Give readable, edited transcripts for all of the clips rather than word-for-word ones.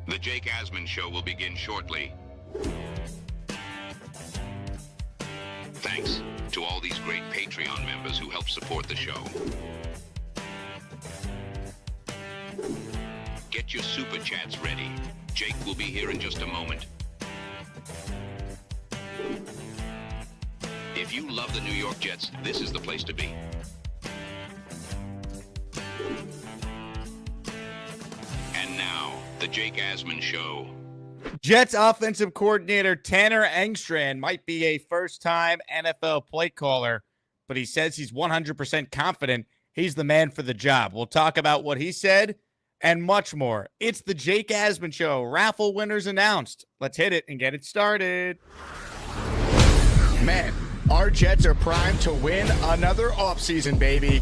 The Jake Asman Show will begin shortly. Thanks to all these great Patreon members who help support the show. Get your super chats ready. Jake will be here in just a moment. If you love the New York Jets, this is the place to be. And now, the Jake Asman Show. Jets offensive coordinator Tanner Engstrand might be a first-time NFL play caller, but he says he's 100% confident he's the man for the job. We'll talk about what he said and much more. It's the Jake Asman Show. Raffle winners announced. Let's hit it and get it started. Man, our Jets are primed to win another offseason, baby.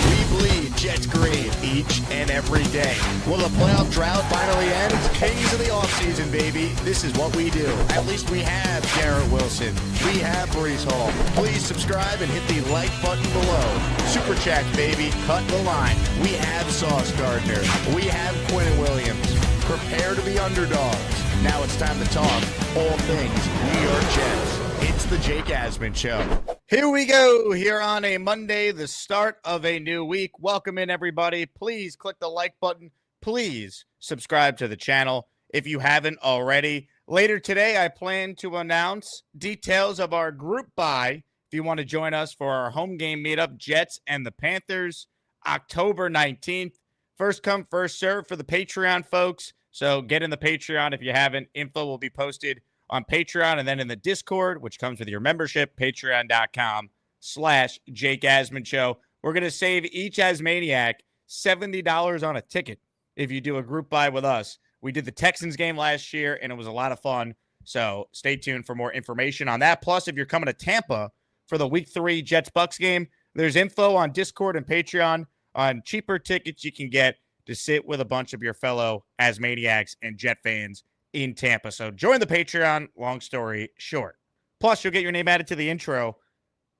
We bleed Jets green each and every day. Will the playoff drought finally end? Kings of the offseason, baby. This is what we do. At least we have Garrett Wilson. We have Breece Hall. Please subscribe and hit the like button below. Super chat, baby. Cut the line. We have Sauce Gardner. We have Quentin Williams. Prepare to be underdogs. Now it's time to talk all things New York Jets. It's the Jake Asman Show. Here we go, here on a Monday, the start of a new week. Welcome in, everybody. Please click the like button. Please subscribe to the channel if you haven't already. Later today, I plan to announce details of our group buy. If you want to join us for our home game meetup, Jets and the Panthers, October 19th. First come, first serve for the Patreon folks. So get in the Patreon if you haven't. Info will be posted on Patreon and then in the Discord, which comes with your membership, patreon.com/Jake Asman Show. We're going to save each Asmaniac $70 on a ticket if you do a group buy with us. We did the Texans game last year, and it was a lot of fun. So stay tuned for more information on that. Plus, if you're coming to Tampa for the Week 3 Jets-Bucks game, there's info on Discord and Patreon on cheaper tickets you can get to sit with a bunch of your fellow Asmaniacs and Jet fans in Tampa. So join the Patreon, long story short. Plus, you'll get your name added to the intro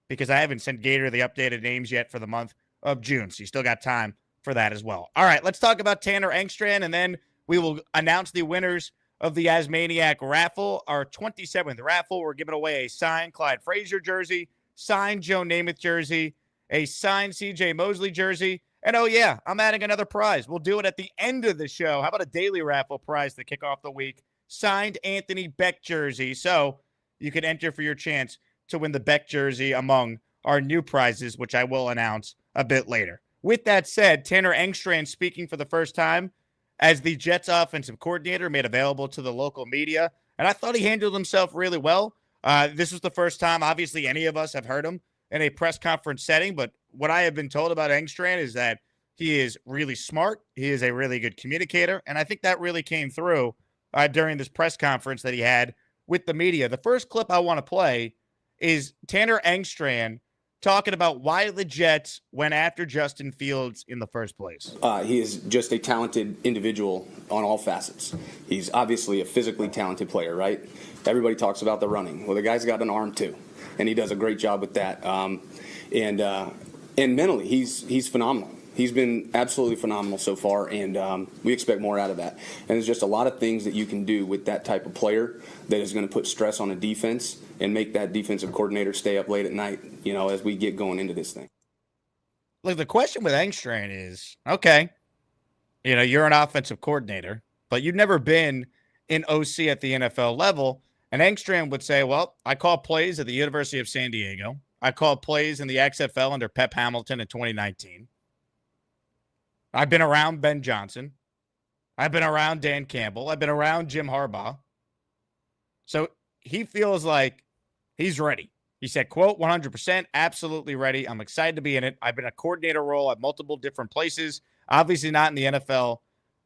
because I haven't sent Gator the updated names yet for the month of June. So you still got time for that as well. All right, let's talk about Tanner Engstrand, and then we will announce the winners of the ASMANIAC Raffle. Our 27th raffle, we're giving away a signed Clyde Frazier jersey, signed Joe Namath jersey, a signed CJ Mosley jersey, and oh yeah, I'm adding another prize. We'll do it at the end of the show. How about a daily raffle prize to kick off the week? Signed Anthony Beck jersey. So you can enter for your chance to win the Beck jersey among our new prizes, which I will announce a bit later. With that said, Tanner Engstrand speaking for the first time as the Jets offensive coordinator, made available to the local media. And I thought he handled himself really well. This was the first time, obviously, any of us have heard him in a press conference setting, but what I have been told about Engstrand is that he is really smart. He is a really good communicator, and I think that really came through during this press conference that he had with the media. The first clip I want to play is Tanner Engstrand talking about why the Jets went after Justin Fields in the first place. He is just a talented individual on all facets. He's obviously a physically talented player, right? Everybody talks about the running. Well, the guy's got an arm too, and he does a great job with that. And mentally, he's phenomenal. He's been absolutely phenomenal so far, and we expect more out of that. And there's just a lot of things that you can do with that type of player that is going to put stress on a defense and make that defensive coordinator stay up late at night, you know, as we get going into this thing. Look, the question with Engstrand is, okay, you know, you're an offensive coordinator, but you've never been in OC at the NFL level. And Engstrand would say, well, I call plays at the University of San Diego. I called plays in the XFL under Pep Hamilton in 2019. I've been around Ben Johnson. I've been around Dan Campbell. I've been around Jim Harbaugh. So he feels like he's ready. He said, quote, 100%, absolutely ready. I'm excited to be in it. I've been a coordinator role at multiple different places, obviously not in the NFL,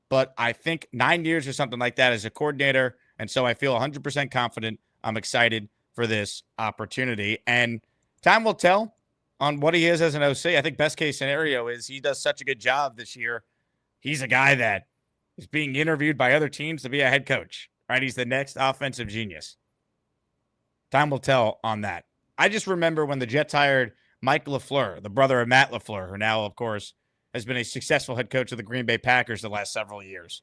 but I think 9 years or something like that as a coordinator. And so I feel 100% confident. I'm excited for this opportunity. And time will tell on what he is as an OC. I think best case scenario is he does such a good job this year. He's a guy that is being interviewed by other teams to be a head coach, right? He's the next offensive genius. Time will tell on that. I just remember when the Jets hired Mike LaFleur, the brother of Matt LaFleur, who now, of course, has been a successful head coach of the Green Bay Packers the last several years.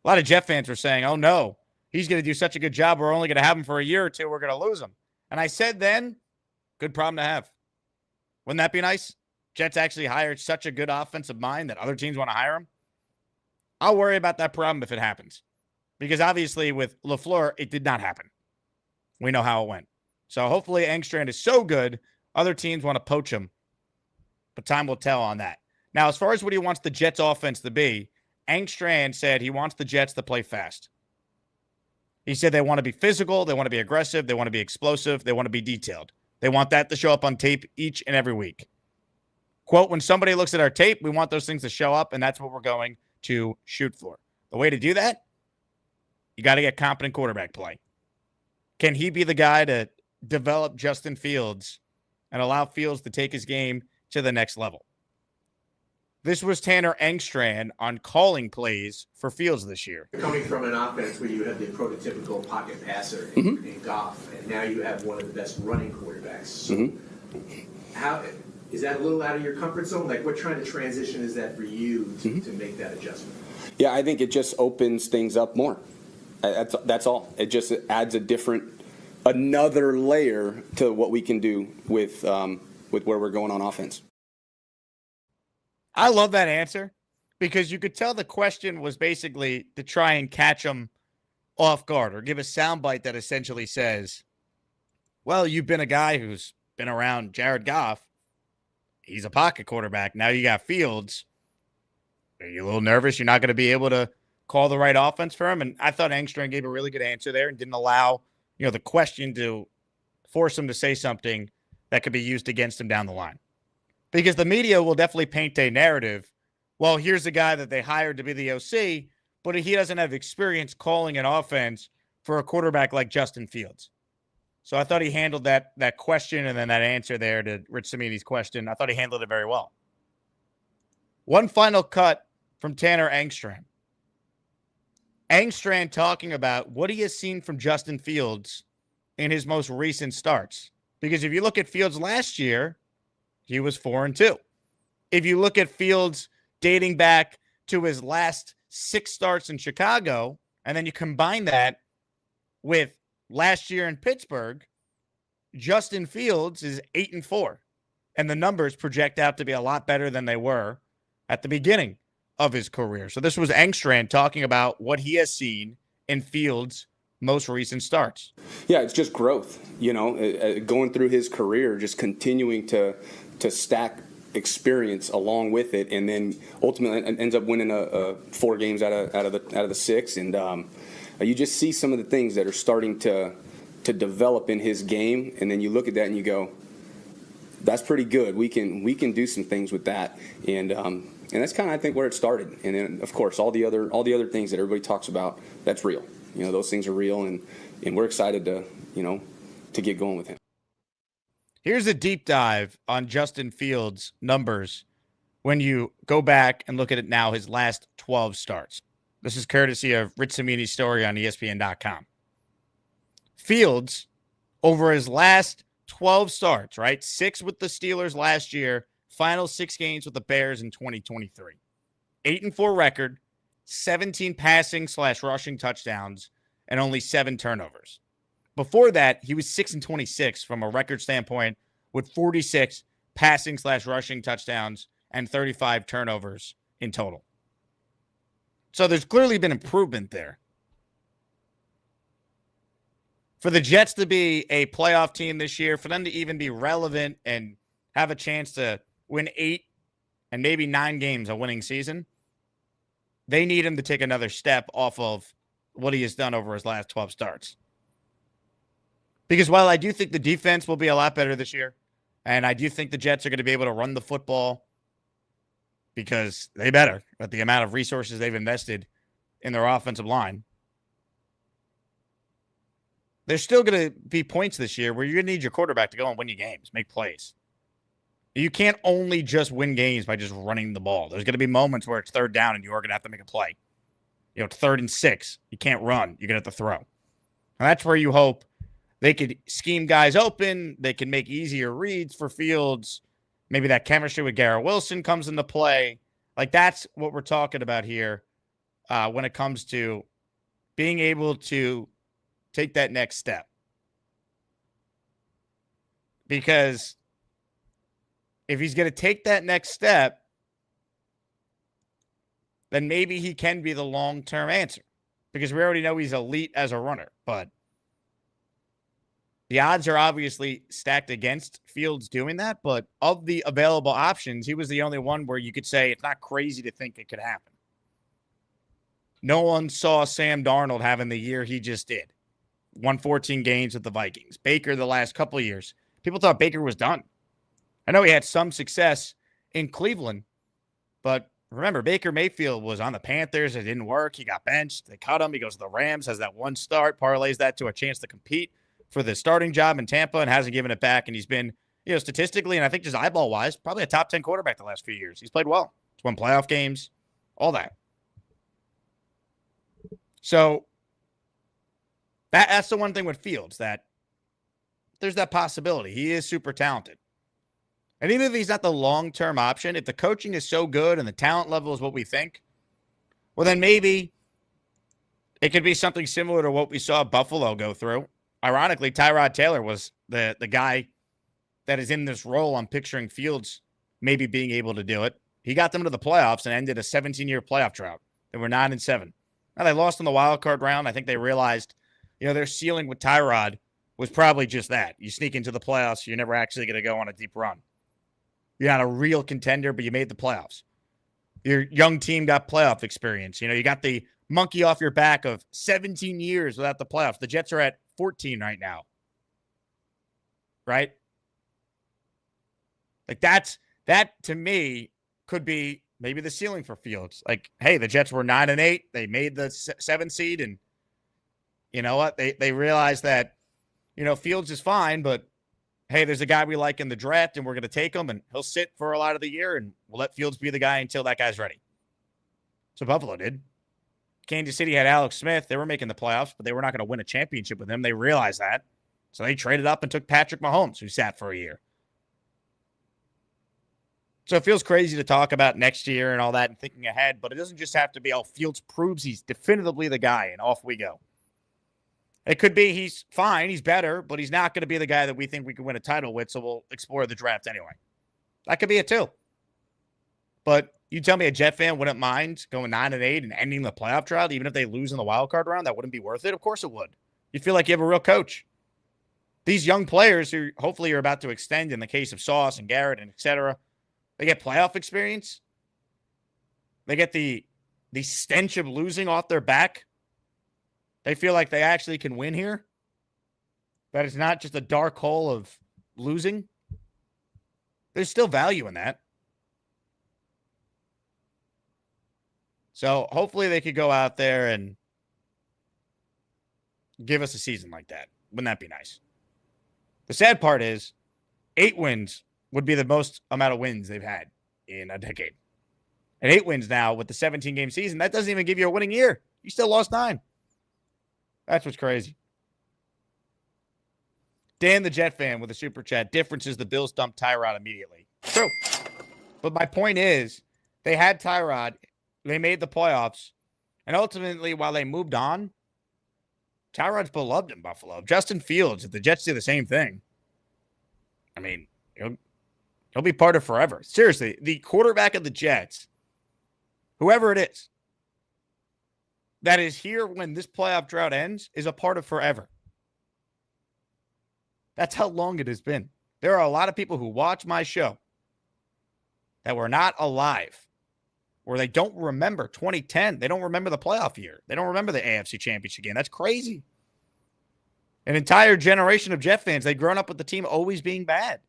A lot of Jet fans were saying, oh, no, he's going to do such a good job. We're only going to have him for a year or two. We're going to lose him. And I said then, good problem to have. Wouldn't that be nice? Jets actually hired such a good offensive mind that other teams want to hire him. I'll worry about that problem if it happens. Because obviously with LaFleur, it did not happen. We know how it went. So hopefully Engstrand is so good, other teams want to poach him. But time will tell on that. Now, as far as what he wants the Jets offense to be, Engstrand said he wants the Jets to play fast. He said they want to be physical, they want to be aggressive, they want to be explosive, they want to be detailed. They want that to show up on tape each and every week. Quote, when somebody looks at our tape, we want those things to show up, and that's what we're going to shoot for. The way to do that, you got to get competent quarterback play. Can he be the guy to develop Justin Fields and allow Fields to take his game to the next level? This was Tanner Engstrand on calling plays for Fields this year. Coming from an offense where you have the prototypical pocket passer in Goff, and now you have one of the best running quarterbacks. So how is that a little out of your comfort zone? Like, what kind of transition is that for you to make that adjustment? Yeah, I think it just opens things up more. That's all. It just adds another layer to what we can do with where we're going on offense. I love that answer because you could tell the question was basically to try and catch him off guard or give a soundbite that essentially says, well, you've been a guy who's been around Jared Goff. He's a pocket quarterback. Now you got Fields. Are you a little nervous? You're not going to be able to call the right offense for him? And I thought Engstrand gave a really good answer there and didn't allow, the question to force him to say something that could be used against him down the line. Because the media will definitely paint a narrative. Well, here's a guy that they hired to be the OC, but he doesn't have experience calling an offense for a quarterback like Justin Fields. So I thought he handled that question and then that answer there to Rich Cimini's question. I thought he handled it very well. One final cut from Tanner Engstrand. Engstrand talking about what he has seen from Justin Fields in his most recent starts. Because if you look at Fields last year, he was 4-2. If you look at Fields dating back to his last 6 starts in Chicago, and then you combine that with last year in Pittsburgh, Justin Fields is 8-4. And the numbers project out to be a lot better than they were at the beginning of his career. So this was Engstrand talking about what he has seen in Fields' most recent starts. Yeah, it's just growth, going through his career, just continuing to stack experience along with it, and then ultimately ends up winning 4 games out of the 6. And you just see some of the things that are starting to develop in his game, and then you look at that and you go, that's pretty good. We can do some things with that, and that's kind of, I think, where it started. And then of course all the other things that everybody talks about, that's real. Those things are real, and we're excited to get going with him. Here's a deep dive on Justin Fields' numbers when you go back and look at it now, his last 12 starts. This is courtesy of Rich Cimini's story on ESPN.com. Fields, over his last 12 starts, right? 6 with the Steelers last year, final 6 games with the Bears in 2023. 8-4 record, 17 passing/rushing touchdowns, and only 7 turnovers. Before that, he was 6-26 from a record standpoint with 46 passing/rushing touchdowns and 35 turnovers in total. So there's clearly been improvement there. For the Jets to be a playoff team this year, for them to even be relevant and have a chance to win 8 and maybe 9 games a winning season, they need him to take another step off of what he has done over his last 12 starts. Because while I do think the defense will be a lot better this year, and I do think the Jets are going to be able to run the football because they better with the amount of resources they've invested in their offensive line, there's still going to be points this year where you're going to need your quarterback to go and win you games, make plays. You can't only just win games by just running the ball. There's going to be moments where it's 3rd down and you're going to have to make a play. It's 3rd and 6. You can't run. You're going to have to throw. And that's where you hope they could scheme guys open. They can make easier reads for Fields. Maybe that chemistry with Garrett Wilson comes into play. Like, that's what we're talking about here when it comes to being able to take that next step. Because if he's going to take that next step, then maybe he can be the long-term answer. Because we already know he's elite as a runner. But the odds are obviously stacked against Fields doing that. But of the available options, he was the only one where you could say it's not crazy to think it could happen. No one saw Sam Darnold having the year he just did. Won 14 games with the Vikings. Baker the last couple of years. People thought Baker was done. I know he had some success in Cleveland, but remember, Baker Mayfield was on the Panthers. It didn't work. He got benched. They cut him. He goes to the Rams, has that one start, parlays that to a chance to compete for the starting job in Tampa and hasn't given it back. And he's been, statistically, and I think just eyeball-wise, probably a top 10 quarterback the last few years. He's played well. He's won playoff games, all that. So that's the one thing with Fields, that there's that possibility. He is super talented. And even if he's not the long-term option, if the coaching is so good and the talent level is what we think, well, then maybe it could be something similar to what we saw Buffalo go through. Ironically, Tyrod Taylor was the guy that is in this role. I'm picturing Fields maybe being able to do it. He got them to the playoffs and ended a 17-year playoff drought. They were 9-7. Now, they lost in the wild card round. I think they realized, their ceiling with Tyrod was probably just that. You sneak into the playoffs, you're never actually going to go on a deep run. You're not a real contender, but you made the playoffs. Your young team got playoff experience. You got the monkey off your back of 17 years without the playoffs. The Jets are at 14 right now. Right? Like that to me could be maybe the ceiling for Fields. Like, hey, the Jets were 9-8. They made the 7th seed, and you know what? They realized that, Fields is fine, but hey, there's a guy we like in the draft, and we're going to take him, and he'll sit for a lot of the year, and we'll let Fields be the guy until that guy's ready. So Buffalo did. Kansas City had Alex Smith. They were making the playoffs, but they were not going to win a championship with him. They realized that. So they traded up and took Patrick Mahomes, who sat for a year. So it feels crazy to talk about next year and all that and thinking ahead, but it doesn't just have to be, Fields proves he's definitively the guy, and off we go. It could be he's fine, he's better, but he's not going to be the guy that we think we can win a title with, so we'll explore the draft anyway. That could be it too. But you tell me a Jet fan wouldn't mind going 9-8 and ending the playoff drought, even if they lose in the wild card round, that wouldn't be worth it? Of course it would. You feel like you have a real coach. These young players who hopefully are about to extend in the case of Sauce and Garrett and et cetera, they get playoff experience. They get the stench of losing off their back. They feel like they actually can win here. That it's not just a dark hole of losing. There's still value in that. So hopefully they could go out there and give us a season like that. Wouldn't that be nice? The sad part is 8 wins would be the most amount of wins they've had in a decade. And 8 wins now with the 17-game season, that doesn't even give you a winning year. You still lost 9. That's what's crazy. Dan the Jet fan with a super chat. Difference is the Bills dumped Tyrod immediately. True. But my point is, they had Tyrod. They made the playoffs. And ultimately, while they moved on, Tyrod's beloved in Buffalo. Justin Fields, if the Jets do the same thing, I mean, he'll be part of forever. Seriously, the quarterback of the Jets, whoever it is, that is here when this playoff drought ends, is a part of forever. That's how long it has been. There are a lot of people who watch my show that were not alive, or they don't remember 2010. They don't remember the playoff year. They don't remember the AFC Championship game. That's crazy. An entire generation of Jet fans, they've grown up with the team always being bad.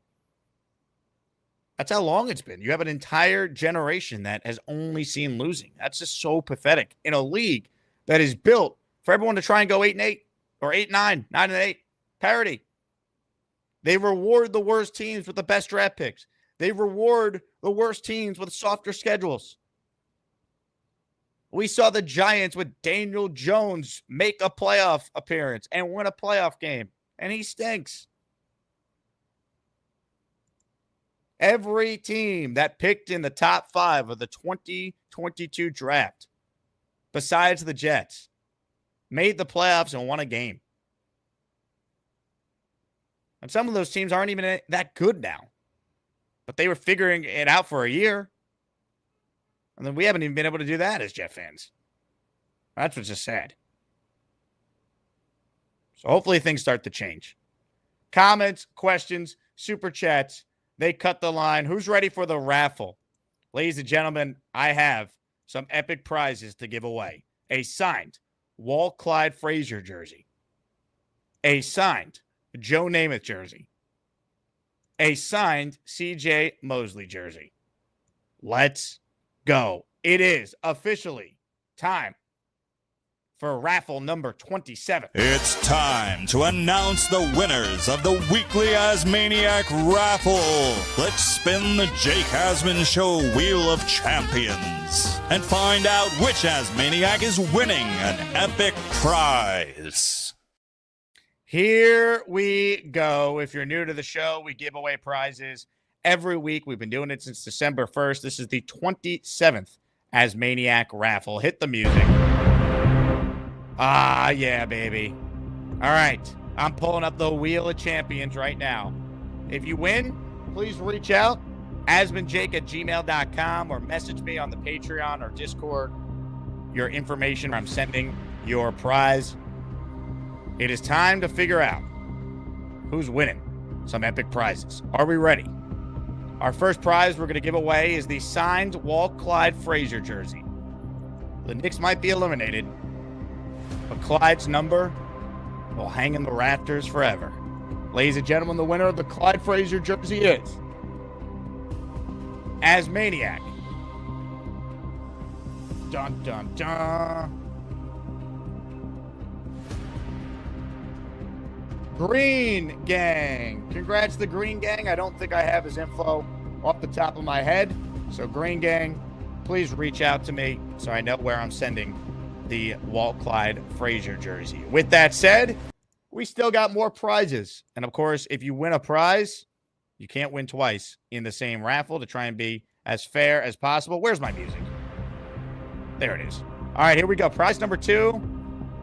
That's how long it's been. You have an entire generation that has only seen losing. That's just so pathetic in a league that is built for everyone to try and go 8-8 or 8-9, 9-8. Parity. They reward the worst teams with the best draft picks. They reward the worst teams with softer schedules. We saw the Giants with Daniel Jones make a playoff appearance and win a playoff game, and he stinks. Every team that picked in the top 5 of the 2022 draft besides the Jets, made the playoffs and won a game. And some of those teams aren't even that good now. But they were figuring it out for a year. And then we haven't even been able to do that as Jet fans. That's what's just sad. So hopefully things start to change. Comments, questions, super chats. They cut the line. Who's ready for the raffle? Ladies and gentlemen, I have some epic prizes to give away. A signed Walt Clyde Frazier jersey. A signed Joe Namath jersey. A signed CJ Mosley jersey. Let's go. It is officially time for raffle number 27. It's time to announce the winners of the weekly ASMANIAC Raffle. Let's spin the Jake Asman Show Wheel of Champions and find out which ASMANIAC is winning an epic prize. Here we go. If you're new to the show, we give away prizes every week. We've been doing it since December 1st. This is the 27th ASMANIAC Raffle. Hit the music. Ah, yeah, baby. All right. I'm pulling up the Wheel of Champions right now. If you win, please reach out, asmanjake@gmail.com, or message me on the Patreon or Discord your information. I'm sending your prize. It is time to figure out who's winning some epic prizes. Are we ready? Our first prize we're going to give away is the signed Walt Clyde Frazier jersey. The Knicks might be eliminated, but Clyde's number will hang in the rafters forever. Ladies and gentlemen, the winner of the Clyde Frazier jersey is ASMANIAC. Dun, dun, dun. Green Gang. Congrats to Green Gang. I don't think I have his info off the top of my head. So Green Gang, please reach out to me so I know where I'm sending the Walt Clyde Frazier jersey. With that said, we still got more prizes. And of course, if you win a prize, you can't win twice in the same raffle to try and be as fair as possible. Where's my music? There it is. All right, here we go. Prize number 2,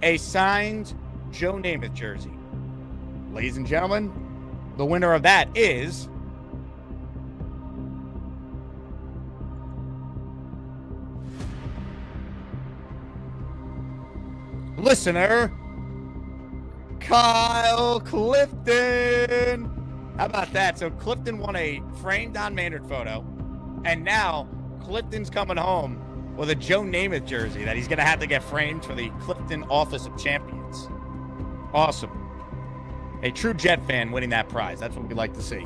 a signed Joe Namath jersey. Ladies and gentlemen, the winner of that is listener Kyle Clifton. How about that? So Clifton won a framed Don Maynard photo, and now Clifton's coming home with a Joe Namath jersey that he's going to have to get framed for the Clifton Office of Champions. Awesome. A true Jet fan winning that prize. That's what we like to see.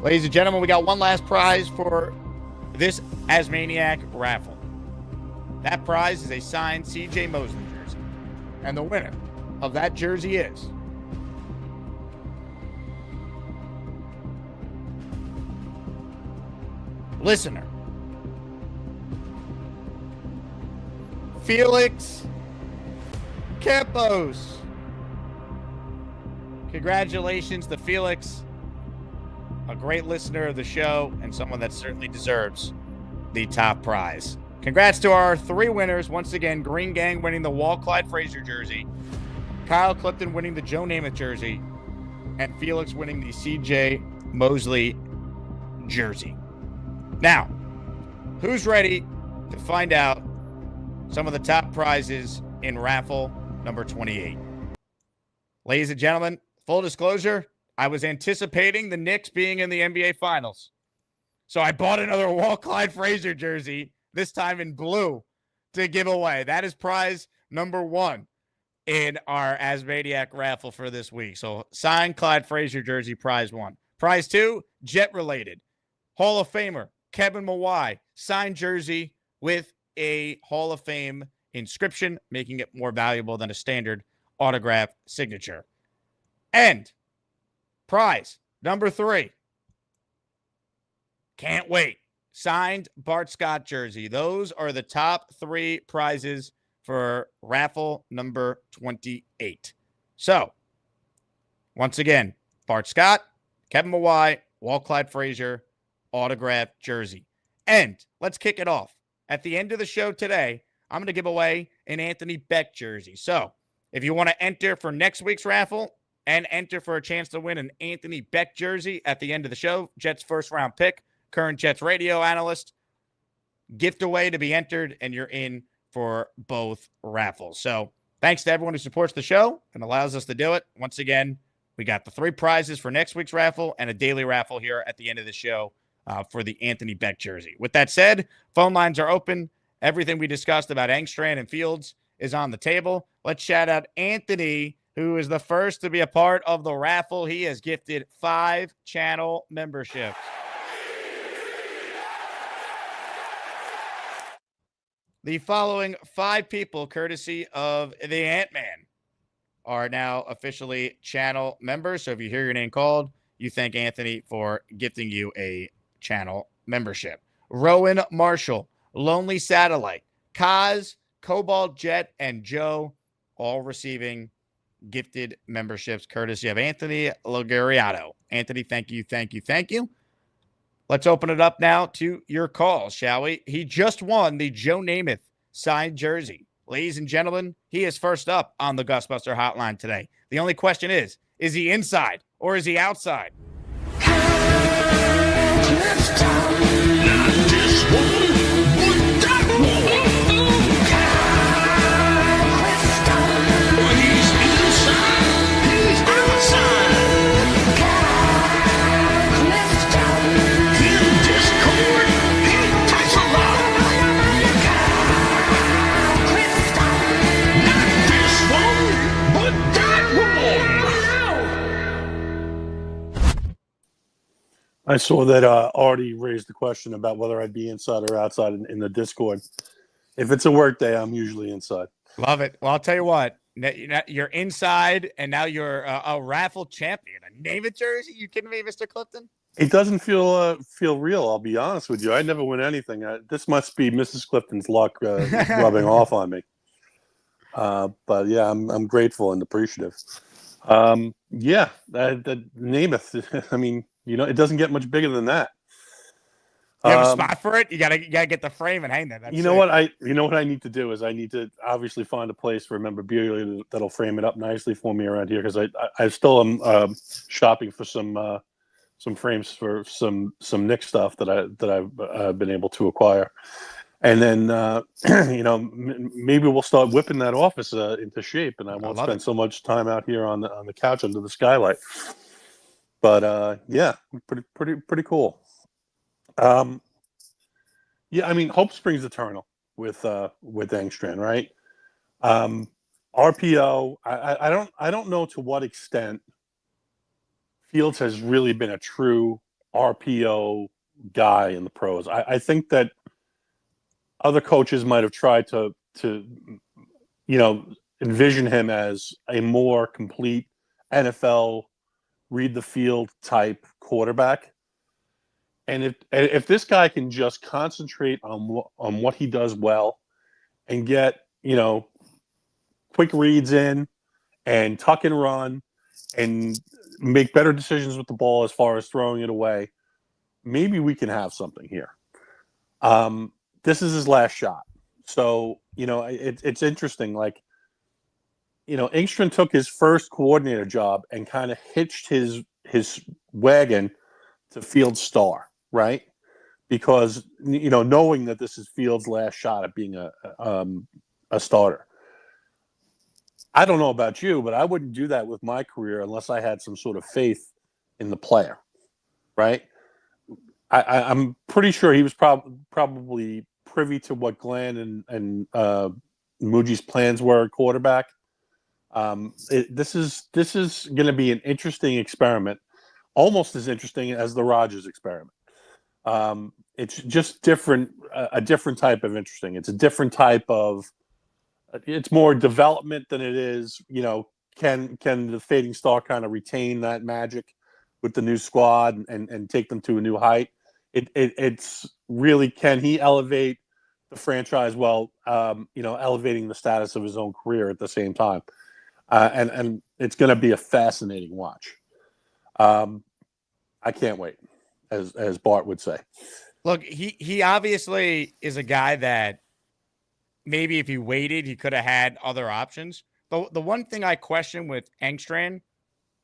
Ladies and gentlemen, we got one last prize for this ASMANIAC Raffle. That prize is a signed CJ Mosley jersey. And the winner of that jersey is listener Felix Campos. Congratulations to Felix, a great listener of the show and someone that certainly deserves the top prize. Congrats to our 3 winners. Once again, Green Gang winning the Walt Clyde Frazier jersey, Kyle Clifton winning the Joe Namath jersey, and Felix winning the CJ Mosley jersey. Now, who's ready to find out some of the top prizes in raffle number 28? Ladies and gentlemen, full disclosure, I was anticipating the Knicks being in the NBA Finals. So I bought another Walt Clyde Frazier jersey, this time in blue, to give away. That is prize number 1 in our ASMANIAC Raffle for this week. So signed Clyde Frazier jersey, prize 1. Prize 2, Jet-related. Hall of Famer Kevin Mawai, signed jersey with a Hall of Fame inscription, making it more valuable than a standard autograph signature. And prize number 3. Can't wait. Signed Bart Scott jersey. Those are the top 3 prizes for raffle number 28. So, once again, Bart Scott, Kevin Mawai, Walt Clyde Frazier, autographed jersey. And let's kick it off. At the end of the show today, I'm going to give away an Anthony Beck jersey. So if you want to enter for next week's raffle and enter for a chance to win an Anthony Beck jersey at the end of the show, Jets first round pick, current Jets radio analyst, gift away to be entered, and you're in for both raffles. So thanks to everyone who supports the show and allows us to do it. Once again, we got the 3 prizes for next week's raffle and a daily raffle here at the end of the show for the Anthony Beck jersey. With that said, phone lines are open. Everything we discussed about Engstrand and Fields is on the table. Let's shout out Anthony, who is the first to be a part of the raffle. He has gifted 5 channel memberships. The following 5 people, courtesy of the Ant-Man, are now officially channel members. So if you hear your name called, you thank Anthony for gifting you a channel membership. Rowan Marshall, Lonely Satellite, Kaz, Cobalt Jet, and Joe, all receiving gifted memberships courtesy of Anthony Logariato. Anthony, thank you, thank you, thank you. Let's open it up now to your calls, shall we? He just won the Joe Namath signed jersey. Ladies and gentlemen, he is first up on the Gusbuster Hotline today. The only question is he inside or is he outside? I saw that Artie raised the question about whether I'd be inside or outside in the Discord. If it's a work day, I'm usually inside. Love it. Well, I'll tell you what. You're inside, and now you're a raffle champion. A name it jersey? You kidding me, Mr. Clifton? It doesn't feel real, I'll be honest with you. I never win anything. This must be Mrs. Clifton's luck rubbing off on me. But, yeah, I'm grateful and appreciative. Yeah, that Namath, I mean, you know, it doesn't get much bigger than that. You have a spot for it? You gotta get the frame and hang that. You know what I need to do is I need to obviously find a place for memorabilia that'll frame it up nicely for me around here, because I still am shopping for some frames for some Nick stuff that I've been able to acquire, and then you know, maybe we'll start whipping that office into shape, and I won't spend so much time out here on the couch under the skylight. But yeah, pretty cool. Yeah, I mean, hope springs eternal with Engstrand, right? RPO, I don't know to what extent Fields has really been a true RPO guy in the pros. I think that other coaches might have tried to you know, envision him as a more complete NFL read the field type quarterback. And if this guy can just concentrate on what he does well and get, you know, quick reads in and tuck and run and make better decisions with the ball as far as throwing it away, maybe we can have something here. This is his last shot. So, you know, it's interesting. Like, you know, Engstrand took his first coordinator job and kind of hitched his wagon to Fields' star, right? Because, you know, knowing that this is Fields' last shot at being a starter. I don't know about you, but I wouldn't do that with my career unless I had some sort of faith in the player, right? I'm pretty sure he was probably privy to what Glenn and Muji's plans were at quarterback. This is going to be an interesting experiment, almost as interesting as the Rodgers experiment. It's just different, a different type of interesting. It's a different type of. It's more development than it is, you know. Can the fading star kind of retain that magic with the new squad and take them to a new height? It's really, can he elevate the franchise while you know, elevating the status of his own career at the same time? And it's going to be a fascinating watch. I can't wait, as Bart would say. Look, he obviously is a guy that maybe if he waited, he could have had other options. The one thing I question with Engstrand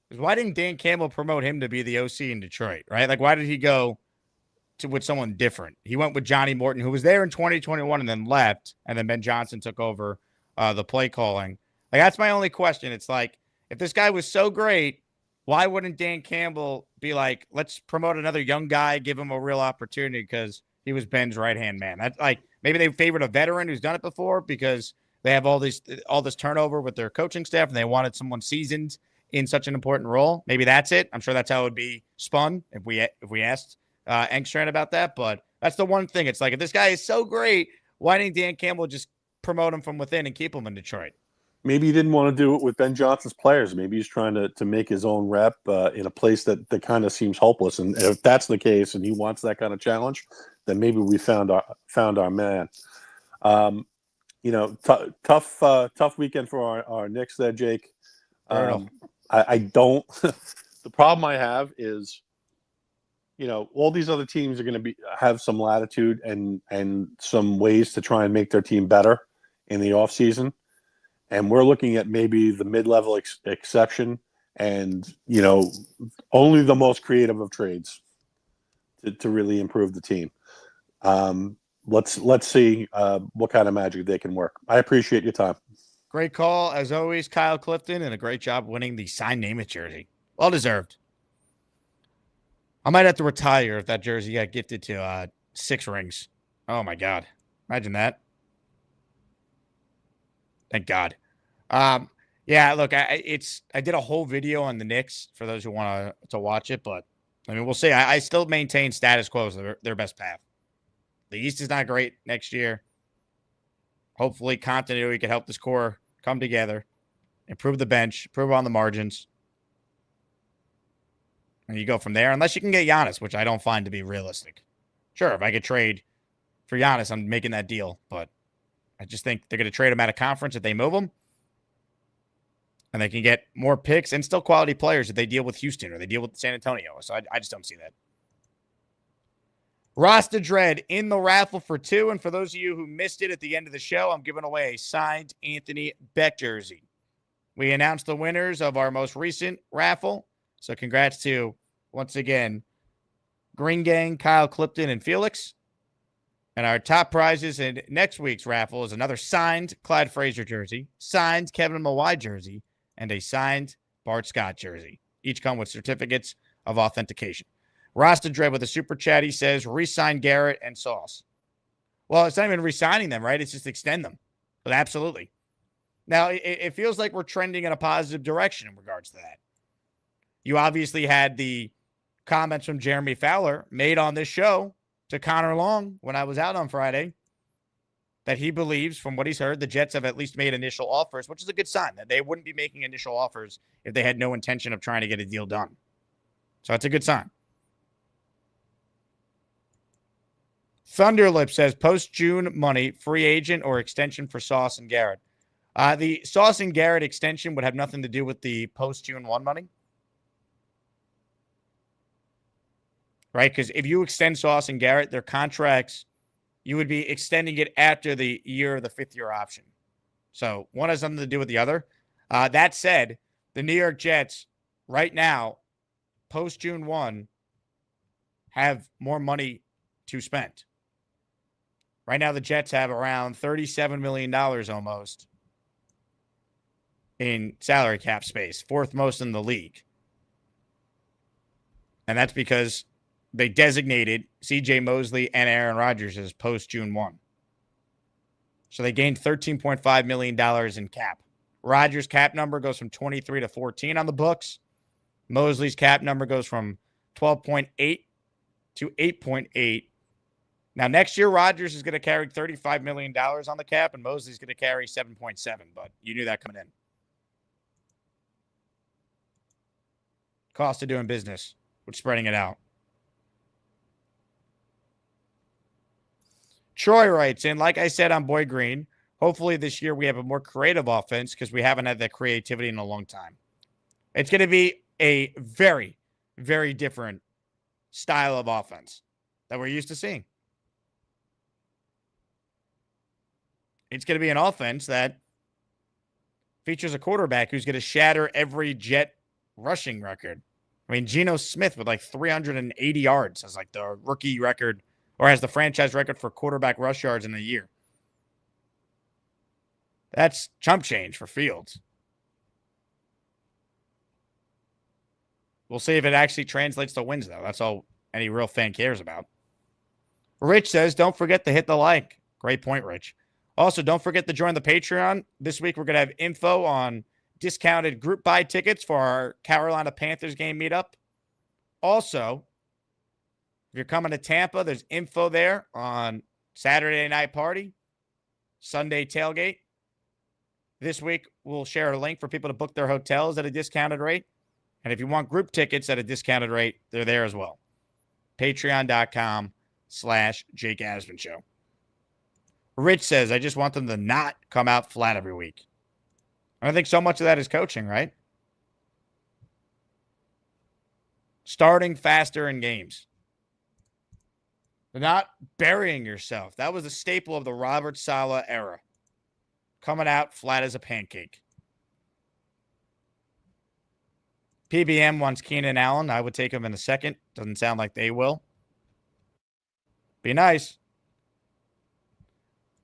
is why didn't Dan Campbell promote him to be the OC in Detroit, right? Like, why did he go with someone different? He went with Johnny Morton, who was there in 2021 and then left, and then Ben Johnson took over the play calling. Like, that's my only question. It's like, if this guy was so great, why wouldn't Dan Campbell be like, let's promote another young guy, give him a real opportunity because he was Ben's right-hand man? That's like, maybe they favored a veteran who's done it before because they have all this turnover with their coaching staff and they wanted someone seasoned in such an important role. Maybe that's it. I'm sure that's how it would be spun if we asked Engstrand about that. But that's the one thing. It's like, if this guy is so great, why didn't Dan Campbell just promote him from within and keep him in Detroit? Maybe he didn't want to do it with Ben Johnson's players. Maybe he's trying to make his own rep in a place that kind of seems hopeless. And if that's the case, and he wants that kind of challenge, then maybe we found our man. Tough weekend for our Knicks there, Jake. I don't. The problem I have is, all these other teams are going to have some latitude and some ways to try and make their team better in the offseason. And we're looking at maybe the mid-level exception and, only the most creative of trades to really improve the team. Let's see what kind of magic they can work. I appreciate your time. Great call, as always, Kyle Clifton, and a great job winning the signed Name It jersey. Well deserved. I might have to retire if that jersey got gifted to 6 rings. Oh, my God. Imagine that. Thank God. Yeah, look, I did a whole video on the Knicks for those who want to watch it, but I mean, we'll see. I still maintain status quo as their best path. The East is not great next year. Hopefully, continuity can help this core come together, improve the bench, improve on the margins, and you go from there. Unless you can get Giannis, which I don't find to be realistic. Sure, if I could trade for Giannis, I'm making that deal, but I just think they're going to trade him out of conference if they move him. And they can get more picks and still quality players if they deal with Houston or they deal with San Antonio. So I just don't see that. Rasta Dread in the raffle for 2. And for those of you who missed it at the end of the show, I'm giving away a signed Anthony Beck jersey. We announced the winners of our most recent raffle. So congrats to, once again, Green Gang, Kyle Clifton, and Felix. And our top prizes in next week's raffle is another signed Clyde Frazier jersey, signed Kevin Mawai jersey, and a signed Bart Scott jersey. Each come with certificates of authentication. Rasta Dread with a super chat, he says, re-sign Garrett and Sauce. Well, it's not even re-signing them, right? It's just extend them. But absolutely. Now, it feels like we're trending in a positive direction in regards to that. You obviously had the comments from Jeremy Fowler made on this show to Connor Long when I was out on Friday that he believes, from what he's heard, the Jets have at least made initial offers, which is a good sign that they wouldn't be making initial offers if they had no intention of trying to get a deal done. So that's a good sign. Thunderlip says post-June money, free agent or extension for Sauce and Garrett. The Sauce and Garrett extension would have nothing to do with the post-June 1 money. Right? Because if you extend Sauce and Garrett, their contracts, you would be extending it after the year of the 5th-year option. So one has something to do with the other. That said, the New York Jets right now, post-June 1, have more money to spend. Right now, the Jets have around $37 million almost in salary cap space, 4th most in the league. And that's because they designated C.J. Mosley and Aaron Rodgers as post-June 1. So they gained $13.5 million in cap. Rodgers' cap number goes from 23 to 14 on the books. Mosley's cap number goes from 12.8 to 8.8. Now, next year, Rodgers is going to carry $35 million on the cap, and Mosley's going to carry 7.7, but you knew that coming in. Cost of doing business, with spreading it out. Troy writes in, like I said on Boy Green, hopefully this year we have a more creative offense because we haven't had that creativity in a long time. It's going to be a very, very different style of offense that we're used to seeing. it's going to be an offense that features a quarterback who's going to shatter every Jet rushing record. I mean, Geno Smith with like 380 yards has like the rookie record, or has the franchise record for quarterback rush yards in a year. That's chump change for Fields. We'll see if it actually translates to wins, though. That's all any real fan cares about. Rich says, don't forget to hit the like. Great point, Rich. Also, don't forget to join the Patreon. This week, we're going to have info on discounted group buy tickets for our Carolina Panthers game meetup. Also, if you're coming to Tampa, there's info there on Saturday night party, Sunday tailgate. This week, we'll share a link for people to book their hotels at a discounted rate. And if you want group tickets at a discounted rate, they're there as well. Patreon.com/Jake Asman Show. Rich says, I just want them to not come out flat every week. I think so much of that is coaching, right? Starting faster in games. Not burying yourself. That was a staple of the Robert Saleh era. Coming out flat as a pancake. PBM wants Keenan Allen. I would take him in a second. Doesn't sound like they will. Be nice.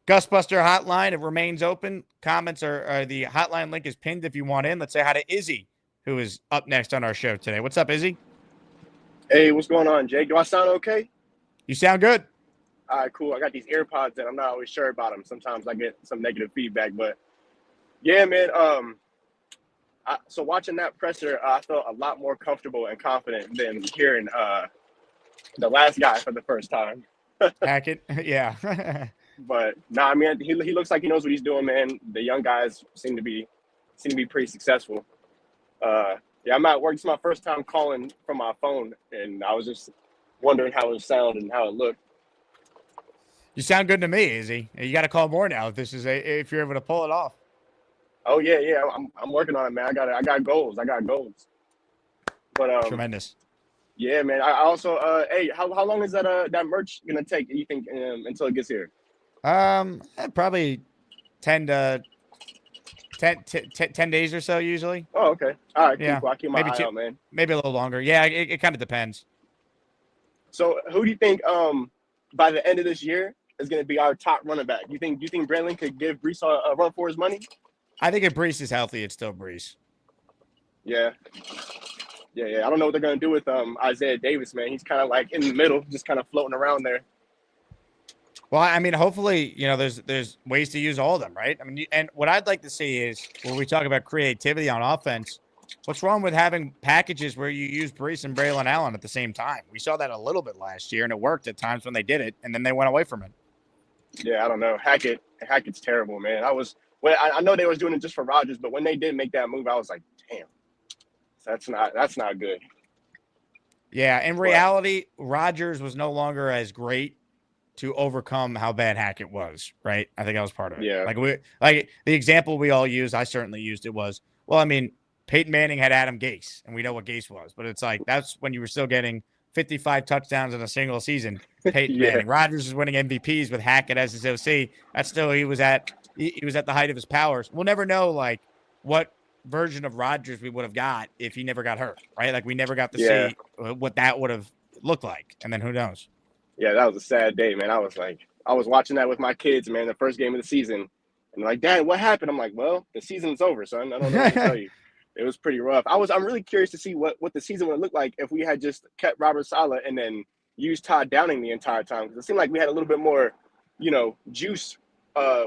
Gusbuster hotline, it remains open. Comments are the hotline link is pinned if you want in. Let's say hi to Izzy, who is up next on our show today. What's up, Izzy? Hey, what's going on, Jake? Do I sound okay? You sound good. All right, cool. I got these AirPods and I'm not always sure about them. Sometimes I get some negative feedback, but yeah, man. So watching that presser, I felt a lot more comfortable and confident than hearing the last guy for the first time. Hackett, yeah. But nah, I mean, he looks like he knows what he's doing, man. The young guys seem to be pretty successful. Yeah, I'm at work. It's my first time calling from my phone, and I was just wondering how it sounded and how it looked. You sound good to me, Izzy. You got to call more now if if you're able to pull it off. Oh yeah, I'm working on it, man. I got goals. But Tremendous. Yeah, man. I also hey, how long is that merch gonna take? You think until it gets here? Probably 10 days or so usually. Oh, okay. All right, cool. Yeah. Cool. I'll keep my eye out, man. Maybe a little longer. Yeah, it kind of depends. So who do you think by the end of this year is going to be our top running back? You think Brandon could give Brees a run for his money? I think if Brees is healthy, it's still Brees. Yeah. I don't know what they're going to do with Isaiah Davis, man. He's kind of like in the middle, just kind of floating around there. Well, I mean, hopefully, there's ways to use all of them, right? I mean, and what I'd like to see is when we talk about creativity on offense, what's wrong with having packages where you use Brees and Braylon Allen at the same time? We saw that a little bit last year, and it worked at times when they did it, and then they went away from it. Yeah, I don't know. Hackett's terrible, man. I know they was doing it just for Rodgers, but when they did make that move, I was like, damn, that's not good. Yeah, in reality, Rodgers was no longer as great to overcome how bad Hackett was, right? I think that was part of it. Yeah. Like the example we all used, I certainly used it was, well, I mean, Peyton Manning had Adam Gase, and we know what Gase was, but it's like that's when you were still getting 55 touchdowns in a single season. Peyton Manning. Rodgers is winning MVPs with Hackett as his OC. That's still he was at the height of his powers. We'll never know like what version of Rodgers we would have got if he never got hurt, right? Like we never got to see what that would have looked like, and then who knows? Yeah, that was a sad day, man. I was watching that with my kids, man, the first game of the season. And they're like, Dad, what happened? I'm like, well, the season's over, son. I don't know what to tell you. It was pretty rough. I'm really curious to see what the season would look like if we had just kept Robert Saleh and then used Todd Downing the entire time. Because it seemed like we had a little bit more, juice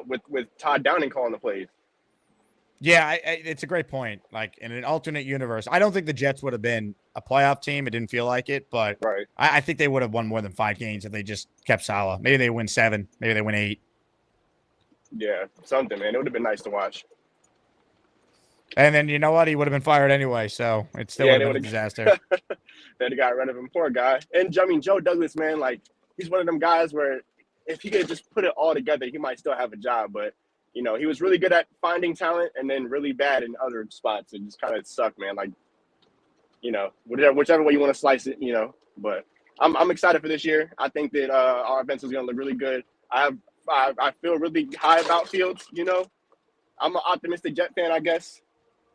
with Todd Downing calling the plays. Yeah, it's a great point. Like in an alternate universe, I don't think the Jets would have been a playoff team. It didn't feel like it, but right. I think they would have won more than 5 games if they just kept Saleh. Maybe they win 7. Maybe they win 8. Yeah, something, man. It would have been nice to watch. And then you know what? He would have been fired anyway, so it still would have been a disaster. They got rid of him, poor guy. And I mean, Joe Douglas, man, like he's one of them guys where if he could just put it all together, he might still have a job, but. He was really good at finding talent and then really bad in other spots. It just kind of sucked, man. Like, whichever way you want to slice it, But I'm excited for this year. I think that our offense is going to look really good. I have I feel really high about Fields. You know, I'm an optimistic Jet fan, I guess.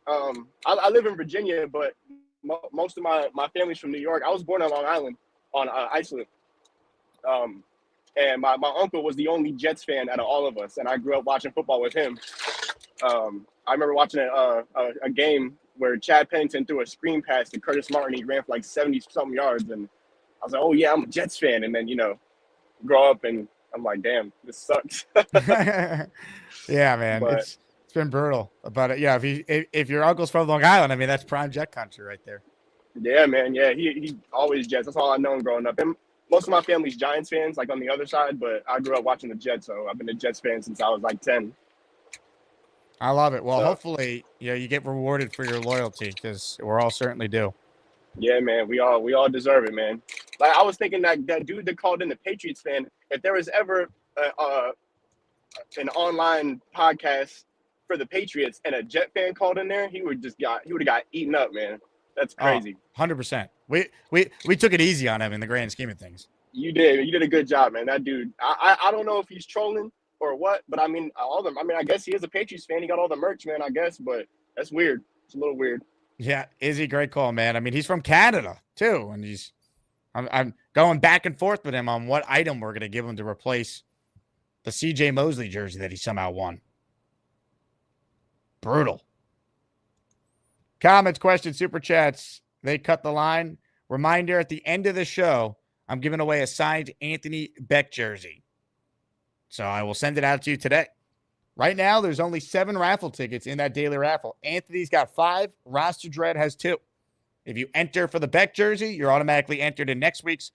I live in Virginia, but most of my family's from New York. I was born on Long Island, on Iceland. And my uncle was the only Jets fan out of all of us, and I grew up watching football with him. I remember watching a game where Chad Pennington threw a screen pass to Curtis Martin. He ran for like 70-something yards, and I was like, oh, yeah, I'm a Jets fan. And then, grow up, and I'm like, damn, this sucks. Yeah, man. But It's been brutal. But yeah, if your uncle's from Long Island, I mean, that's prime Jet country right there. yeah, man, yeah, he always Jets. That's all I known growing up. And most of my family's Giants fans, like on the other side, but I grew up watching the Jets, so I've been a Jets fan since I was like 10. I love it. Well, So, hopefully, you get rewarded for your loyalty, because we're all certainly do. yeah, man, we all deserve it, man. Like I was thinking that dude that called in the Patriots fan, if there was ever an online podcast for the Patriots and a Jet fan called in there, he would have got eaten up, man. That's crazy. 100%. We took it easy on him in the grand scheme of things. You did a good job, man. That dude, I don't know if he's trolling or what, but I mean, I guess he is a Patriots fan. He got all the merch, man, I guess, but that's weird. It's a little weird. Yeah, Izzy, great call, man. I mean, he's from Canada too, and I'm going back and forth with him on what item we're gonna give him to replace the CJ Mosley jersey that he somehow won. Brutal. Comments, questions, super chats. They cut the line. Reminder, at the end of the show, I'm giving away a signed Anthony Beck jersey. So I will send it out to you today. Right now, there's only 7 raffle tickets in that daily raffle. Anthony's got 5. Roster Dread has 2. If you enter for the Beck jersey, you're automatically entered in next week's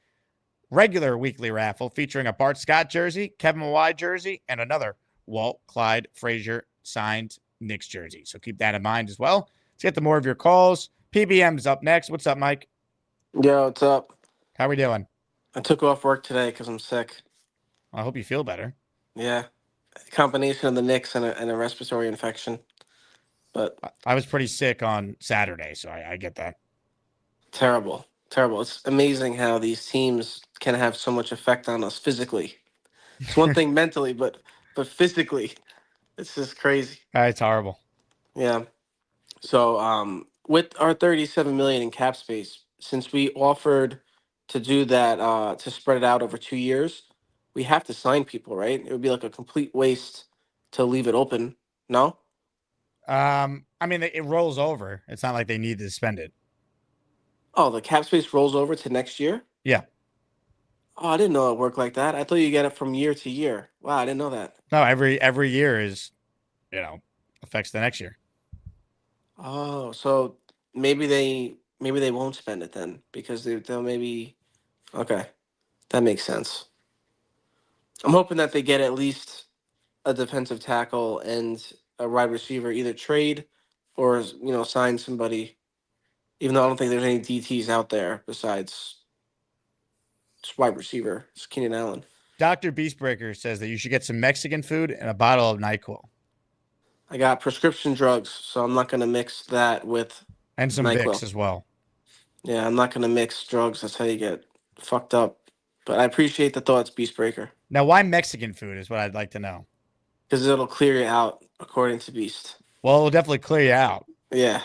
regular weekly raffle featuring a Bart Scott jersey, Kevin Mawai jersey, and another Walt Clyde Frazier signed Knicks jersey. So keep that in mind as well. Let's get to more of your calls. PBM's up next. What's up, Mike? Yo, what's up? How we doing? I took off work today because I'm sick. I hope you feel better. Yeah, combination of the Knicks and a respiratory infection. But I was pretty sick on Saturday, so I get that. terrible. It's amazing how these teams can have so much effect on us physically. It's one thing mentally, but physically, it's just crazy. It's horrible. Yeah. So with our 37 million in cap space, since we offered to do that to spread it out over 2 years, we have to sign people, right? It would be like a complete waste to leave it open. No? I mean, it rolls over. It's not like they need to spend it. Oh, the cap space rolls over to next year? Yeah. Oh, I didn't know it worked like that. I thought you get it from year to year. Wow, I didn't know that. No, every year is, affects the next year. Oh, so maybe they won't spend it then because they'll maybe. Okay, that makes sense. I'm hoping that they get at least a defensive tackle and a wide receiver, either trade or sign somebody. Even though I don't think there's any DTs out there besides just wide receiver. It's Keenan Allen. Dr. Beastbreaker says that you should get some Mexican food and a bottle of NyQuil. I got prescription drugs, so I'm not going to mix that with And some NyQuil. Vicks as well. Yeah, I'm not going to mix drugs. That's how you get fucked up. But I appreciate the thoughts, Beastbreaker. Now, why Mexican food is what I'd like to know. Because it'll clear you out, according to Beast. Well, it'll definitely clear you out. Yeah.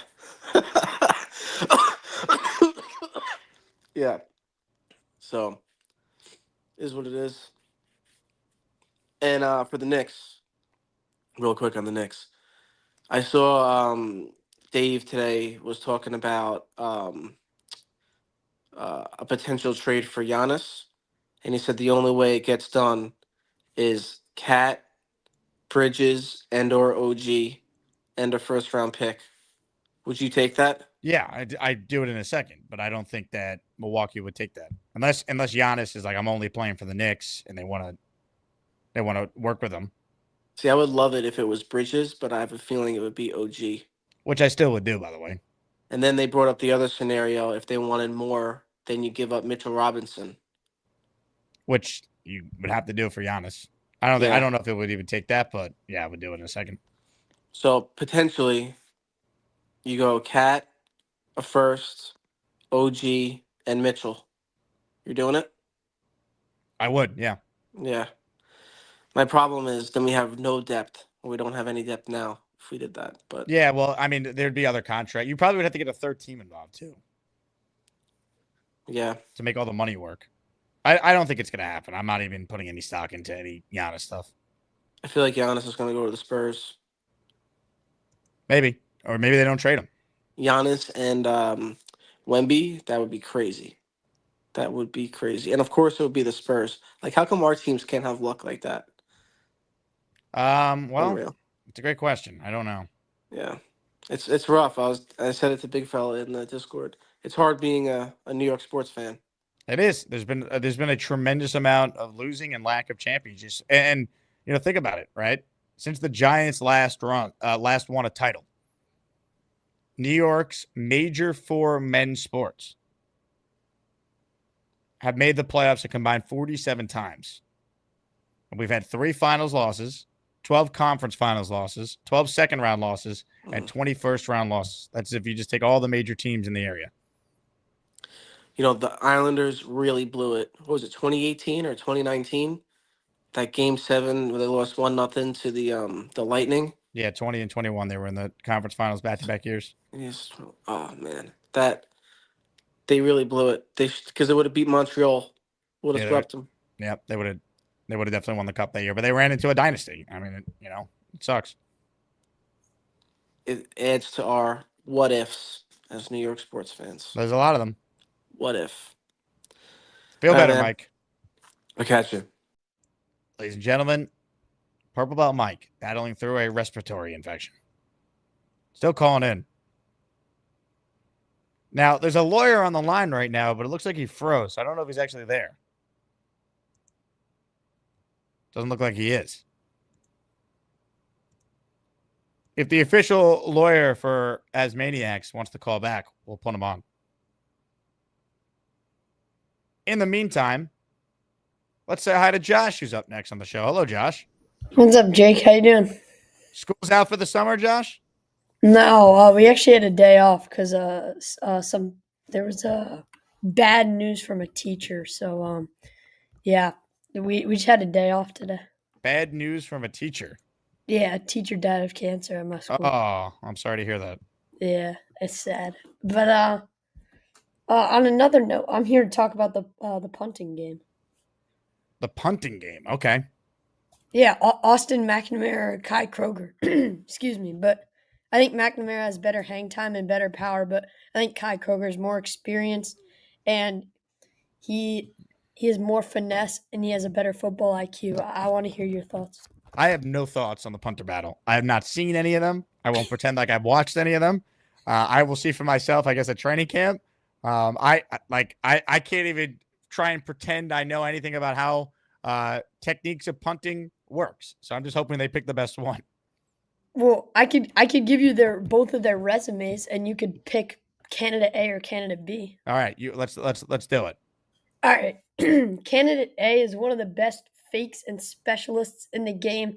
Yeah. So, is what it is. And for the Knicks, real quick on the Knicks, I saw Dave today was talking about a potential trade for Giannis, and he said the only way it gets done is Cat, Bridges, and/or OG, and a first-round pick. Would you take that? Yeah, I'd do it in a second, but I don't think that Milwaukee would take that unless Giannis is like, I'm only playing for the Knicks and they want to work with him. See, I would love it if it was Bridges, but I have a feeling it would be OG. Which I still would do, by the way. And then they brought up the other scenario. If they wanted more, then you give up Mitchell Robinson. Which you would have to do for Giannis. I don't know if it would even take that, but yeah, I would do it in a second. So potentially, you go Cat, a first, OG, and Mitchell. You're doing it? I would, yeah. Yeah. My problem is then we have no depth. We don't have any depth now if we did that. But Yeah, well, I mean, there'd be other contract. You probably would have to get a third team involved too yeah, to make all the money work. I don't think it's gonna happen. I'm not even putting any stock into any Giannis stuff. I feel like Giannis is going to go to the Spurs. Maybe, or maybe they don't trade him. Giannis and Wemby, that would be crazy. That would be crazy. And of course, it would be the Spurs. Like, how come our teams can't have luck like that? Well, Unreal. it's a great question. I don't know. Yeah, it's rough. I said it to Big Fella in the Discord. It's hard being a New York sports fan. It is. There's been a tremendous amount of losing and lack of championships, and think about it, right? Since the Giants last won a title, New York's major four men's sports have made the playoffs a combined 47 times. And we've had 3 finals losses, 12 conference finals losses, 12 second round losses, and 20 first round losses. That's if you just take all the major teams in the area. The Islanders really blew it. What was it, 2018 or 2019? That Game 7 where they lost 1-0 to the Lightning. Yeah, 20 and 21. They were in the conference finals back-to-back years. Yes. Oh man, they really blew it. Because they would have beat Montreal, would have swept them. Yep, they would have definitely won the cup that year. But they ran into a dynasty. I mean, it sucks. It adds to our what ifs as New York sports fans. There's a lot of them. What if? Feel All right, better, man. Mike. I'll catch you. Ladies and gentlemen, Purple Belt Mike battling through a respiratory infection. Still calling in. Now, there's a lawyer on the line right now, but it looks like he froze. I don't know if he's actually there. Doesn't look like he is. If the official lawyer for ASMANIACS wants to call back, we'll put him on. In the meantime, let's say hi to Josh, who's up next on the show. Hello, Josh. What's up, Jake? How you doing? School's out for the summer, Josh? No, we actually had a day off because there was bad news from a teacher. So yeah, we just had a day off today. Bad news from a teacher. Yeah, a teacher died of cancer at my school. Oh, I'm sorry to hear that. Yeah, it's sad. But on another note, I'm here to talk about the punting game. The punting game. Okay. Yeah, Austin McNamara, Kai Kroger. Excuse me, but I think McNamara has better hang time and better power, but I think Kai Kroger is more experienced and he has more finesse and he has a better football IQ. I want to hear your thoughts. I have no thoughts on the punter battle. I have not seen any of them. I won't pretend like I've watched any of them. I will see for myself, I guess, at training camp. I can't even try and pretend I know anything about how techniques of punting works. So I'm just hoping they pick the best one. Well, I could give you both of their resumes and you could pick candidate A or candidate B. All right, let's do it. All right. Candidate A is one of the best fakes and specialists in the game.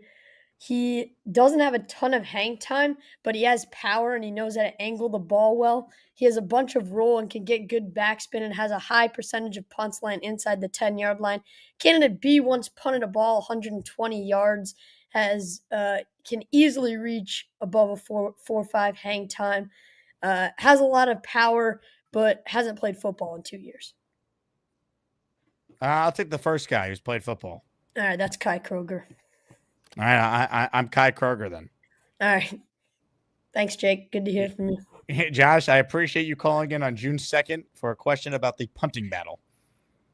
He doesn't have a ton of hang time, but he has power and he knows how to angle the ball well. He has a bunch of roll and can get good backspin and has a high percentage of punts land inside the 10-yard line. Candidate B once punted a ball 120 yards, can easily reach above a 4.5 hang time, has a lot of power, but hasn't played football in 2 years. I'll take the first guy who's played football. All right, that's Kai Kroger. All right, I'm Kai Kroger then. All right. Thanks, Jake. Good to hear from you. Hey, Josh, I appreciate you calling in on June 2nd for a question about the punting battle.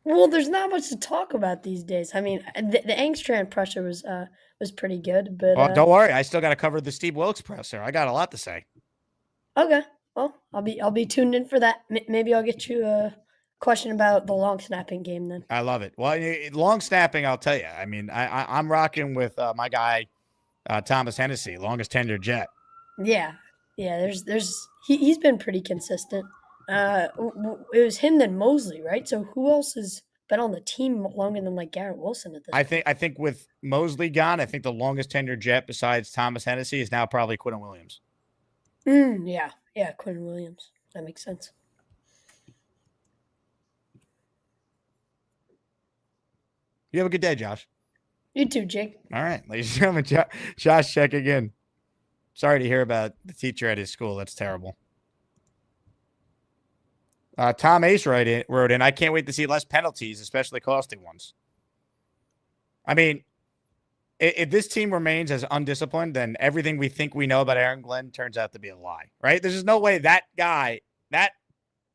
Well, there's not much to talk about these days. I mean, the Engstrand pressure was pretty good, but don't worry, I still got to cover the Steve Wilkes presser. I got a lot to say. Okay. Well, I'll be tuned in for that. Maybe I'll get you a question about the long snapping game then. I love it. Well, long snapping, I'll tell you. I mean, I'm rocking with my guy Thomas Hennessy, longest tenured Jet. Yeah. He's been pretty consistent. It was him then Mosley, right? So who else has been on the team longer than like Garrett Wilson at this point? I think with Mosley gone, I think the longest tenured Jet besides Thomas Hennessy is now probably Quinton Williams. Yeah, Quinton Williams. That makes sense. You have a good day, Josh. You too, Jake. All right, ladies and gentlemen, Josh checking in. Sorry to hear about the teacher at his school. That's terrible. Tom Ace wrote in, I can't wait to see less penalties, especially costly ones. I mean, if this team remains as undisciplined, then everything we think we know about Aaron Glenn turns out to be a lie, right? There's just no way that guy, that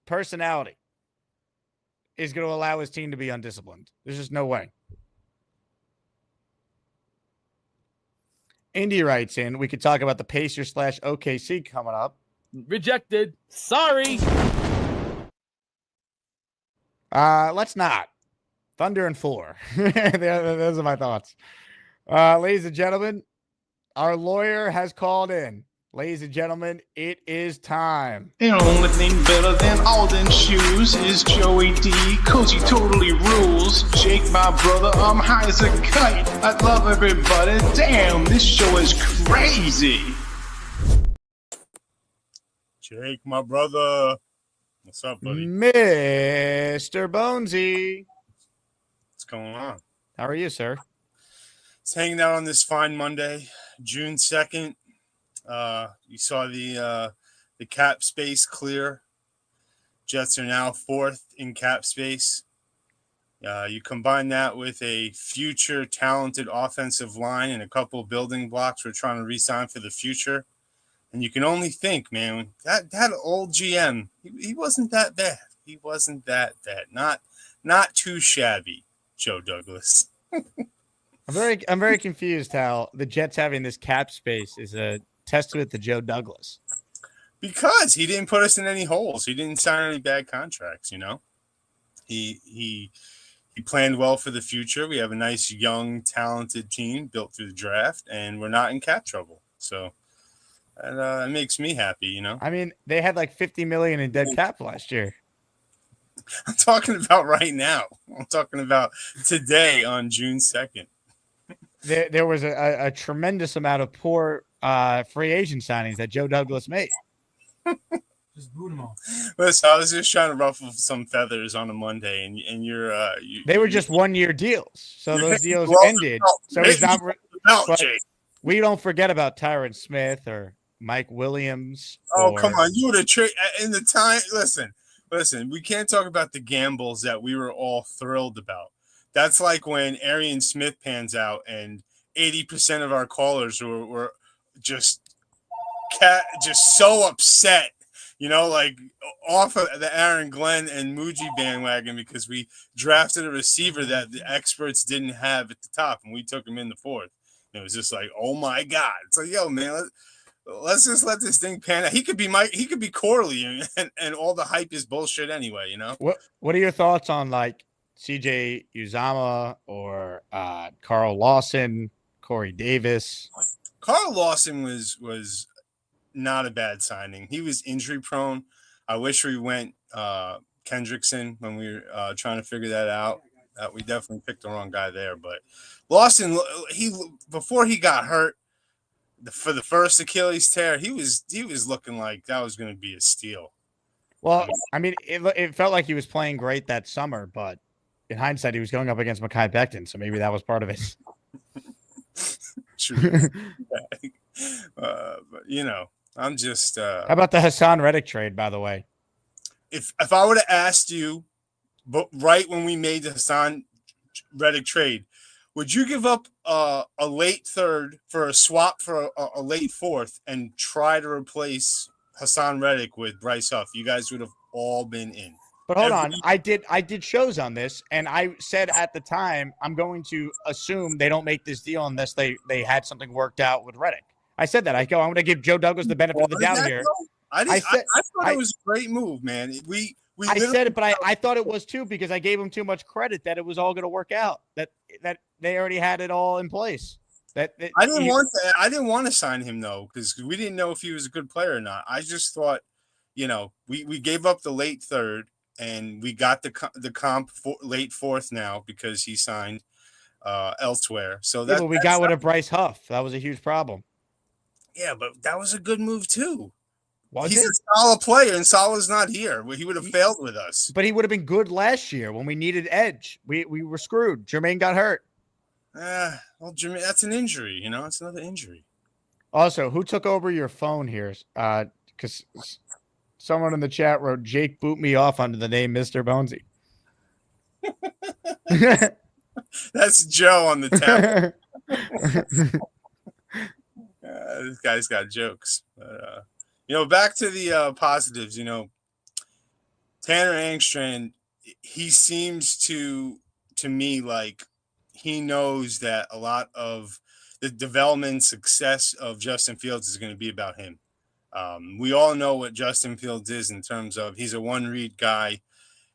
personality, is going to allow his team to be undisciplined. There's just no way. Indy writes in, we could talk about the Pacers / OKC coming up. Rejected. Sorry. Let's not. Thunder and 4. Those are my thoughts. Ladies and gentlemen, our lawyer has called in. Ladies and gentlemen, it is time. The only thing better than Alden shoes is Joey D, cause he totally rules. Jake, my brother, I'm high as a kite. I love everybody. Damn, this show is crazy. Jake, my brother. What's up, buddy? Mr. Bonesy. What's going on? How are you, sir? It's hanging out on this fine Monday, June 2nd. You saw the cap space clear. Jets are now 4th in cap space. You combine that with a future talented offensive line and a couple building blocks we're trying to re-sign for the future. And you can only think, man, that old GM, he wasn't that bad. He wasn't that bad. Not too shabby, Joe Douglas. I'm very confused how the Jets having this cap space is a testament to Joe Douglas. Because he didn't put us in any holes. He didn't sign any bad contracts, you know. He planned well for the future. We have a nice, young, talented team built through the draft, and we're not in cap trouble. So it makes me happy, you know. I mean, they had like $50 million in dead cap last year. I'm talking about right now. I'm talking about today on June 2nd. There was a tremendous amount of poor free agent signings that Joe Douglas made. Just boot them all. Listen, I was just trying to ruffle some feathers on a Monday, and you're they were just 1-year deals, so those deals ended. So he's not. We don't forget about Tyron Smith or Mike Williams. Oh, come on, you would have traded in the time. Listen. We can't talk about the gambles that we were all thrilled about. That's like when Arian Smith pans out and 80% of our callers were just so upset, you know, like off of the Aaron Glenn and Muji bandwagon because we drafted a receiver that the experts didn't have at the top, and we took him in the 4th. And it was just like, oh my God. It's like, yo, man, let's just let this thing pan out. He could be Corley, and all the hype is bullshit anyway, you know? What are your thoughts on like CJ Uzama or Carl Lawson, Corey Davis? Carl Lawson was not a bad signing. He was injury prone. I wish we went Kendrickson when we were trying to figure that out. We definitely picked the wrong guy there. But Lawson, before he got hurt for the first Achilles tear, he was looking like that was going to be a steal. Well, I mean, it felt like he was playing great that summer, but in hindsight, he was going up against Mekhi Becton, so maybe that was part of it. True. But you know, I'm just. How about the Hassan Reddick trade, by the way? If I would have asked you, but right when we made the Hassan Reddick trade, would you give up a late 3rd for a swap for a late 4th and try to replace Hassan Reddick with Bryce Huff? You guys would have all been in. But hold on, I did shows on this, and I said at the time, I'm going to assume they don't make this deal unless they had something worked out with Reddick. I said that. I'm going to give Joe Douglas the benefit of the doubt here. I thought it was a great move, man. I said it, but I thought it was too because I gave him too much credit that it was all going to work out. That they already had it all in place. I didn't want to sign him though because we didn't know if he was a good player or not. I just thought, you know, we gave up the late 3rd. And we got the comp for late 4th now because he signed elsewhere. So that we got rid of Bryce Huff. That was a huge problem. Yeah, but that was a good move too. He's a solid player, and Salah's not here. He would have failed with us. But he would have been good last year when we needed edge. We were screwed. Jermaine got hurt. Well, Jimmy, that's an injury. It's another injury. Also, who took over your phone here? Because someone in the chat wrote, Jake boot me off under the name Mr. Bonesy. That's Joe on the tablet. This guy's got jokes. But, back to the positives. Tanner Engstrand, he seems to me like he knows that a lot of the development success of Justin Fields is going to be about him. We all know what Justin Fields is in terms of he's a one-read guy.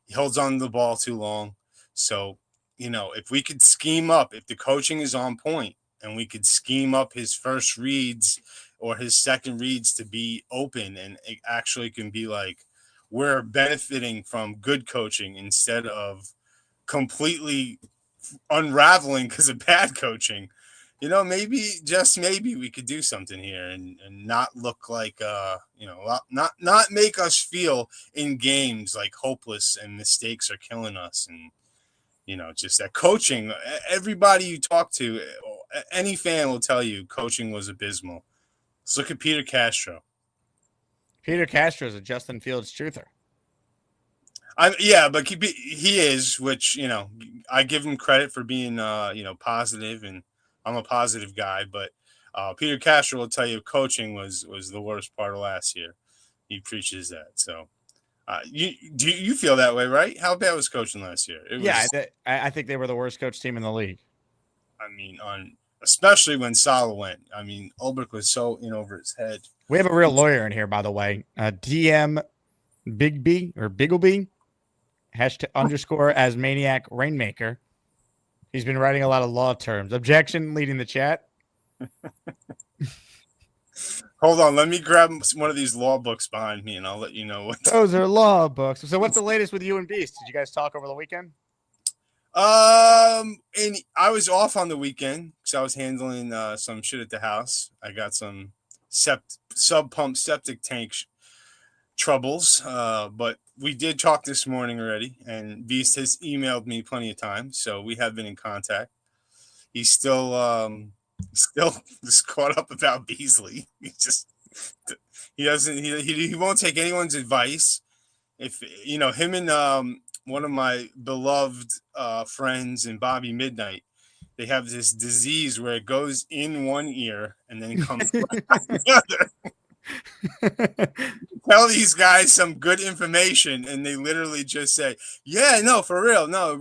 He holds on to the ball too long. So, if we could scheme up, if the coaching is on point and we could scheme up his first reads or his second reads to be open, and it actually can be like we're benefiting from good coaching instead of completely unraveling because of bad coaching. Maybe, just maybe, we could do something here and not look like, not make us feel in games like hopeless and mistakes are killing us. And, just that coaching, everybody you talk to, any fan will tell you coaching was abysmal. Let's look at Peter Castro. Peter Castro is a Justin Fields truther. Yeah, but he is, which, I give him credit for being, positive, and I'm a positive guy, but Peter Castro will tell you coaching was the worst part of last year. He preaches that. So you feel that way, right? How bad was coaching last year? I think they were the worst coach team in the league. I mean, especially when Saleh went. I mean, Ulbrich was so in over his head. We have a real lawyer in here, by the way. DM Big B or Biggleby # _ASMANIAC Rainmaker. He's been writing a lot of law terms. Objection, leading the chat. Hold on, let me grab one of these law books behind me, and I'll let you know what. Those are law books. So, what's the latest with you and Beast? Did you guys talk over the weekend? And I was off on the weekend because I was handling some shit at the house. I got some sub pump septic tank troubles, but we did talk this morning already, and Beast has emailed me plenty of times, so we have been in contact. He's still just caught up about Beasley. He won't take anyone's advice. If him and one of my beloved friends and Bobby Midnight, they have this disease where it goes in one ear and then comes out the other. Tell these guys some good information, and they literally just say, "Yeah, no, for real, no,"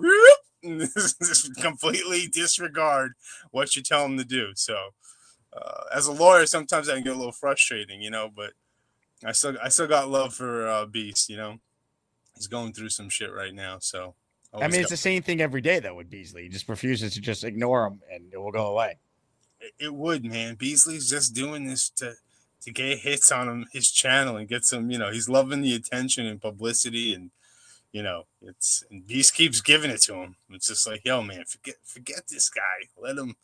just completely disregard what you tell them to do. So, as a lawyer, sometimes I can get a little frustrating, but I still got love for Beast. He's going through some shit right now. So, it's the same thing every day though with Beasley. He just refuses to just ignore him, and it will go away. It would, man. Beasley's just doing this to get hits on his channel and get some, he's loving the attention and publicity, and and Beast keeps giving it to him. It's just like, yo, man, forget this guy. Let him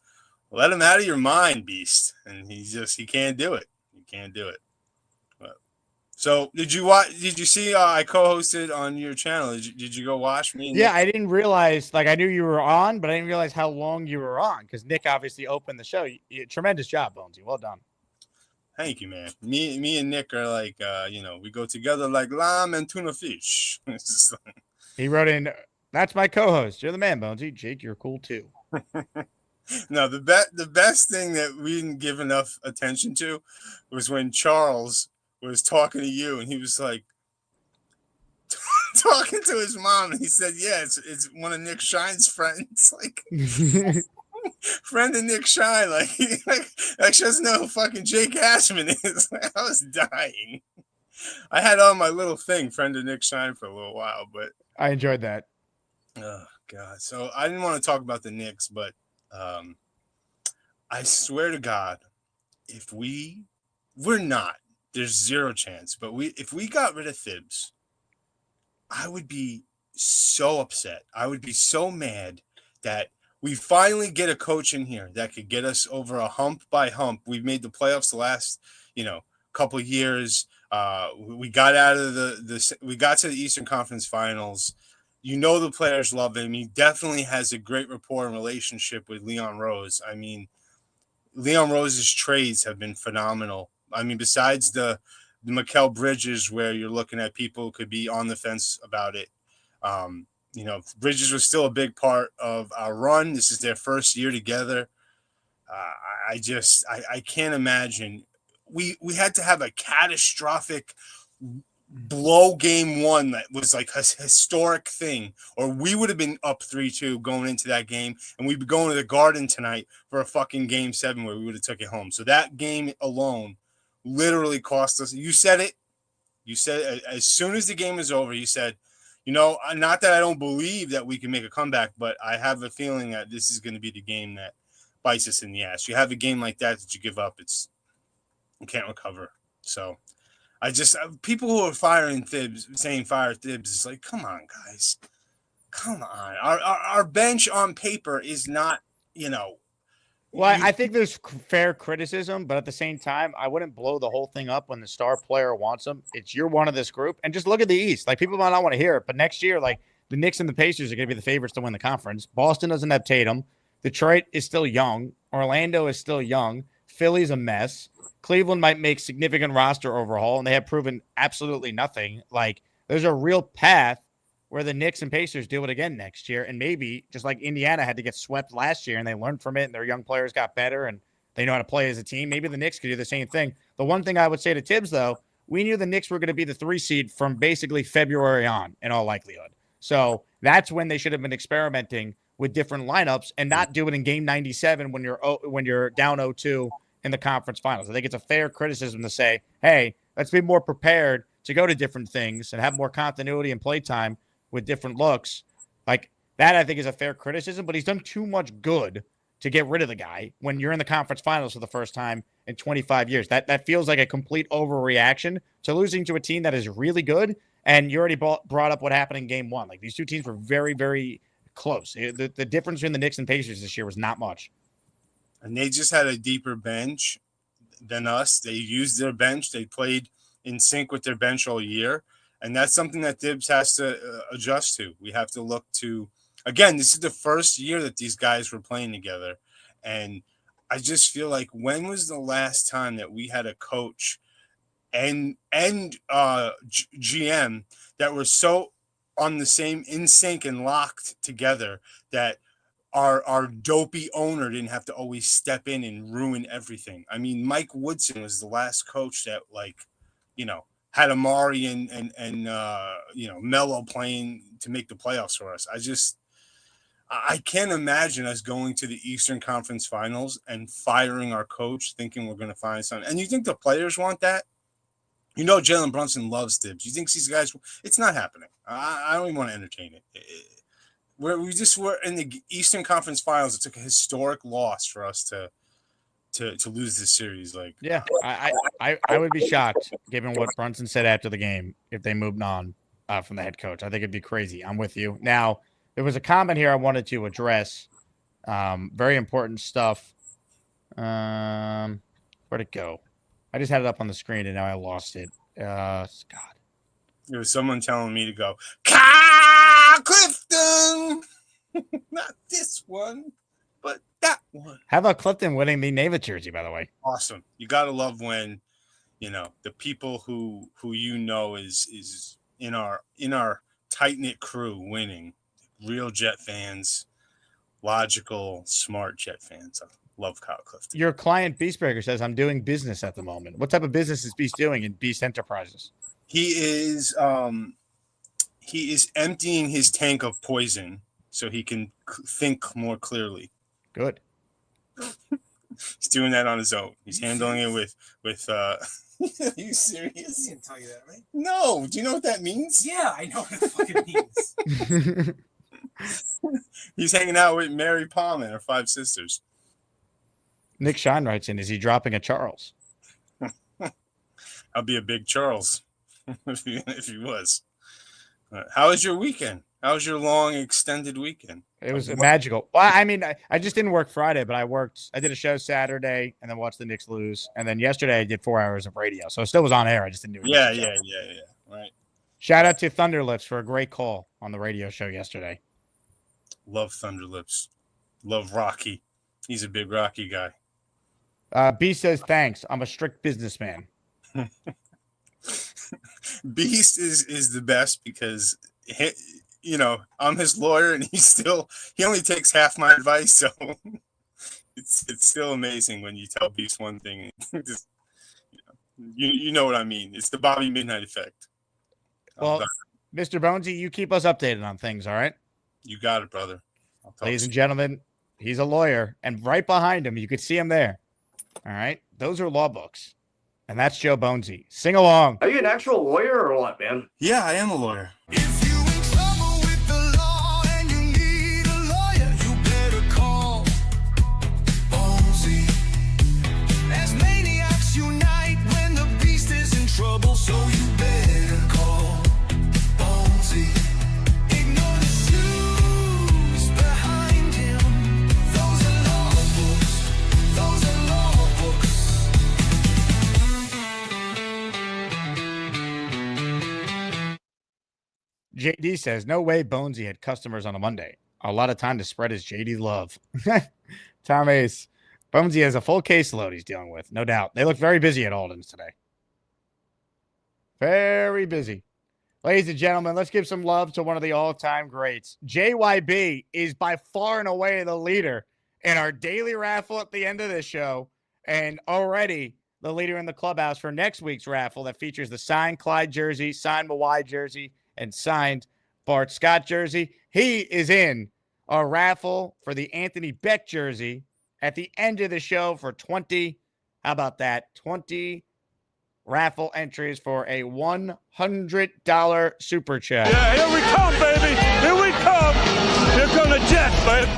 out of your mind, Beast. And he can't do it. He can't do it. But, so did you see I co-hosted on your channel? Did you go watch me? Yeah, I didn't realize, I knew you were on, but I didn't realize how long you were on, because Nick obviously opened the show. Tremendous job, Bonesy. Well done. Thank you, man. Me and Nick are like, we go together like lamb and tuna fish. He wrote in, "That's my co-host. You're the man, Bonesy. Jake, you're cool too." No, the best thing that we didn't give enough attention to was when Charles was talking to you, and he was like talking to his mom, and he said, "Yeah, it's one of Nick Shine's friends." Like. Friend of Nick Shine, like she doesn't know who fucking Jake Asman is. I was dying. I had on my little thing, friend of Nick Shine, for a little while, but I enjoyed that. Oh God! So I didn't want to talk about the Knicks, but I swear to God, if we're not, there's zero chance. But if we got rid of Thibs, I would be so upset. I would be so mad that we finally get a coach in here that could get us over a hump by hump. We've made the playoffs the last, couple of years. We got out of we got to the Eastern Conference Finals. You know the players love him. He definitely has a great rapport and relationship with Leon Rose. I mean, Leon Rose's trades have been phenomenal. I mean, besides the Mikal Bridges, where you're looking at people who could be on the fence about it. You know, Bridges was still a big part of our run. This is their first year together. I can't imagine. We had to have a catastrophic blow game one that was like a historic thing, or we would have been up 3-2 going into that game, and we'd be going to the Garden tonight for a fucking game 7 where we would have took it home. So that game alone literally cost us. You said it. You said as soon as the game was over, you said, you know, not that I don't believe that we can make a comeback, but I have a feeling that this is going to be the game that bites us in the ass. You have a game like that you give up, you can't recover. So people who are firing Thibs, saying fire Thibs, is like, come on, guys. Come on. Our bench on paper is not, you know. Well, I think there's fair criticism, but at the same time, I wouldn't blow the whole thing up when the star player wants them. It's you're one of this group, and just look at the East. Like, people might not want to hear it, but next year, like, the Knicks and the Pacers are going to be the favorites to win the conference. Boston doesn't have Tatum. Detroit is still young. Orlando is still young. Philly's a mess. Cleveland might make significant roster overhaul, and they have proven absolutely nothing. Like, there's a real path where the Knicks and Pacers do it again next year, and maybe just like Indiana had to get swept last year, and they learned from it, and their young players got better, and they know how to play as a team. Maybe the Knicks could do the same thing. The one thing I would say to Tibbs, though, we knew the Knicks were going to be the 3 seed from basically February on, in all likelihood. So that's when they should have been experimenting with different lineups and not do it in game 97 when you're down 0-2 in the conference finals. I think it's a fair criticism to say, hey, let's be more prepared to go to different things and have more continuity and play time with different looks. Like that, I think, is a fair criticism, but he's done too much good to get rid of the guy when you're in the conference finals for the first time in 25 years. That feels like a complete overreaction to losing to a team that is really good. And you already brought up what happened in game 1. Like, these two teams were very, very close. The difference between the Knicks and Pacers this year was not much. And they just had a deeper bench than us. They used their bench. They played in sync with their bench all year. And that's something that Dibs has to adjust to. We have to look to, again, this is the first year that these guys were playing together. And I just feel like, when was the last time that we had a coach and GM that were so on the same, in sync and locked together that our dopey owner didn't have to always step in and ruin everything? I mean, Mike Woodson was the last coach that, like, you know, had Amari and Melo playing to make the playoffs for us. I can't imagine us going to the Eastern Conference Finals and firing our coach, thinking we're going to find something. And you think the players want that? You know, Jalen Brunson loves Dibs. You think these guys? It's not happening. I don't even want to entertain it. We're in the Eastern Conference Finals. It took a historic loss for us to lose this series. Like, yeah, I would be shocked given what Brunson said after the game if they moved on from the head coach. I think it'd be crazy. I'm with you. Now, there was a comment here I wanted to address. Very important stuff. Where'd it go? I just had it up on the screen and now I lost it. God. It was someone telling me to go, Kyle Clifton. Not this one, but that one. How about Clifton winning the Navy jersey, by the way? Awesome. You got to love when, you know, the people who you know is in our tight-knit crew winning. Real Jet fans, logical, smart Jet fans. I love Kyle Clifton. Your client Beastbreaker says, I'm doing business at the moment. What type of business is Beast doing in Beast Enterprises? He is emptying his tank of poison so he can think more clearly. Good. He's doing that on his own. He's handling it with Are you serious? I didn't tell you that, right? No. Do you know what that means? Yeah, I know what it fucking means. He's hanging out with Mary Palm and her 5 sisters. Nick Shine writes in, is he dropping a Charles? I'll be a big Charles if he was. How was your weekend? How was your long extended weekend? It was magical. Well, I mean, I just didn't work Friday, but I did a show Saturday and then watched the Knicks lose. And then yesterday I did 4 hours of radio. So it still was on air. I just didn't do it. Yeah. Right. Shout out to Thunderlips for a great call on the radio show yesterday. Love Thunderlips. Love Rocky. He's a big Rocky guy. B says, thanks. I'm a strict businessman. Beast is the best because I'm his lawyer and he only takes half my advice, so it's still amazing when you tell Beast one thing. Just, you know what I mean. It's the Bobby Midnight effect. Well, Mr. Bonesy, you keep us updated on things, all right? You got it, brother. Ladies and gentlemen, he's a lawyer, and right behind him, you could see him there. All right? Those are law books. And that's Joe Bonesy. Sing along. Are you an actual lawyer or what, man? Yeah, I am a lawyer. If you in trouble with the law and you need a lawyer, you better call Bonesy. As maniacs unite when the beast is in trouble, so you better call Bonesy. Ignore the shoes behind him. Those are law books. Those are law books. JD says, no way Bonesy had customers on a Monday. A lot of time to spread his JD love. Tom Ace. Bonesy has a full caseload he's dealing with, no doubt. They look very busy at Alden's today. Very busy. Ladies and gentlemen, let's give some love to one of the all-time greats. JYB is by far and away the leader in our daily raffle at the end of this show, and already the leader in the clubhouse for next week's raffle that features the signed Clyde jersey, signed Mawai jersey, and signed Bart Scott jersey. He is in our raffle for the Anthony Beck jersey at the end of the show for 20. How about that? 20 raffle entries for a $100 super chat. Yeah, here we come, baby. Here we come. Here come the Jets, baby.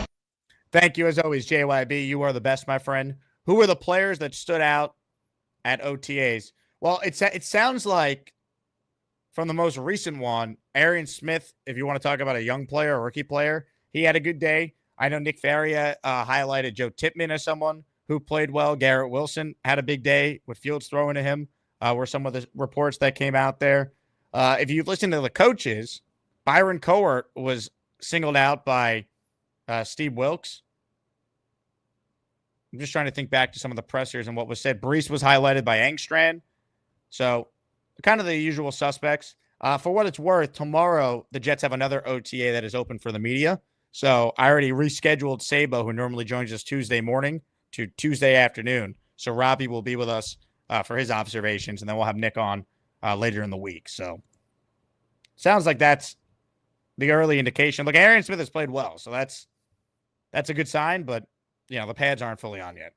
Thank you, as always, JYB. You are the best, my friend. Who were the players that stood out at OTAs? Well, it sounds like from the most recent one, Arian Smith, if you want to talk about a young player, a rookie player, he had a good day. I know Nick Faria highlighted Joe Tippmann as someone who played well. Garrett Wilson had a big day with Fields throwing to him, were some of the reports that came out there. If you listen to the coaches, Byron Cowart was singled out by Steve Wilkes. I'm just trying to think back to some of the pressers and what was said. Brees was highlighted by Engstrand. So kind of the usual suspects. For what it's worth, tomorrow the Jets have another OTA that is open for the media. So I already rescheduled Sabo, who normally joins us Tuesday morning, to Tuesday afternoon. So Robbie will be with us for his observations, and then we'll have Nick on later in the week. So sounds like that's the early indication. Look, Arian Smith has played well, so that's a good sign, but the pads aren't fully on yet.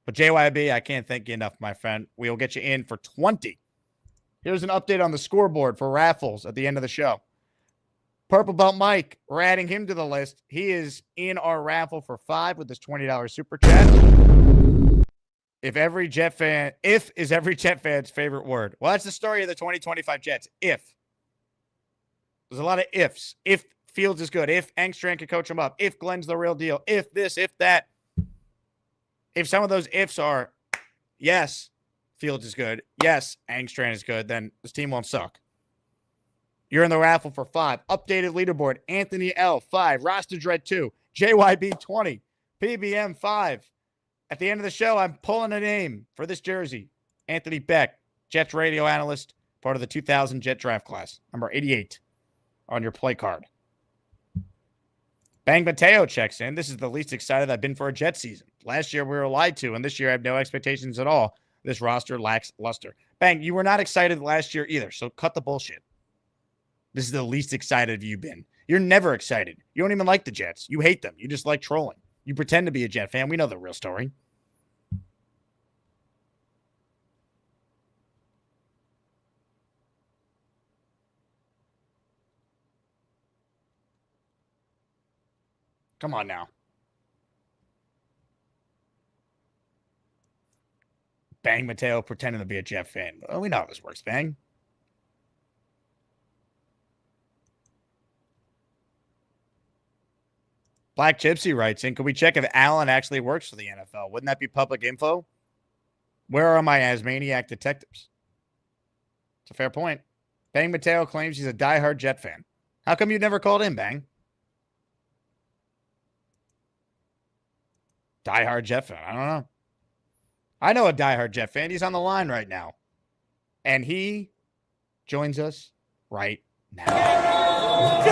But JYB, I can't thank you enough, my friend. We will get you in for 20. Here's an update on the scoreboard for raffles at the end of the show. Purple Belt Mike, we're adding him to the list. He is in our raffle for 5 with this $20 super chat. If is every Jet fan's favorite word. Well, that's the story of the 2025 Jets. If. There's a lot of ifs. If Fields is good. If Engstrand can coach him up. If Glenn's the real deal. If this, if that. If some of those ifs are, yes, Fields is good, yes, Engstrand is good, then this team won't suck. You're in the raffle for 5. Updated leaderboard, Anthony L, 5. Roster Dread, 2. JYB, 20. PBM, 5. At the end of the show, I'm pulling a name for this jersey. Anthony Beck, Jets radio analyst, part of the 2000 Jet draft class, number 88 on your play card. Bang Mateo checks in. This is the least excited I've been for a Jet season. Last year we were lied to, and this year I have no expectations at all. This roster lacks luster. Bang, you were not excited last year either, so cut the bullshit. This is the least excited you've been. You're never excited. You don't even like the Jets. You hate them. You just like trolling. You pretend to be a Jet fan. We know the real story. Come on now. Bang Mateo pretending to be a Jet fan. Oh, we know how this works, Bang. Black Gypsy writes in, can we check if Allen actually works for the NFL? Wouldn't that be public info? Where are my Asmaniac detectives? It's a fair point. Bang Mateo claims he's a diehard Jet fan. How come you never called in, Bang? Diehard Jet fan. I don't know. I know a diehard Jet fan. He's on the line right now. And he joins us right now.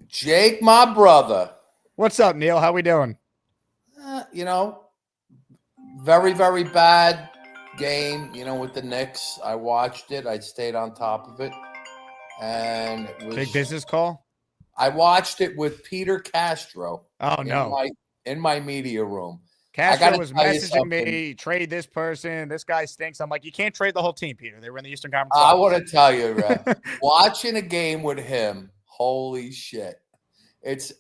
Jake, my brother. What's up, Neil? How we doing? You know, very, very bad game, with the Knicks. I watched it. I stayed on top of it. And it was Big business call? I watched it with Peter Castro. Oh, no. In my media room. Castro was messaging me, trade this person. This guy stinks. I'm like, you can't trade the whole team, Peter. They were in the Eastern Conference. I want to tell you, watching a game with him, holy shit. It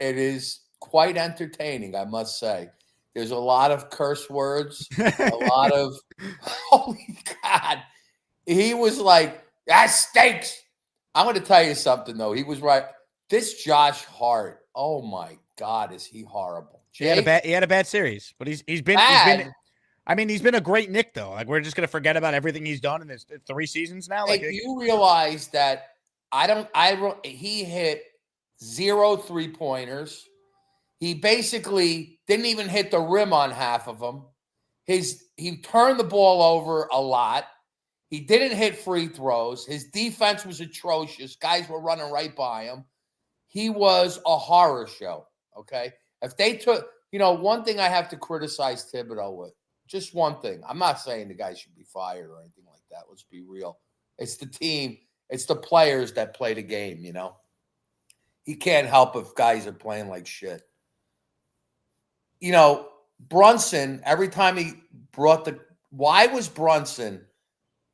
is quite entertaining, I must say. There's a lot of curse words, a lot of, holy God. He was like, that stinks. I'm going to tell you something, though. He was right. This Josh Hart, oh my God, is he horrible. Jake, he had a bad series, but he's been a great Knick, though. Like, we're just going to forget about everything he's done in this 3 seasons now. Like, you realize that he hit 0 3-pointers. He basically didn't even hit the rim on half of them. He turned the ball over a lot. He didn't hit free throws. His defense was atrocious. Guys were running right by him. He was a horror show, okay? If they took, one thing I have to criticize Thibodeau with, just one thing. I'm not saying the guy should be fired or anything like that. Let's be real. It's the team. It's the players that play the game, He can't help if guys are playing like shit. Brunson, every time he brought why was Brunson,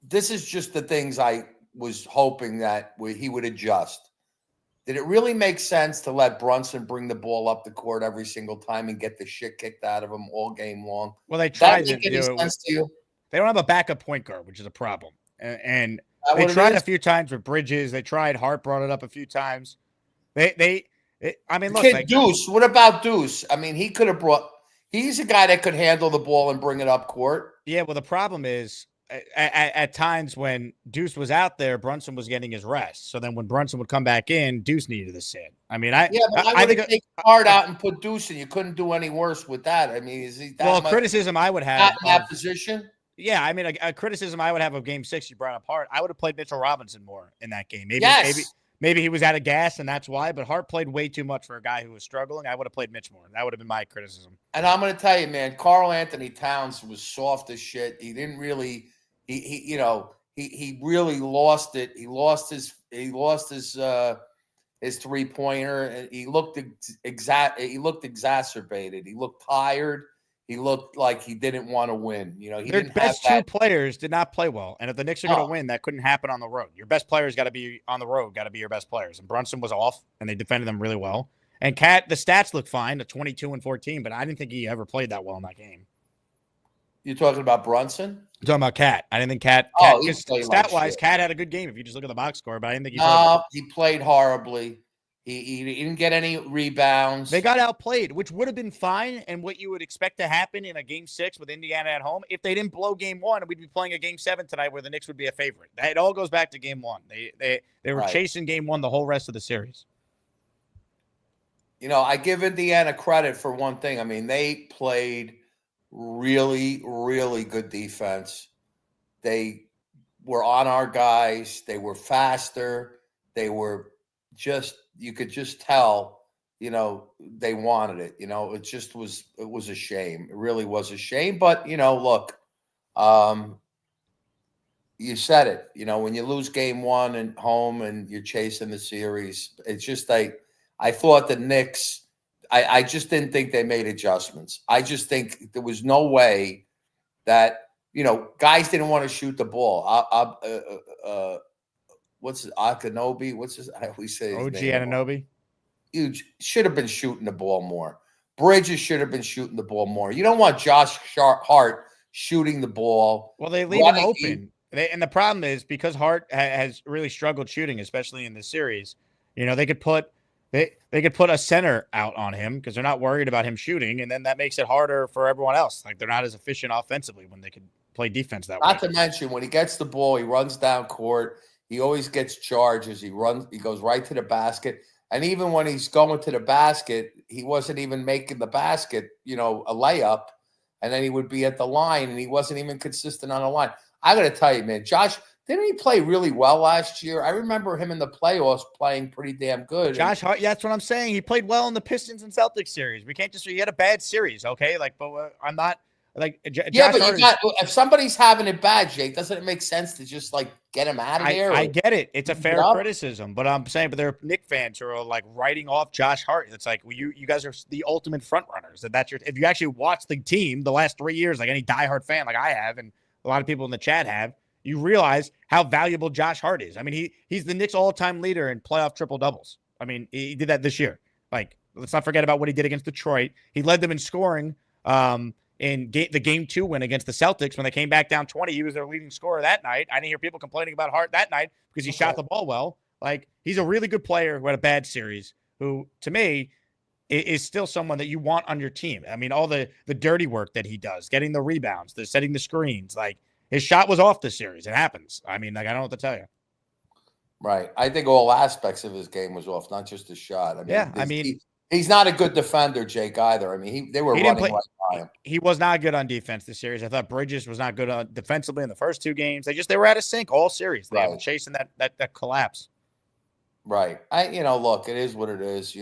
this is just the things I was hoping that he would adjust. Did it really make sense to let Brunson bring the ball up the court every single time and get the shit kicked out of him all game long? Well, they tried to do it. They don't have a backup point guard, which is a problem. And they tried a few times with Bridges. They tried. Hart brought it up a few times. Look, Deuce. What about Deuce? I mean, he could have brought. He's a guy that could handle the ball and bring it up court. Yeah. Well, the problem is at times when Deuce was out there, Brunson was getting his rest. So then when Brunson would come back in, Deuce needed to sit. I mean, I think take Hart out and put Deuce in. You couldn't do any worse with that. I mean, is he that much, criticism I would have in that position? Yeah, I mean, a criticism I would have of Game 6. You brought up Hart. I would have played Mitchell Robinson more in that game. Maybe he was out of gas and that's why. But Hart played way too much for a guy who was struggling. I would have played Mitch more. That would have been my criticism. And I'm going to tell you, man, Karl Anthony Towns was soft as shit. He didn't really. He really lost it. He lost his 3-pointer, and he looked exacerbated. He looked tired. He looked like he didn't want to win. Their best 2 players did not play well, and if the Knicks are going to win, that couldn't happen on the road. Your best players got to be on the road. Got to be your best players. And Brunson was off, and they defended them really well. And Cat, the stats look fine, 22 and 14, but I didn't think he ever played that well in that game. You're talking about Brunson? I'm talking about Cat. I didn't think Cat stat-wise, Cat had a good game if you just look at the box score, but I didn't think he played. He played horribly. He didn't get any rebounds. They got outplayed, which would have been fine and what you would expect to happen in a Game 6 with Indiana at home. If they didn't blow Game 1, we'd be playing a Game 7 tonight where the Knicks would be a favorite. It all goes back to Game 1. They were chasing Game 1 the whole rest of the series. I give Indiana credit for one thing. I mean, they played really, really good defense. They were on our guys. They were faster. They were you could just tell, they wanted it. It was a shame. It really was a shame. But, look, you said it, when you lose Game 1 at home and you're chasing the series, it's just I thought the Knicks, I just didn't think they made adjustments. I just think there was no way that, guys didn't want to shoot the ball. What's his Akanobi? What's his? I always say his OG name. Anunoby. You should have been shooting the ball more. Bridges should have been shooting the ball more. You don't want Josh Hart shooting the ball. Well, they leave him open. And the problem is because Hart has really struggled shooting, especially in this series. They could put They could put a center out on him because they're not worried about him shooting, and then that makes it harder for everyone else. Like they're not as efficient offensively when they can play defense that way. Not to mention when he gets the ball, he runs down court. He always gets charges. He goes right to the basket. And even when he's going to the basket, he wasn't even making the basket, a layup. And then he would be at the line, and he wasn't even consistent on the line. I got to tell you, man, Josh, didn't he play really well last year? I remember him in the playoffs playing pretty damn good. Josh Hart, yeah, that's what I'm saying. He played well in the Pistons and Celtics series. We can't just say he had a bad series, okay? Like, but I'm not like. Yeah, but if somebody's having it bad, Jake, doesn't it make sense to just like get him out of there? I get it. It's a fair criticism, but I'm saying, but there are Knicks fans who are like writing off Josh Hart. It's like, well, you guys are the ultimate front runners. That's if you actually watch the team the last 3 years, like any diehard fan, like I have, and a lot of people in the chat have, you realize how valuable Josh Hart is. I mean, he's the Knicks all-time leader in playoff triple doubles. I mean, he did that this year. Like, let's not forget about what he did against Detroit. He led them in scoring in the game 2 win against the Celtics when they came back down 20. He was their leading scorer that night. I didn't hear people complaining about Hart that night because he shot the ball well. Like, he's a really good player who had a bad series, who, to me, is still someone that you want on your team. I mean, all the dirty work that he does, getting the rebounds, the setting the screens, like, his shot was off this series. It happens. I mean, like, I don't know what to tell you. Right. I think all aspects of his game was off, not just his shot. I mean, he's not a good defender, Jake, either. I mean, they were running right by him. He was not good on defense this series. I thought Bridges was not good on defensively in the first 2 games. They were out of sync all series. They were chasing that collapse. Right. Look, it is what it is.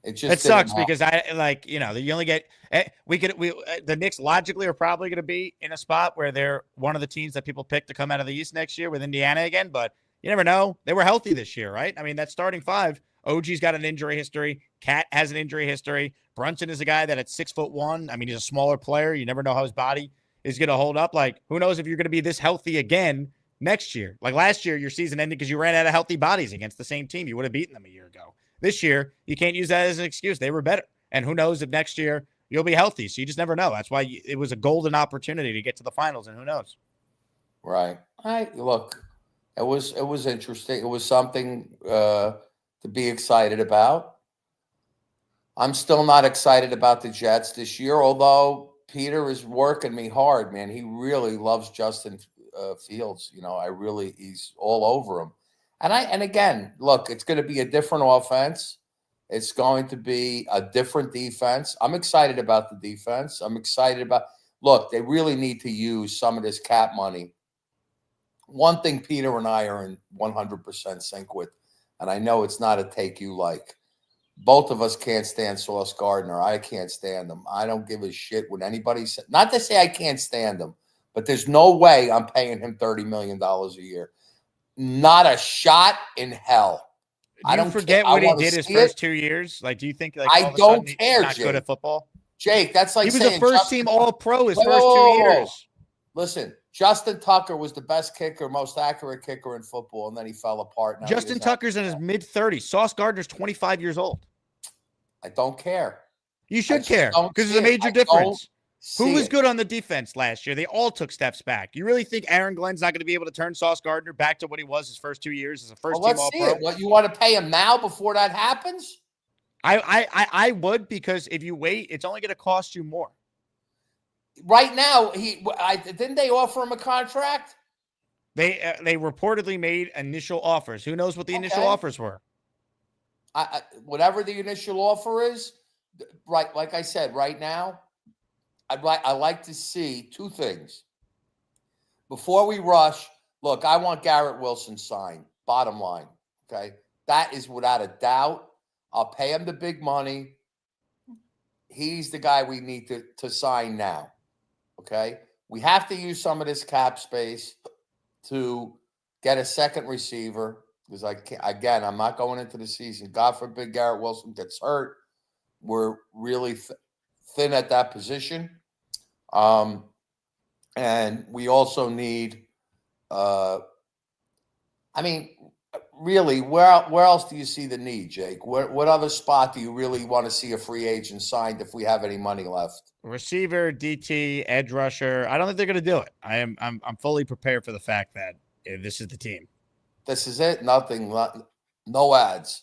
It sucks because you only get the Knicks logically are probably going to be in a spot where they're one of the teams that people pick to come out of the East next year with Indiana again, but you never know. They were healthy this year, right? I mean, that starting 5, OG's got an injury history. Cat has an injury history. Brunson is a guy that at 6'1". I mean, he's a smaller player. You never know how his body is going to hold up. Like, who knows if you're going to be this healthy again next year? Like last year, your season ended because you ran out of healthy bodies against the same team. You would have beaten them a year ago. This year, you can't use that as an excuse. They were better. And who knows if next year you'll be healthy. So you just never know. That's why it was a golden opportunity to get to the finals, and who knows? Right. Look, it was interesting. It was something to be excited about. I'm still not excited about the Jets this year, although Peter is working me hard, man. He really loves Justin Fields. He's all over him. And again, look, it's going to be a different offense. It's going to be a different defense. I'm excited about the defense. Look, they really need to use some of this cap money. One thing Peter and I are in 100% sync with, and I know it's not a take you like. Both of us can't stand Sauce Gardner. I can't stand him. I don't give a shit what anybody says. Not to say I can't stand him, but there's no way I'm paying him $30 million a year. Not a shot in hell. I don't forget what he did his first 2 years. Like, do you think like I don't care, he's not Jake. good at football? Jake, that's like he was a first-team All-Pro his first 2 years. Listen, Justin Tucker was the best kicker, most accurate kicker in football, and then he fell apart. Now Justin Tucker's in his mid-30s. Sauce Gardner's 25 years old. I don't care. You should care because there's a major difference. Who was good on the defense last year? They all took steps back. You really think Aaron Glenn's not going to be able to turn Sauce Gardner back to what he was his first 2 years as a first-team All-Pro? What, you want to pay him now before that happens? I would, because if you wait, it's only going to cost you more. Right now, didn't they offer him a contract? They reportedly made initial offers. Who knows what the initial offers were? Whatever the initial offer is, right? Like I said, right now, I like to see 2 things. Before we rush, look, I want Garrett Wilson signed, bottom line, okay? That is without a doubt. I'll pay him the big money. He's the guy we need to sign now, okay? We have to use some of this cap space to get a second receiver because, I'm not going into the season. God forbid Garrett Wilson gets hurt. We're really thin at that position. And we also need, really, where else do you see the need, Jake? What other spot do you really want to see a free agent signed if we have any money left? Receiver, DT, edge rusher. I don't think they're going to do it. I'm fully prepared for the fact that this is the team. This is it. Nothing. No ads.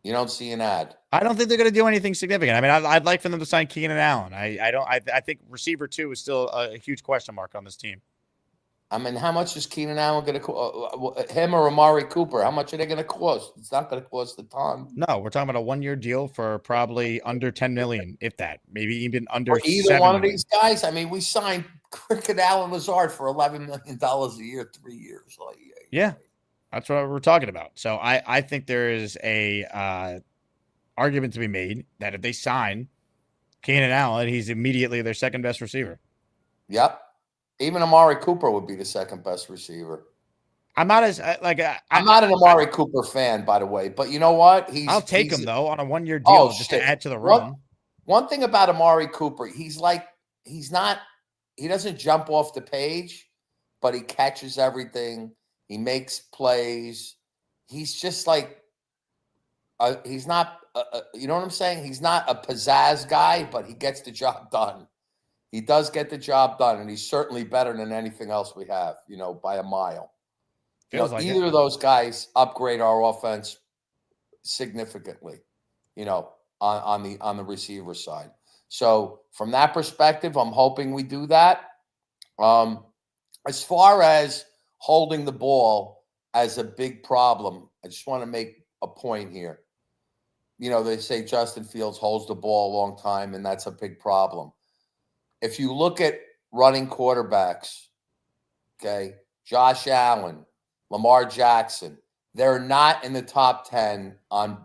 You don't see an ad. I don't think they're going to do anything significant. I mean, I'd like for them to sign Keenan Allen. I think receiver 2 is still a huge question mark on this team. I mean, how much is Keenan Allen going to him or Amari Cooper? How much are they going to cost? It's not going to cost a ton. No, we're talking about a 1-year deal for probably under $10 million, if that, maybe even under. For either one of these guys. I mean, we signed Cricket Allen Lazard for $11 million a year, 3 years. Like, yeah, that's what we're talking about. So I think there is a argument to be made that if they sign Keenan Allen, he's immediately their second best receiver. Yep. Even Amari Cooper would be the second best receiver. I'm not as I'm not an Amari Cooper fan, by the way, but you know what? I'll take him though on a 1-year deal just to add to the room. One thing about Amari Cooper, he doesn't jump off the page, but he catches everything. He makes plays. He's just like he's not. You know what I'm saying? He's not a pizzazz guy, but he gets the job done. He does get the job done, and he's certainly better than anything else we have, by a mile. Either of those guys upgrade our offense significantly, on the receiver side. So from that perspective, I'm hoping we do that. As far as holding the ball as a big problem, I just want to make a point here. They say Justin Fields holds the ball a long time, and that's a big problem. If you look at running quarterbacks, okay, Josh Allen, Lamar Jackson, they're not in the top 10 on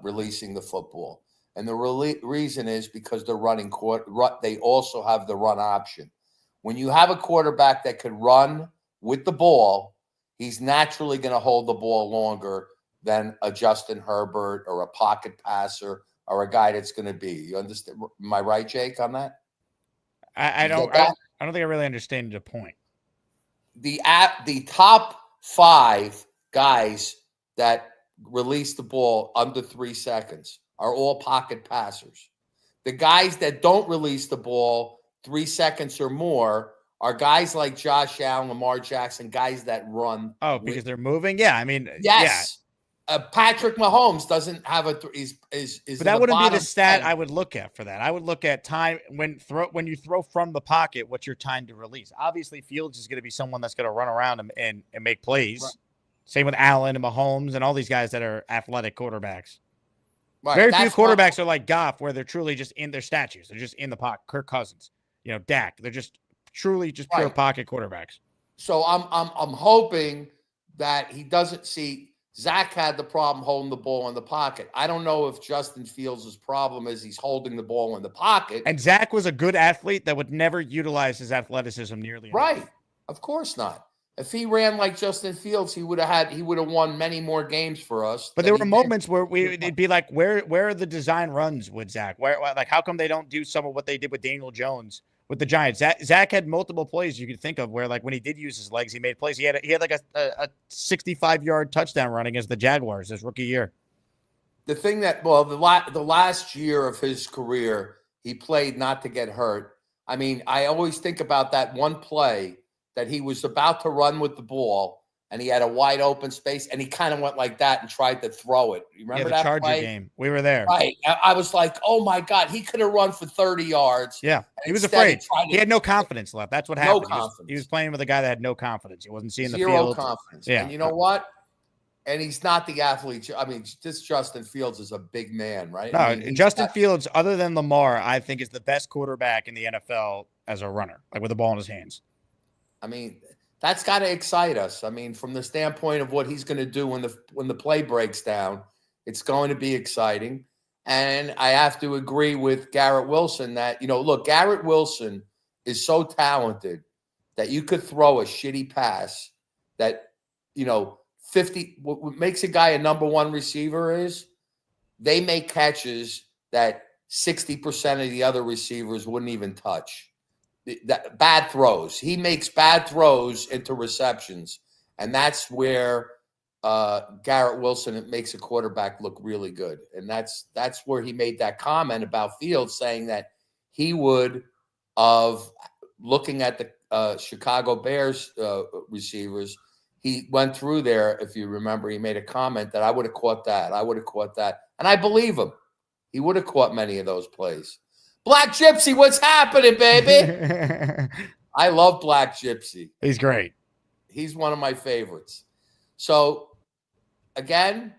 releasing the football. And the reason is because they're running they also have the run option. When you have a quarterback that could run with the ball, he's naturally going to hold the ball longer than a Justin Herbert or a pocket passer or a guy that's going to be. You understand? Am I right, Jake, on that? I don't think I really understand the point. The top 5 guys that release the ball under 3 seconds are all pocket passers. The guys that don't release the ball 3 seconds or more are guys like Josh Allen, Lamar Jackson, guys that run. Oh, because they're moving? Yeah, I mean, yes. Yeah. Patrick Mahomes doesn't have but that wouldn't be the stat 10. I would look at for that. I would look at time when you throw from the pocket, what's your time to release? Obviously, Fields is going to be someone that's going to run around and make plays. Right. Same with Allen and Mahomes and all these guys that are athletic quarterbacks. Right. Very few quarterbacks are like Goff, where they're truly just in their statues. They're just in the pocket. Kirk Cousins, Dak. They're just truly just pure pocket quarterbacks. So I'm hoping that he doesn't see. Zach had the problem holding the ball in the pocket. I don't know if Justin Fields' problem is he's holding the ball in the pocket. And Zach was a good athlete that would never utilize his athleticism nearly enough. Right. Of course not. If he ran like Justin Fields, he would have won many more games for us. But there were moments where it'd be like, where are the design runs with Zach? How come they don't do some of what they did with Daniel Jones with the Giants? Zach had multiple plays you could think of where, like, when he did use his legs, he made plays. He had like a 65-yard touchdown run against the Jaguars his rookie year. The thing that, the last year of his career, he played not to get hurt. I mean, I always think about that one play that he was about to run with the ball, and he had a wide open space, and he kind of went like that and tried to throw it. You remember that Charger play? Game? We were there. Right. I was like, oh, my God, he could have run for 30 yards. Yeah, he was afraid. He had no confidence left. That's what happened. No confidence. He was playing with a guy that had no confidence. He wasn't seeing the field. field. Zero confidence. Yeah. And you know what? And he's not the athlete. I mean, this Justin Fields is a big man, right? No, I mean, Justin Fields, other than Lamar, I think is the best quarterback in the NFL as a runner, like with the ball in his hands. I mean, that's got to excite us. I mean, from the standpoint of what he's going to do when the play breaks down, it's going to be exciting. And I have to agree with Garrett Wilson that, look, Garrett Wilson is so talented that you could throw a shitty pass that, 50, what makes a guy a number 1 receiver is they make catches that 60% of the other receivers wouldn't even touch. That bad throws. He makes bad throws into receptions. And that's where Garrett Wilson makes a quarterback look really good. And that's where he made that comment about Fields, saying that he would, of looking at the Chicago Bears receivers, he went through there. If you remember, he made a comment that I would have caught that. I would have caught that. And I believe him. He would have caught many of those plays. Black Gypsy, what's happening, baby? I love Black Gypsy. He's great. He's one of my favorites. So, again,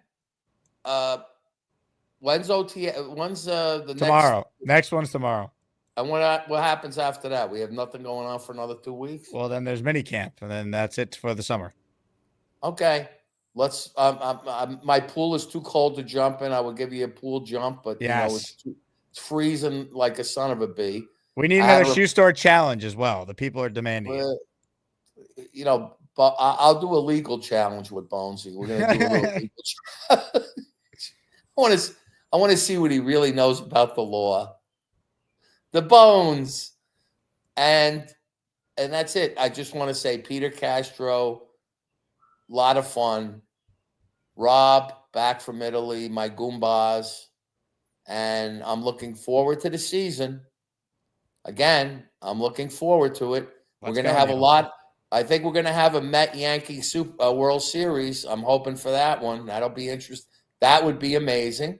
when's OT? When's the tomorrow? Next one's tomorrow. And what happens after that? We have nothing going on for another 2 weeks. Well, then there's mini camp, and then that's it for the summer. Okay, let's. My pool is too cold to jump in. I would give you a pool jump, but yes. It's freezing like a son of a bee. We need another shoe store challenge as well. The people are demanding it. But I'll do a legal challenge with Bonesy. We're gonna do a little legal challenge. I want to see what he really knows about the law. The Bones, and that's it. I just want to say Peter Castro, a lot of fun. Rob back from Italy, my Goombas, and I'm looking forward to the season. Again, I'm looking forward to it. We're going to have a lot. I think we're going to have a Met-Yankee World Series. I'm hoping for that one. That'll be interesting. That would be amazing.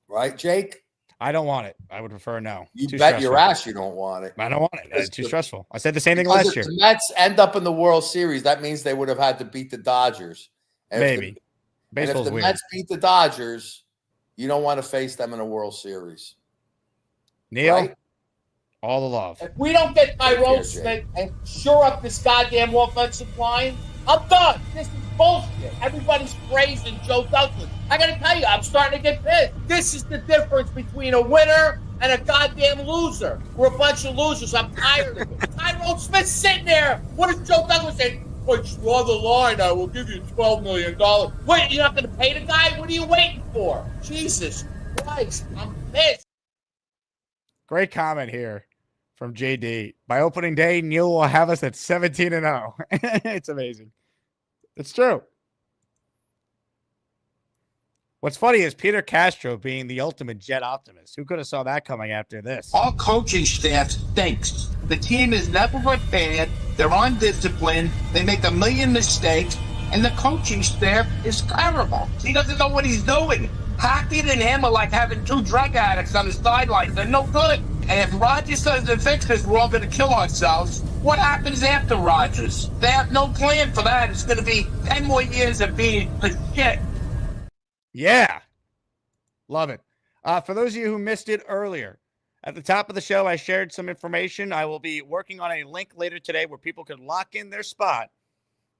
Right, Jake? I don't want it. I would prefer no. You bet your ass you don't want it. I don't want it. It's too stressful. I said the same thing last year. If the Mets end up in the World Series, that means they would have had to beat the Dodgers. And maybe. If the Mets beat the Dodgers, you don't want to face them in a World Series. Neil, right? All the love. If we don't get Tyrone Smith and shore up this goddamn offensive line, I'm done. This is bullshit. Everybody's praising Joe Douglas. I got to tell you, I'm starting to get pissed. This is the difference between a winner and a goddamn loser. We're a bunch of losers. I'm tired of it. Tyrone Smith's sitting there. What does Joe Douglas say? But draw the line. I will give you $12 million. Wait, you're not going to pay the guy? What are you waiting for? Jesus Christ. I'm pissed. Great comment here from JD. By opening day, Neil will have us at 17-0. It's amazing. It's true. What's funny is Peter Castro being the ultimate Jet optimist. Who could have saw that coming after this? Our coaching staff stinks. The team is never prepared. They're undisciplined. They make a million mistakes. And the coaching staff is terrible. He doesn't know what he's doing. Hackett and him are like having two drug addicts on the sidelines. They're no good. And if Rodgers doesn't fix this, we're all going to kill ourselves. What happens after Rodgers? They have no plan for that. It's going to be 10 more years of being a shit. Yeah. Love it. For those of you who missed it earlier, at the top of the show, I shared some information. I will be working on a link later today where people can lock in their spot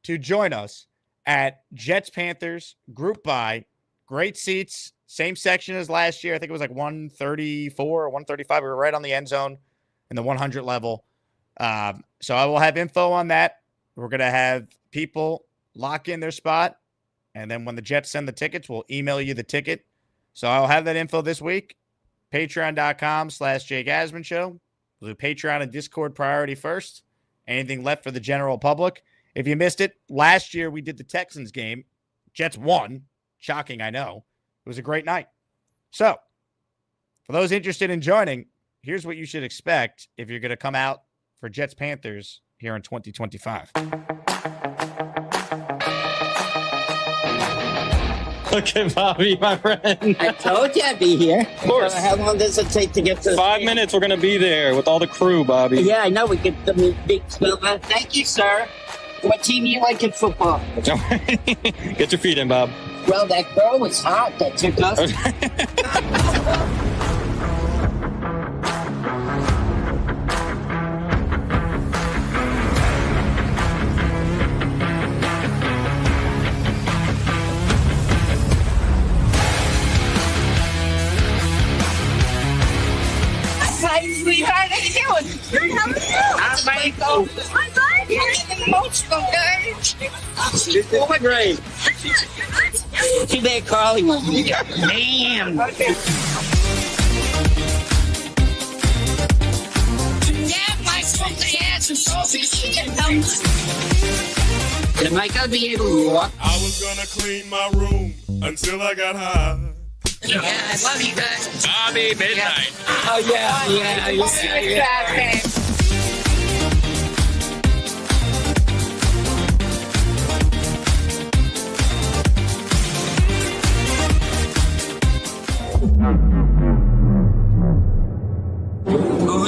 to join us at Jets-Panthers Group Buy. Great seats. Same section as last year. I think it was like 134 or 135. We were right on the end zone in the 100 level. So I will have info on that. We're going to have people lock in their spot. And then when the Jets send the tickets, we'll email you the ticket. So I'll have that info this week. Patreon.com/Jake Asman Show. We'll do Patreon and Discord priority first. Anything left for the general public. If you missed it, last year we did the Texans game. Jets won. Shocking, I know. It was a great night. So, for those interested in joining, here's what you should expect if you're going to come out for Jets-Panthers here in 2025. Okay, Bobby, my friend. I told you I'd be here. Of course. How long does it take to get to 5 minutes, we're going to be there with all the crew, Bobby. Yeah, I know. We get the big spell. Thank you, sir. What team do you like in football? Get your feet in, Bob. Well, that girl was hot that took us. Hi, sweetheart. How you doing? Good. How are you? I'm Michael. I'm good. You're getting emotional, guys. This is great. Too bad Carly won't be there. Damn. Okay. Yeah, my something ass is so Am I gonna be able to walk? I was gonna clean my room until I got high. Yeah, I love you guys. Bobby Midnight. Oh, yeah. Who's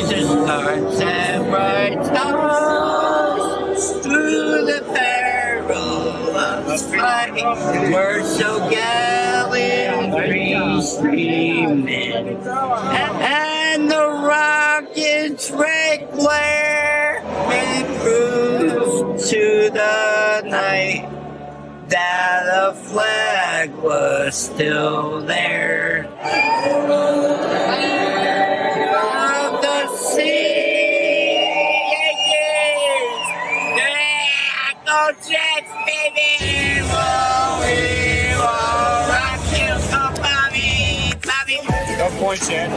the stars that bright stars through the peril of fight? We're so gallantly streaming, and the rockets' red glare may prove to the night that the flag was still there. Of the sea, Yankees! Yeah, go Jets, baby! We will rock you, oh, Bobby, Bobby. No points yet.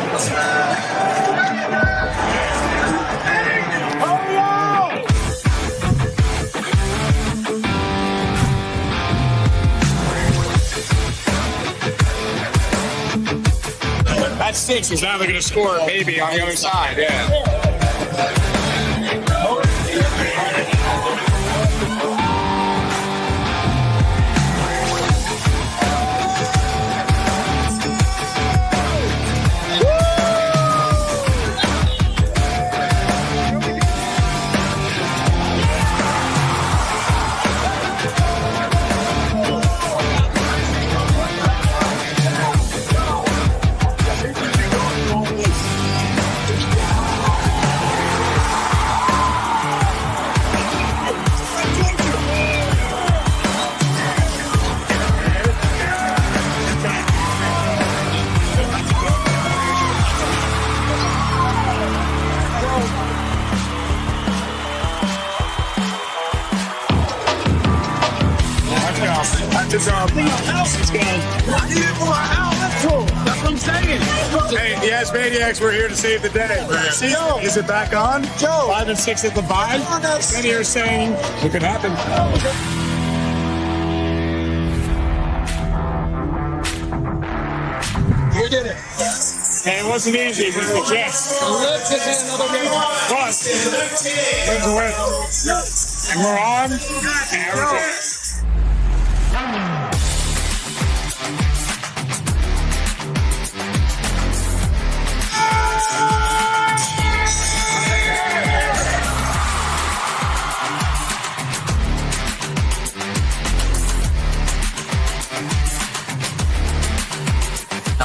That six is now they're going to score maybe on the other side. Yeah. Hey, the ASMANIACS, we're here to save the day. Is it back on? Joe. 5 and 6 at the bye. Then you're saying it could happen. You did it. And it wasn't easy for the Jets. But wins a win. And we're on. And we're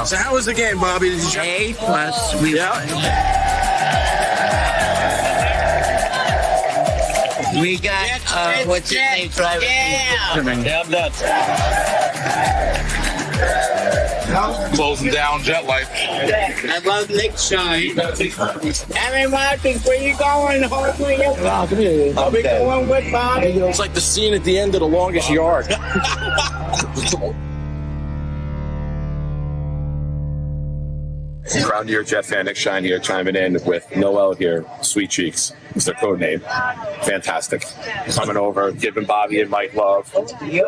So how was the game, Bobby? Did you A plus, we won. We got, what's his name? Yeah, Damn nuts. closing down Jet Life? I love Nick Shine. Evan Martin, where you going? Hopefully, are we going with Bobby? It's like the scene at the end of The Longest Yard. Proud to your Jet fan, Nick Shine here, chiming in with Noel here, Sweet Cheeks is their code name. Fantastic. Coming over, giving Bobby and Mike love. Where you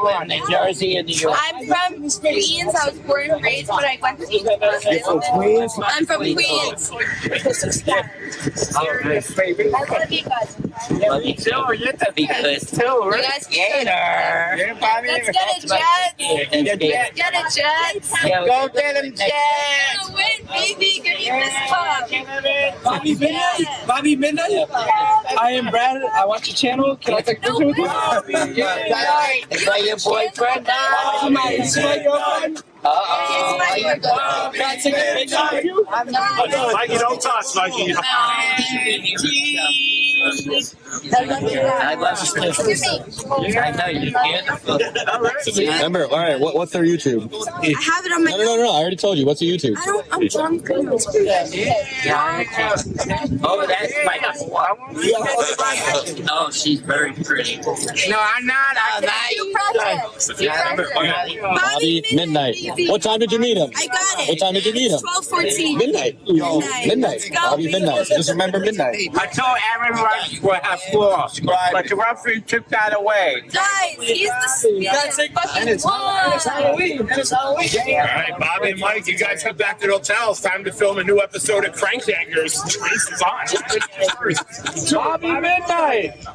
live, New Jersey and New York? I'm from Queens. I was born and raised, but I went to school. You're from Queens? I'm from Queens. I love you guys. Love you too. You're the best too. You guys Gator. Let's get a jet. Let's get a jet. Go get him, Jets. Win, baby. Give me this cup. Bobby Midnight. Bobby Midnight. I am Brad. I watch your channel. Can I take a picture with you? Is that your boyfriend? Is my girlfriend? Can I take a picture with you? Mikey, don't touch, Mikey. I love you. I know you're beautiful. Remember, all right, what's their YouTube? I have it on my. No, I already told you. What's the YouTube? I'm drunk. Oh, that's my Oh, she's very pretty. No, I'm not. Bobby Midnight. What time did you meet him? I got it. What time did you meet him? 12:14. Midnight. Midnight. Bobby Midnight. Just remember midnight. I told everyone we'll have floor, but the referee took that away. Guys, he's the fucking one. Halloween. All right, Bobby and Mike, you guys head back to the hotel. Noel, it's time to film a new episode of Crankyankers. Trace is on. Bobby Midnight.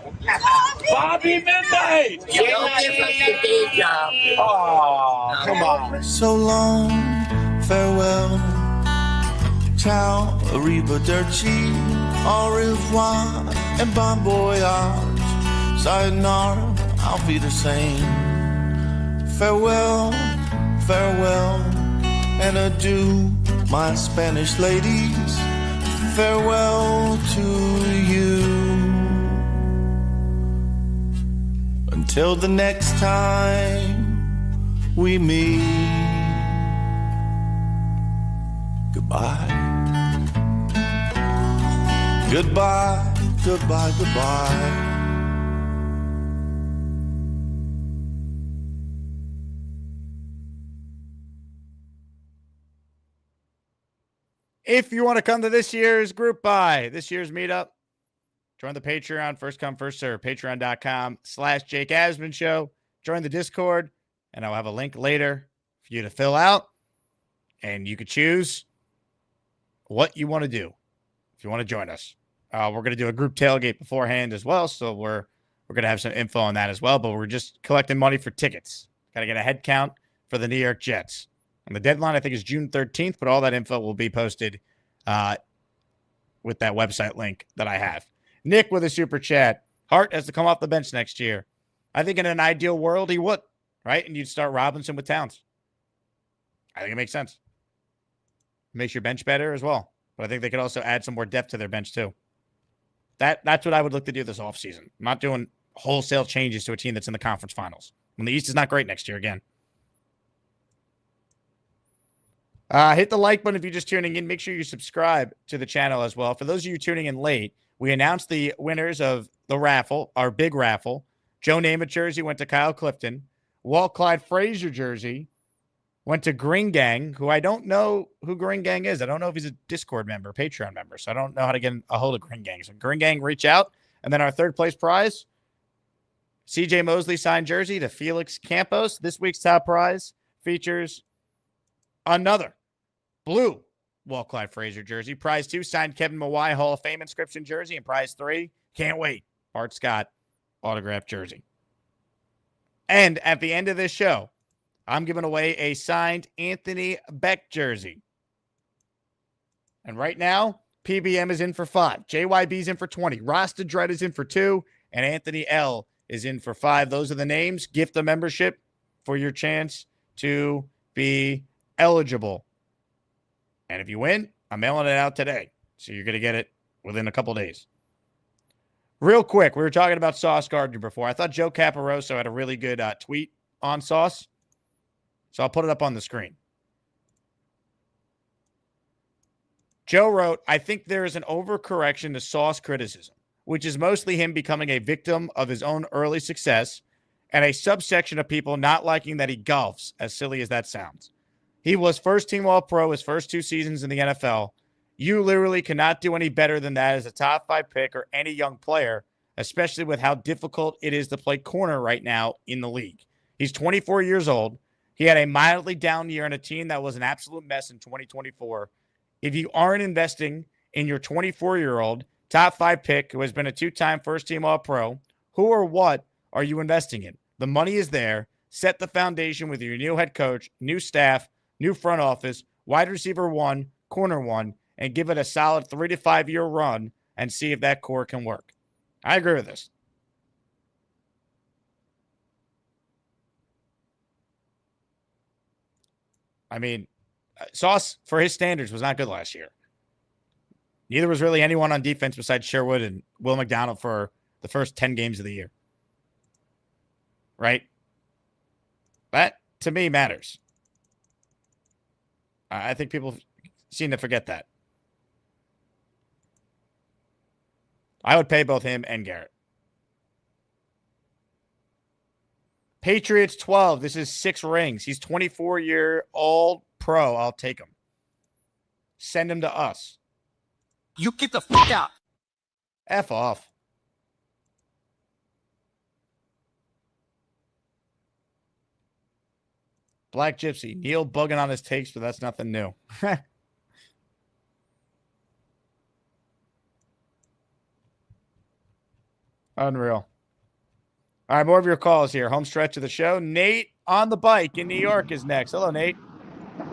Bobby Midnight. Oh, come on. So long, farewell. Ciao, arrivederci, au revoir, and bon voyage. Sayonara, I'll be the same. Farewell, farewell, and adieu, my Spanish ladies. Farewell to you. Until the next time we meet. Goodbye. Goodbye, goodbye, goodbye. If you want to come to this year's group buy, this year's meetup, join the Patreon, first come, first serve, patreon.com/Jake Asman Show. Join the Discord, and I'll have a link later for you to fill out, and you could choose what you want to do if you want to join us. We're going to do a group tailgate beforehand as well, so we're going to have some info on that as well, but we're just collecting money for tickets. Got to get a head count for the New York Jets. And the deadline, I think, is June 13th, but all that info will be posted with that website link that I have. Nick with a super chat. Hart has to come off the bench next year. I think in an ideal world, he would, right? And you'd start Robinson with Towns. I think it makes sense. Makes your bench better as well. But I think they could also add some more depth to their bench too. That's what I would look to do this offseason. I'm not doing wholesale changes to a team that's in the conference finals. When the East is not great next year again. Hit the like button if you're just tuning in. Make sure you subscribe to the channel as well. For those of you tuning in late, we announced the winners of the raffle, our big raffle. Joe Namath jersey went to Kyle Clifton. Walt Clyde Frazier jersey went to Green Gang, who I don't know who Green Gang is. I don't know if he's a Discord member, Patreon member, so I don't know how to get a hold of Green Gang. So Green Gang, reach out. And then our third place prize, CJ Mosley signed jersey to Felix Campos. This week's top prize features another blue Walt Clyde Frazier jersey. Prize 2, signed Kevin Mawai Hall of Fame inscription jersey. And prize 3, can't wait, Bart Scott autographed jersey. And at the end of this show, I'm giving away a signed Anthony Beck jersey. And right now, PBM is in for 5. JYB's in for 20. Rasta Dread is in for 2. And Anthony L is in for 5. Those are the names. Gift a membership for your chance to be eligible. And if you win, I'm mailing it out today. So you're going to get it within a couple days. Real quick, we were talking about Sauce Gardner before. I thought Joe Caporoso had a really good tweet on Sauce. So I'll put it up on the screen. Joe wrote, I think there is an overcorrection to Sauce criticism, which is mostly him becoming a victim of his own early success and a subsection of people not liking that he golfs, as silly as that sounds. He was first-team All-Pro his first 2 seasons in the NFL. You literally cannot do any better than that as a top 5 pick or any young player, especially with how difficult it is to play corner right now in the league. He's 24 years old. He had a mildly down year on a team that was an absolute mess in 2024. If you aren't investing in your 24-year-old top 5 pick who has been a 2-time first-team All-Pro, who or what are you investing in? The money is there. Set the foundation with your new head coach, new staff, new front office, wide receiver 1, corner 1, and give it a solid 3 to 5 year run and see if that core can work. I agree with this. I mean, Sauce, for his standards, was not good last year. Neither was really anyone on defense besides Sherwood and Will McDonald for the first 10 games of the year. Right? That, to me, matters. I think people seem to forget that. I would pay both him and Garrett. Patriots 12. This is 6 rings. He's 24-year-old pro. I'll take him. Send him to us. You get the fuck out. F off. Black Gypsy. Neil bugging on his takes, but that's nothing new. Unreal. All right, more of your calls here. Home stretch of the show. Nate on the bike in New York is next. Hello, Nate.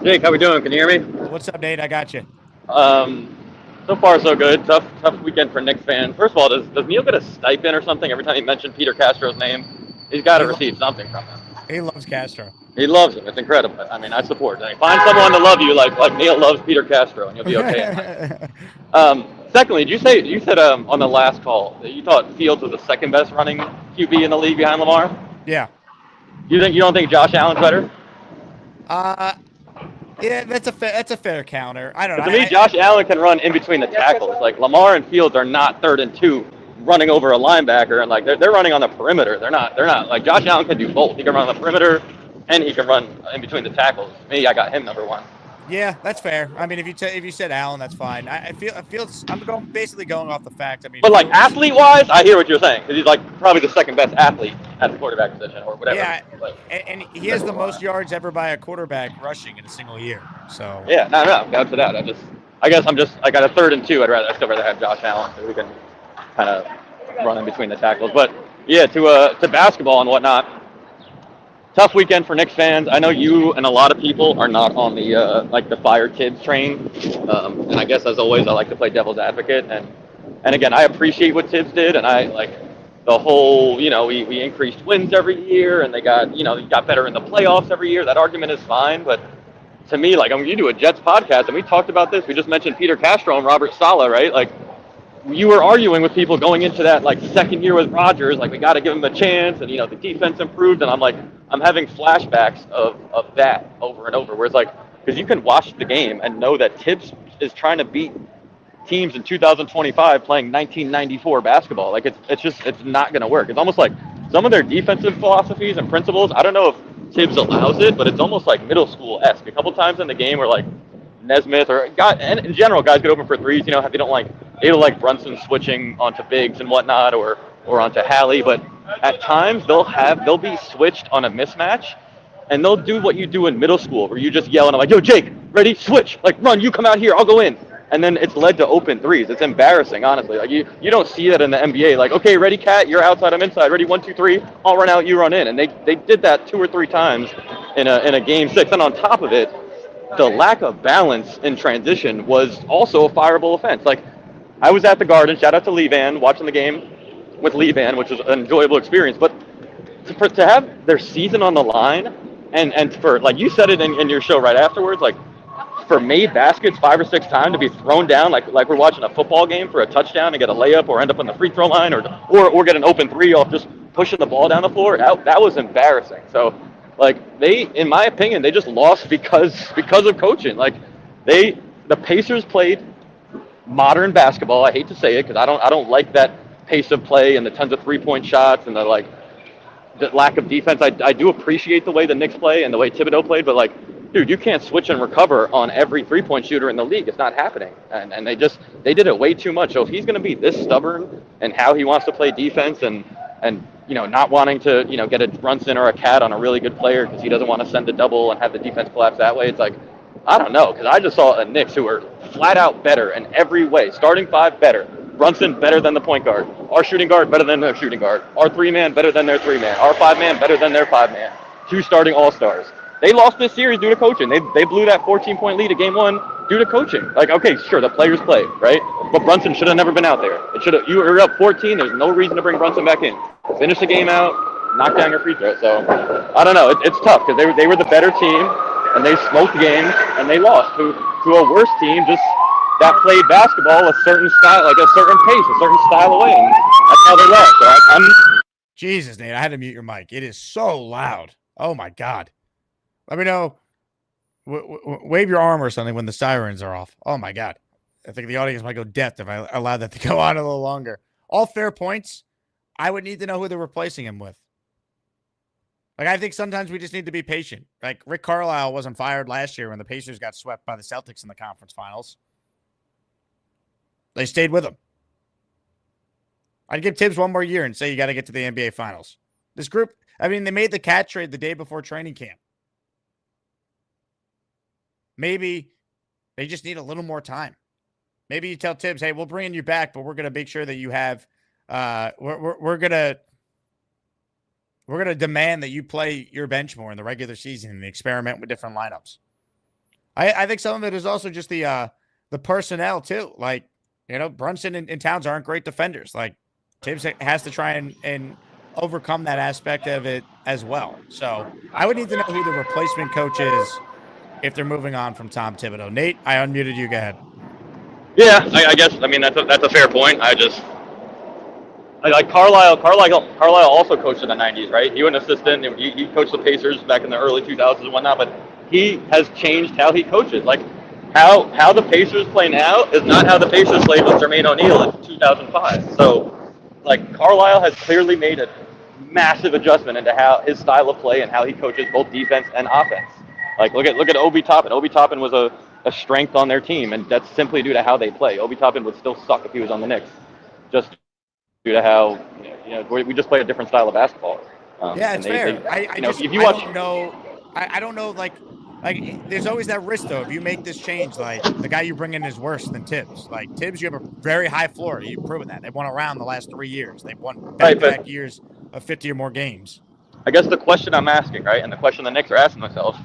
Jake, how we doing? Can you hear me? What's up, Nate? I got you. So far so good. Tough weekend for Knicks fans. First of all, does Neil get a stipend or something every time he mentioned Peter Castro's name? He's got to receive something from him. He loves Castro. He loves him. It's incredible. I mean, I support. I mean, find someone to love you like Neil loves Peter Castro, and you'll be okay. Secondly, you said on the last call that you thought Fields was the second best running QB in the league behind Lamar? Yeah. You don't think Josh Allen's better? Yeah, that's a fair counter. I don't know. To me, Josh Allen can run in between the tackles. Like Lamar and Fields are not 3rd and 2 running over a linebacker, and like they're running on the perimeter. They're not like Josh Allen can do both. He can run on the perimeter and he can run in between the tackles. Me, I got him number 1. Yeah, that's fair. I mean, if you said Allen, that's fine. I feel I'm basically going off the fact. I mean, but like athlete-wise, I hear what you're saying because he's like probably the second best athlete at the quarterback position or whatever. Yeah, and he has the most yards ever by a quarterback rushing in a single year. So yeah, no, down to that. I guess I got a 3rd and 2. I'd still rather have Josh Allen so we can kind of run in between the tackles. But yeah, to basketball and whatnot. Tough weekend for Knicks fans. I know you and a lot of people are not on the like the fire Tibbs train, and I guess as always I like to play devil's advocate. And again, I appreciate what Tibbs did, and I like the whole we increased wins every year, and they got better in the playoffs every year. That argument is fine, but to me, like you do a Jets podcast, and we talked about this. We just mentioned Peter Castro and Robert Saleh, right? Like you were arguing with people going into that like second year with Rodgers, like we got to give him a chance, and the defense improved, and I'm having flashbacks of that over and over, where it's like, because you can watch the game and know that Tibbs is trying to beat teams in 2025 playing 1994 basketball. Like it's not going to work. It's almost like some of their defensive philosophies and principles. I don't know if Tibbs allows it, but it's almost like middle school-esque. A couple times in the game where like Nesmith and in general guys get open for threes. They don't like Brunson switching onto bigs and whatnot or onto Hallie, but at times they'll be switched on a mismatch, and they'll do what you do in middle school where you just yell and I'm like, yo Jake, ready, switch, like run, you come out here, I'll go in, and then it's led to open threes. It's embarrassing, honestly. Like you don't see that in the NBA. Like, okay, ready, Cat, you're outside, I'm inside, ready, 1, 2, 3, I'll run out, you run in, and they did that 2 or 3 times in a game 6, and on top of it, the lack of balance in transition was also a fireable offense. Like, I was at the Garden, shout out to Lee Van, watching the game with Lee Van, which was an enjoyable experience. But to have their season on the line, and for, like you said it in your show right afterwards, like for made baskets 5 or 6 times to be thrown down, like we're watching a football game for a touchdown and get a layup or end up on the free throw line or get an open 3 off just pushing the ball down the floor, that was embarrassing. So, like, they, in my opinion, they just lost because of coaching. Like, the Pacers played modern basketball. I hate to say it because I don't like that pace of play and the tons of 3-point shots and the lack of defense. I do appreciate the way the Knicks play and the way Thibodeau played, but like, dude, you can't switch and recover on every 3-point shooter in the league. It's not happening. And they did it way too much. So if he's going to be this stubborn in how he wants to play defense and not wanting to, get a Brunson or a Cat on a really good player because he doesn't want to send a double and have the defense collapse that way, it's like, I don't know, because I just saw a Knicks who were flat out better in every way. Starting 5 better. Brunson better than the point guard. Our shooting guard better than their shooting guard. Our 3-man better than their 3-man. Our 5-man better than their 5-man. 2 starting all-stars. They lost this series due to coaching. They blew that 14-point lead at game 1 due to coaching. Like, okay, sure, the players play, right? But Brunson should have never been out there. You were up 14. There's no reason to bring Brunson back in. Finish the game out, knock down your free throw. So, I don't know. It's tough because they were the better team, and they smoked games, and they lost to a worse team just that played basketball a certain style, like a certain pace, a certain style away, and that's how they lost. So Jesus, Nate, I had to mute your mic. It is so loud. Oh, my God. Let me know. Wave your arm or something when the sirens are off. Oh, my God. I think the audience might go deaf if I allow that to go on a little longer. All fair points. I would need to know who they're replacing him with. Like, I think sometimes we just need to be patient. Like, Rick Carlisle wasn't fired last year when the Pacers got swept by the Celtics in the conference finals. They stayed with him. I'd give Tibbs one more year and say you got to get to the NBA Finals. This group, I mean, they made the Cat trade the day before training camp. Maybe they just need a little more time. Maybe you tell Tibbs, hey, we'll bring you back, but we're going to make sure that you have we're gonna demand that you play your bench more in the regular season and experiment with different lineups. I think some of it is also just the personnel too. Like, you know, Brunson and Towns aren't great defenders. Like, Tibbs has to try and overcome that aspect of it as well. So I would need to know who the replacement coach is if they're moving on from Tom Thibodeau. Nate, I unmuted you. Go ahead. Yeah, I guess. I mean, that's a fair point. I like Carlisle. Carlisle also coached in the '90s, right? He was an assistant. He coached the Pacers back in the early 2000s and whatnot. But he has changed how he coaches. Like how the Pacers play now is not how the Pacers played with Jermaine O'Neal in 2005. So, like, Carlisle has clearly made a massive adjustment into how his style of play and how he coaches both defense and offense. Like, look at Obi Toppin. Obi Toppin was a strength on their team, and that's simply due to how they play. Obi Toppin would still suck if he was on the Knicks, just due to how we just play a different style of basketball. Yeah, it's fair. I don't know. Like there's always that risk though. If you make this change, like the guy you bring in is worse than Tibbs. Like Tibbs, you have a very high floor. You've proven that. They've won around the last 3 years. They've won back-to-back years of 50 or more games. I guess the question I'm asking, right, and the question the Knicks are asking themselves,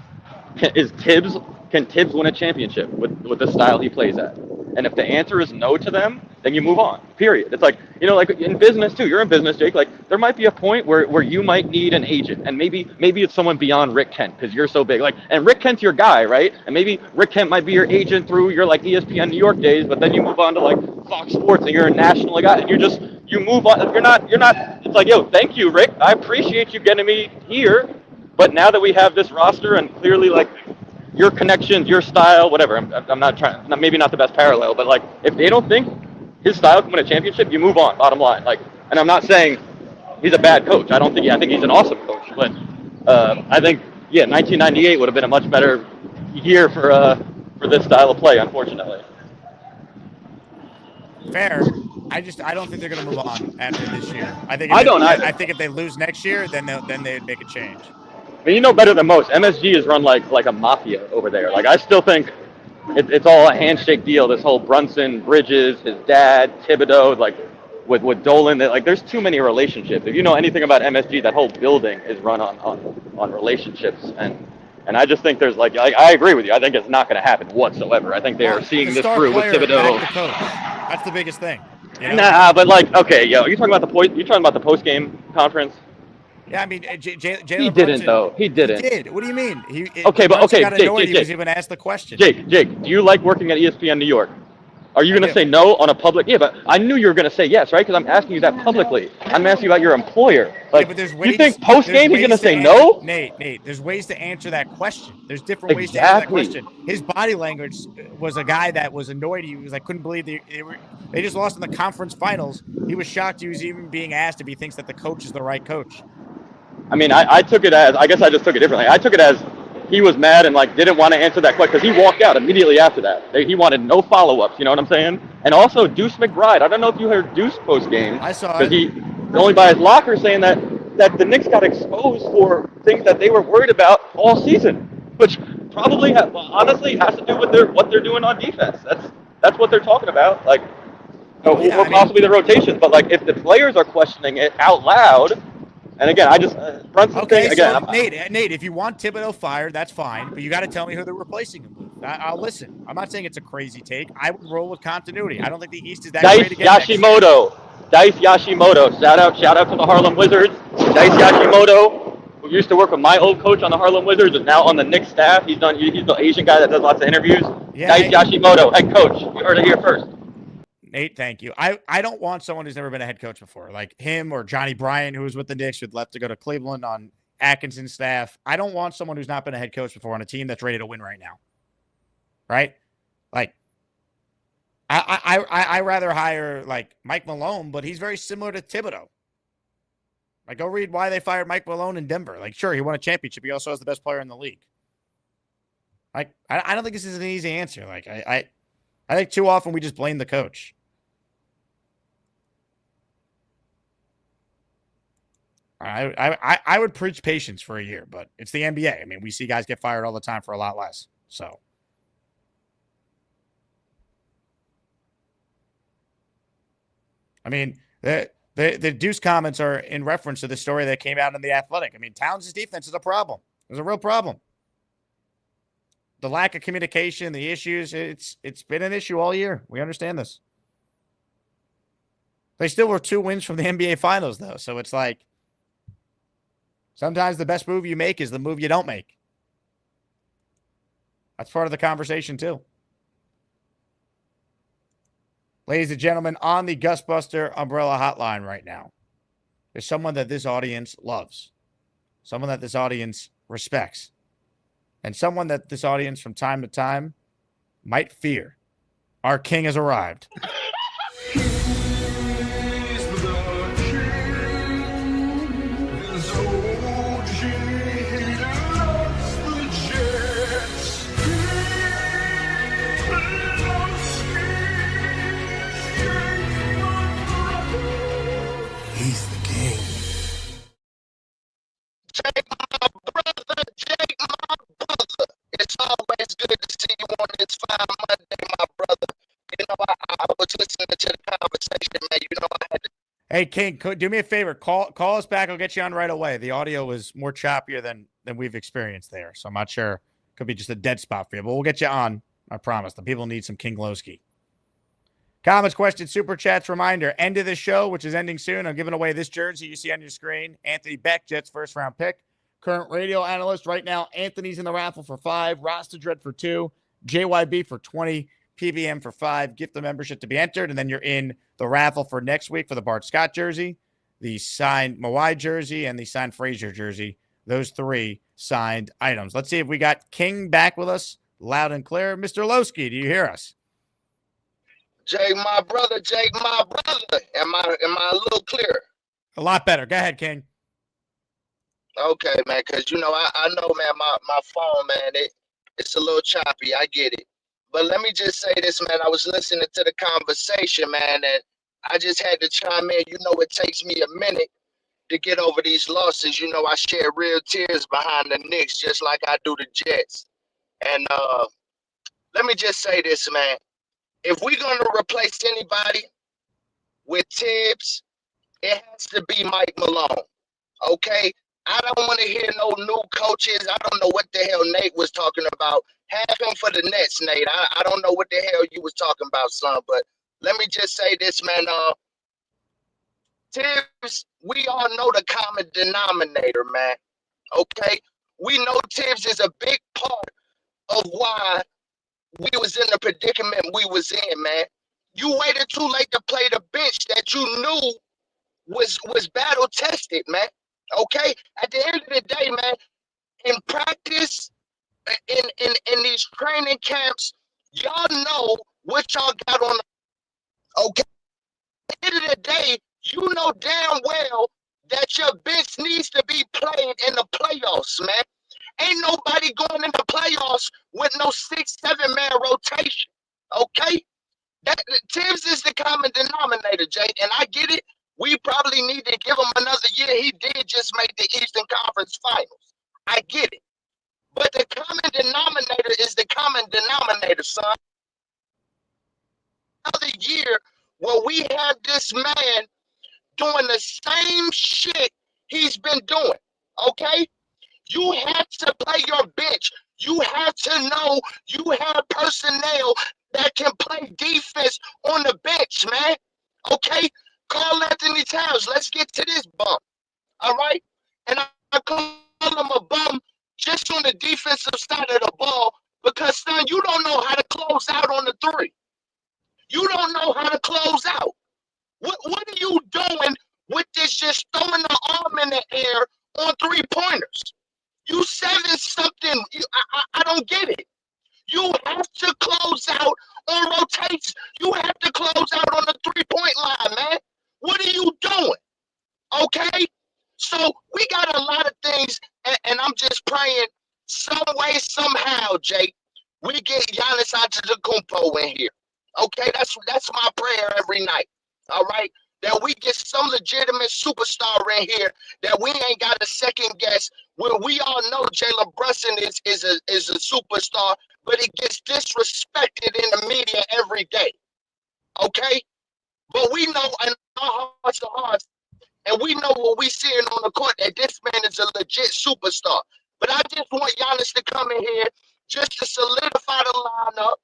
can Tibbs win a championship with the style he plays at? And if the answer is no to them, then you move on, period. It's like, like in business too, you're in business, Jake, like there might be a point where you might need an agent, and maybe it's someone beyond Rick Kent because you're so big. Like, and Rick Kent's your guy, right? And maybe Rick Kent might be your agent through your like ESPN New York days, but then you move on to like Fox Sports and you're a national guy, and you move on. You're not, it's like, yo, thank you, Rick. I appreciate you getting me here. But now that we have this roster and clearly like your connections, your style, whatever. I'm not trying, maybe not the best parallel, but like if they don't think his style can win a championship, you move on. Bottom line, like, and I'm not saying he's a bad coach. I think he's an awesome coach. But I think 1998 would have been a much better year for this style of play, unfortunately. Fair. I don't think they're going to move on after this year. I think if they lose next year, then they'd make a change. I mean, you know better than most. MSG is run like a mafia over there. Like, I still think it's all a handshake deal. This whole Brunson, Bridges, his dad, Thibodeau, like with Dolan. Like, there's too many relationships. If you know anything about MSG, that whole building is run on relationships. And I just think there's like I agree with you. I think it's not going to happen whatsoever. I think they are seeing this through with Thibodeau. That's the biggest thing. Nah, but like, okay, you're talking about the post game conference. Yeah, I mean, Jalen He didn't, though. He didn't. He did. What do you mean? Okay, got Jake, annoyed he was even asked the question. Jake, do you like working at ESPN New York? Are you going to say no on a public? Yeah, but I knew you were going to say yes, right? Because I'm asking you that publicly. I'm asking you about your employer. Like, but there's you think post game he's going to say no? Nate, there's ways to answer that question. There's different ways to answer that question. His body language was a guy that was annoyed. He was like, couldn't believe they just lost in the conference finals. He was shocked he was even being asked if he thinks that the coach is the right coach. I mean, I took it as, I guess I just took it differently. I took it as he was mad and like didn't want to answer that question because he walked out immediately after that. He wanted no follow-ups, you know what I'm saying? And also Deuce McBride. I don't know if you heard Deuce post game. I saw it. Because he only by his locker saying that the Knicks got exposed for things that they were worried about all season, which probably honestly has to do with what they're doing on defense. That's what they're talking about. Like, or possibly the rotations. But like if the players are questioning it out loud. And again, I just Brunson thing again. So Nate, if you want Thibodeau fired, that's fine, but you got to tell me who they're replacing him with. I'll listen. I'm not saying it's a crazy take. I would roll with continuity. I don't think the East is that great again. Dice Yashimoto. Shout out to the Harlem Wizards. Dice Yashimoto, who used to work with my old coach on the Harlem Wizards, is now on the Knicks staff. He's the Asian guy that does lots of interviews. Yeah, Dice Yashimoto, head coach. You heard it here first. Nate, thank you. I don't want someone who's never been a head coach before, like him or Johnny Bryant, who was with the Knicks, who left to go to Cleveland on Atkinson's staff. I don't want someone who's not been a head coach before on a team that's ready to win right now. Right? Like, I rather hire like Mike Malone, but he's very similar to Thibodeau. Like, go read why they fired Mike Malone in Denver. Like, sure, he won a championship. He also has the best player in the league. Like, I don't think this is an easy answer. Like, I think too often we just blame the coach. I would preach patience for a year, but it's the NBA. I mean, we see guys get fired all the time for a lot less. So, I mean, The Deuce comments are in reference to the story that came out in The Athletic. I mean, Towns' defense is a problem. It's a real problem. The lack of communication, the issues, it's been an issue all year. We understand this. They still were 2 wins from the NBA Finals, though. So it's like sometimes the best move you make is the move you don't make. That's part of the conversation, too. Ladies and gentlemen, on the Gusbuster Umbrella Hotline right now, there's someone that this audience loves, someone that this audience respects, and someone that this audience from time to time might fear. Our king has arrived. He's the king. Jake, my brother, Jake, my brother. It's always good to see you on this fine Monday, my brother. You know, I was listening to the conversation, man. You know, I had to. Hey, King, do me a favor. Call us back. I'll get you on right away. The audio was more choppier than we've experienced there, so I'm not sure. Could be just a dead spot for you, but we'll get you on. I promise. The people need some King Lowski. Comments, questions, super chats. Reminder, end of the show, which is ending soon. I'm giving away this jersey you see on your screen. Anthony Beck, Jets first round pick. Current radio analyst right now. Anthony's in the raffle for 5. Rasta Dread for 2. JYB for 20. PBM for 5. Gift the membership to be entered. And then you're in the raffle for next week for the Bart Scott jersey, the signed Mawai jersey, and the signed Frazier jersey. Those 3 signed items. Let's see if we got King back with us loud and clear. Mr. Lowski, do you hear us? Jake, my brother, Jake, my brother. Am I a little clearer? A lot better. Go ahead, King. Okay, man, because, you know, I know, man, my phone, man, it's a little choppy. I get it. But let me just say this, man. I was listening to the conversation, man, and I just had to chime in. You know, it takes me a minute to get over these losses. You know, I shed real tears behind the Knicks, just like I do the Jets. And let me just say this, man. If we're going to replace anybody with Tibbs, it has to be Mike Malone, okay? I don't want to hear no new coaches. I don't know what the hell Nate was talking about. Have him for the Nets, Nate. I don't know what the hell you was talking about, son, but let me just say this, man. Tibbs, we all know the common denominator, man, okay? We know Tibbs is a big part of why we was in the predicament we was in, man. You waited too late to play the bench that you knew was battle tested, man. Okay? At the end of the day, man, in practice, in these training camps, y'all know what y'all got on. Okay? At the end of the day, you know damn well that your bench needs to be played in the playoffs, man. Ain't nobody going into playoffs with no 6-7 man rotation. Okay? Tibbs is the common denominator, Jake, and I get it. We probably need to give him another year. He did just make the Eastern Conference Finals. I get it. But the common denominator is the common denominator, son. Another year where we have this man doing the same shit he's been doing. Okay? You have to play your bench. You have to know you have personnel that can play defense on the bench, man. Okay? Carl Anthony Towns, let's get to this bum. All right? And I call him a bum just on the defensive side of the ball because, son, you don't know how to close out on the 3. You don't know how to close out. What are you doing with this just throwing the arm in the air on 3-pointers? You 7-something. I don't get it. You have to close out on rotates. You have to close out on the 3-point line, man. What are you doing? Okay? So we got a lot of things, and I'm just praying some way, somehow, Jake, we get Giannis Antetokounmpo in here. Okay? That's my prayer every night. All right? That we get some legitimate superstar in here that we ain't got a second guess. Where we all know Jalen Brunson is a superstar, but he gets disrespected in the media every day. Okay? But we know in our hearts of hearts, and we know what we seeing on the court, that this man is a legit superstar. But I just want Giannis to come in here just to solidify the lineup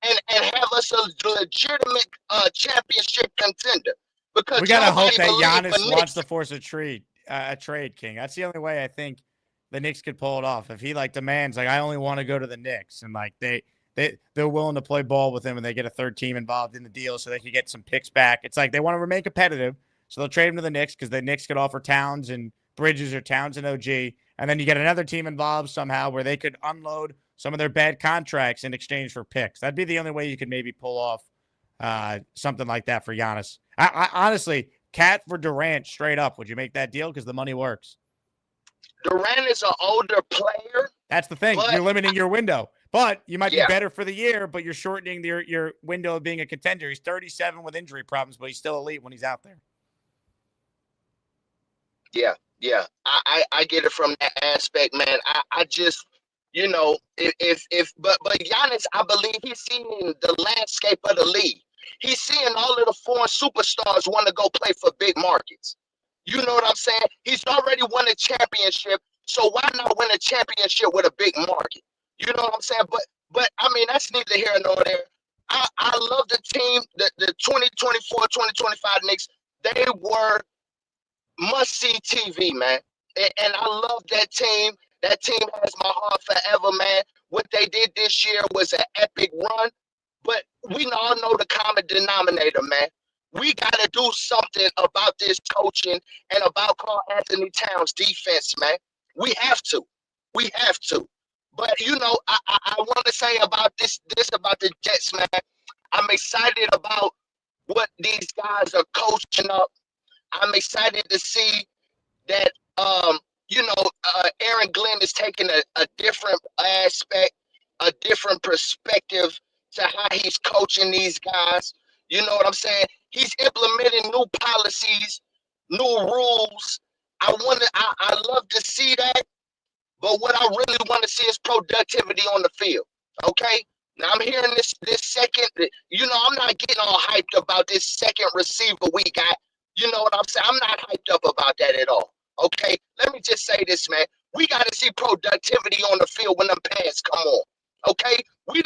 and have us a legitimate championship contender. Because We gotta hope nobody that believe Giannis wants to force a trade, King. That's the only way I think the Knicks could pull it off. If he like demands, like, I only want to go to the Knicks, and like they're willing to play ball with him, and they get a third team involved in the deal so they can get some picks back. It's like they want to remain competitive, so they'll trade him to the Knicks because the Knicks could offer Towns and Bridges or Towns and OG, and then you get another team involved somehow where they could unload some of their bad contracts in exchange for picks. That'd be the only way you could maybe pull off something like that for Giannis. I honestly, Cat for Durant straight up. Would you make that deal? Because the money works. Durant is an older player. That's the thing. You're limiting your window. But you might be better for the year, but you're shortening your window of being a contender. He's 37 with injury problems, but he's still elite when he's out there. Yeah. I get it from that aspect, man. I just, you know, but Giannis, I believe he's seeing the landscape of the league. He's seeing all of the foreign superstars want to go play for big markets. You know what I'm saying? He's already won a championship, so why not win a championship with a big market? You know what I'm saying? But I mean, that's neither here nor there. I love the team, the 2024-2025 Knicks. They were must-see TV, man. And I love that team. That team has my heart forever, man. What they did this year was an epic run. But we all know the common denominator, man. We got to do something about this coaching and about Karl Anthony Towns' defense, man. We have to. We have to. But, you know, I want to say about this about the Jets, man. I'm excited about what these guys are coaching up. I'm excited to see that, Aaron Glenn is taking a different aspect, a different perspective to how he's coaching these guys. You know what I'm saying? He's implementing new policies, new rules. I love to see that. But what I really want to see is productivity on the field. Okay? Now I'm hearing this second, I'm not getting all hyped about this second receiver we got. You know what I'm saying? I'm not hyped up about that at all. Okay? Let me just say this, man. We got to see productivity on the field when them pads come on. Okay? We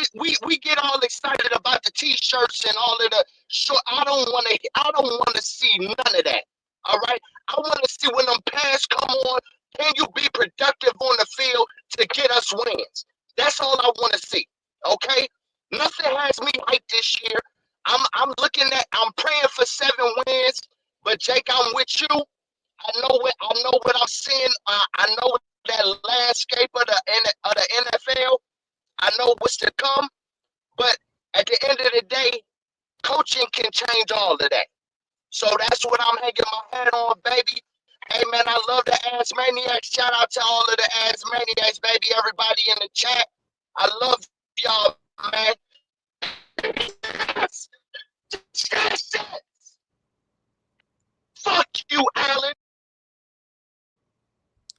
get all excited about the t-shirts and all of the short. I don't want to see none of that. All right? I want to see when them pads come on, can you be productive on the field to get us wins? That's all I want to see. Okay? Nothing has me hyped this year. I'm praying for 7 wins, but Jake, I'm with you. I know what I'm seeing. I know that landscape of the NFL. I know what's to come. But at the end of the day, coaching can change all of that. So that's what I'm hanging my hat on, baby. Hey, man, I love the ASMANIACS. Shout out to all of the ASMANIACS, baby. Everybody in the chat. I love y'all, man. Fuck you, Alan.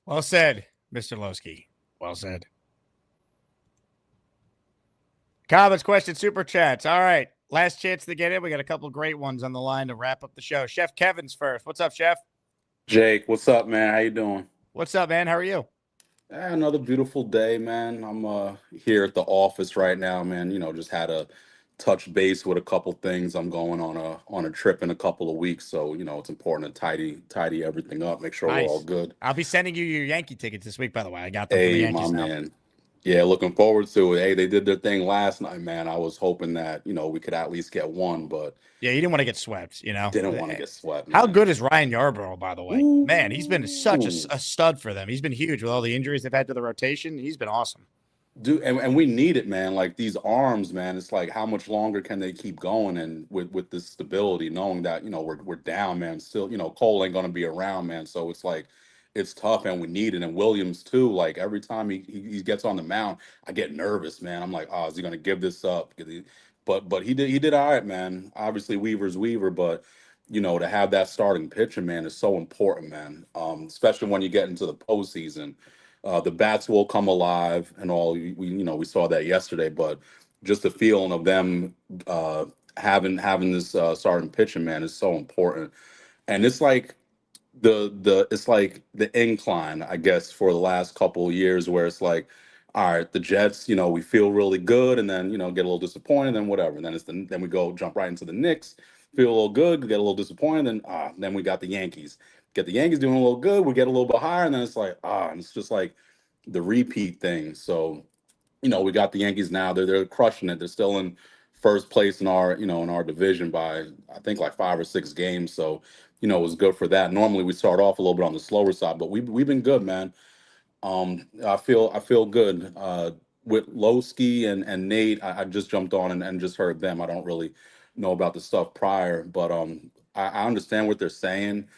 Well said, Mr. Lowski. Well said. Comments, questions, super chats. All right. Last chance to get in. We got a couple great ones on the line to wrap up the show. Chef Kevin's first. What's up, Chef? Jake, what's up, man? How you doing? What's up, man? How are you? Another beautiful day, man. I'm here at the office right now, man. Just had a touch base with a couple things. I'm going on a trip in a couple of weeks, so it's important to tidy everything up, make sure we're all good. I'll be sending you your Yankee tickets this week, by the way. I got them for the Hey, Yankees my now. man. Yeah, looking forward to it. Hey, they did their thing last night, man. I was hoping that we could at least get one, but yeah, you didn't want to get swept, didn't want to get swept. How man. good is Ryan Yarbrough, by the way? Man, he's been such a stud for them. He's been huge with all the injuries they've had to the rotation. He's been awesome. Dude, and we need it, man. Like these arms, man. It's like how much longer can they keep going and with this stability, knowing that we're down, man. Still, Cole ain't gonna be around, man. So it's like it's tough, and we need it. And Williams too. Like every time he gets on the mound, I get nervous, man. I'm like, oh, is he gonna give this up? But he did all right, man. Obviously, Weaver's Weaver, but to have that starting pitcher, man, is so important, man. Especially when you get into the postseason. The bats will come alive and all. We saw that yesterday, but just the feeling of them having this starting pitching, man, is so important. And it's like it's like the incline, I guess, for the last couple of years, where it's like, all right, the Jets, we feel really good, and then get a little disappointed, then whatever. And then we go jump right into the Knicks, feel a little good, get a little disappointed, then we got the Yankees. Get the Yankees doing a little good, we get a little bit higher, and then it's like, and it's just like the repeat thing. So, we got the Yankees now. They're crushing it. They're still in first place in our in our division by, I think, like 5 or 6 games. So, it was good for that. Normally we start off a little bit on the slower side, but we've been good, man. I feel good. With Lowski and Nate, I just jumped on and just heard them. I don't really know about the stuff prior, but I understand what they're saying.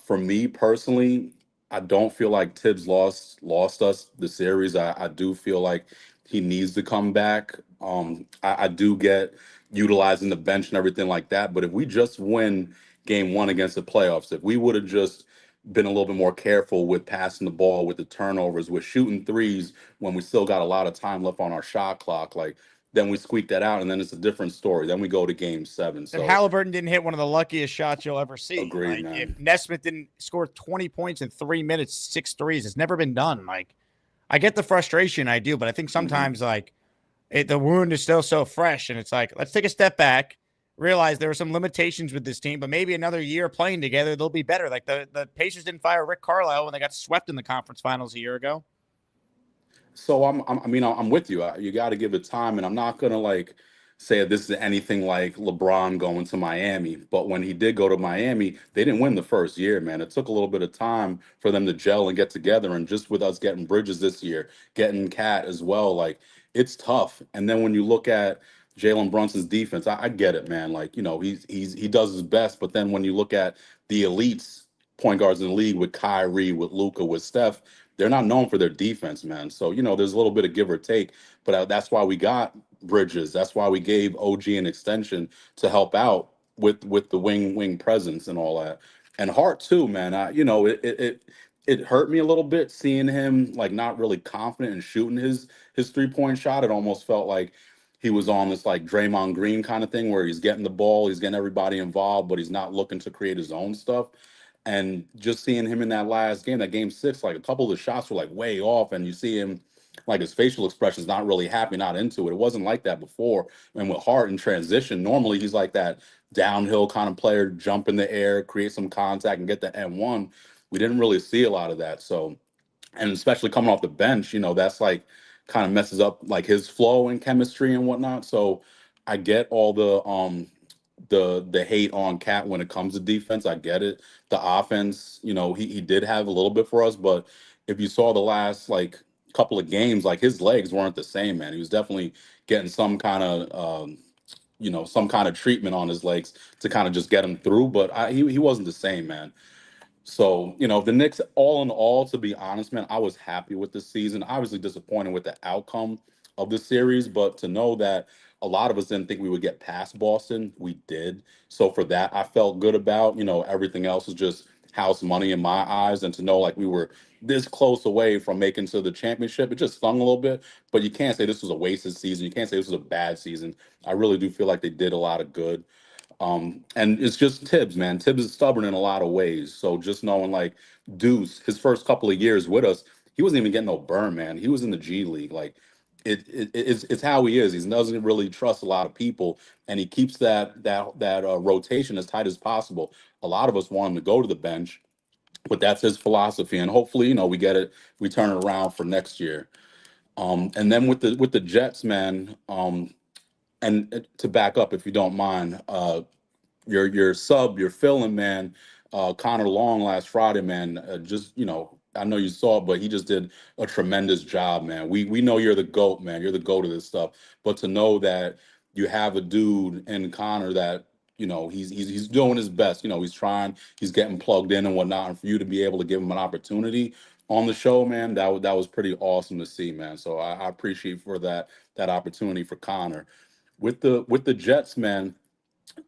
For me personally, I don't feel like Tibbs lost us the series. I do feel like he needs to come back. I do get utilizing the bench and everything like that. But if we just win game one against the playoffs, if we would have just been a little bit more careful with passing the ball, with the turnovers, with shooting threes when we still got a lot of time left on our shot clock, like then we squeak that out, and then it's a different story. Then we go to game 7. So if Halliburton didn't hit one of the luckiest shots you'll ever see. Agreed, like, man. If Nesmith didn't score 20 points in 3 minutes, 6 threes, it's never been done. Like, I get the frustration, I do, but I think sometimes the wound is still so fresh, and it's like, let's take a step back, realize there were some limitations with this team, but maybe another year playing together, they'll be better. Like the Pacers didn't fire Rick Carlisle when they got swept in the conference finals a year ago. So I'm with you. You got to give it time, and I'm not gonna say this is anything like LeBron going to Miami. But when he did go to Miami, they didn't win the first year, man. It took a little bit of time for them to gel and get together. And just with us getting Bridges this year, getting Cat as well, like it's tough. And then when you look at Jalen Brunson's defense, I get it, man. Like he does his best, but then when you look at the elites point guards in the league with Kyrie, with Luka, with Steph, they're not known for their defense, man. So, there's a little bit of give or take, but that's why we got Bridges. That's why we gave OG an extension to help out with the wing presence and all that. And Hart too, man. It hurt me a little bit seeing him not really confident in shooting his 3-point shot. It almost felt like he was on this Draymond Green kind of thing where he's getting the ball, he's getting everybody involved, but he's not looking to create his own stuff. And just seeing him in that last game, that game 6, a couple of the shots were way off, and you see him his facial expression is not really happy, not into it. It wasn't like that before. And with Hart in transition, normally he's like that downhill kind of player, jump in the air, create some contact, and get the N1. We didn't really see a lot of that. So, and especially coming off the bench, that's kind of messes up his flow and chemistry and whatnot. So I get all the hate on Cat when it comes to defense. I get it. The offense, he did have a little bit for us, but if you saw the last couple of games, his legs weren't the same, man. He was definitely getting some kind of treatment on his legs to kind of just get him through, but he wasn't the same, man. So, the Knicks, all in all, to be honest, man, I was happy with this season. Obviously disappointed with the outcome of the series, but to know that a lot of us didn't think we would get past Boston, we did. So for that, I felt good about. Everything else was just house money in my eyes, and to know we were this close away from making to the championship, it just stung a little bit. But you can't say this was a wasted season. You can't say this was a bad season. I really do feel like they did a lot of good. And it's just Tibbs, man. Tibbs is stubborn in a lot of ways. So just knowing Deuce, his first couple of years with us, he wasn't even getting no burn, man. He was in the G League. It's how he is. He doesn't really trust a lot of people, and he keeps that rotation as tight as possible. A lot of us want him to go to the bench, but that's his philosophy. And hopefully, we turn it around for next year. And then with the Jets, man. And to back up, if you don't mind, your sub, your fill-in man, Connor Long last Friday, man. I know you saw it, but he just did a tremendous job, man. We know you're the GOAT, man. You're the GOAT of this stuff. But to know that you have a dude in Connor that he's doing his best. He's trying, he's getting plugged in and whatnot, and for you to be able to give him an opportunity on the show, man, that was pretty awesome to see, man. So I appreciate for that opportunity for Connor. With the Jets, man,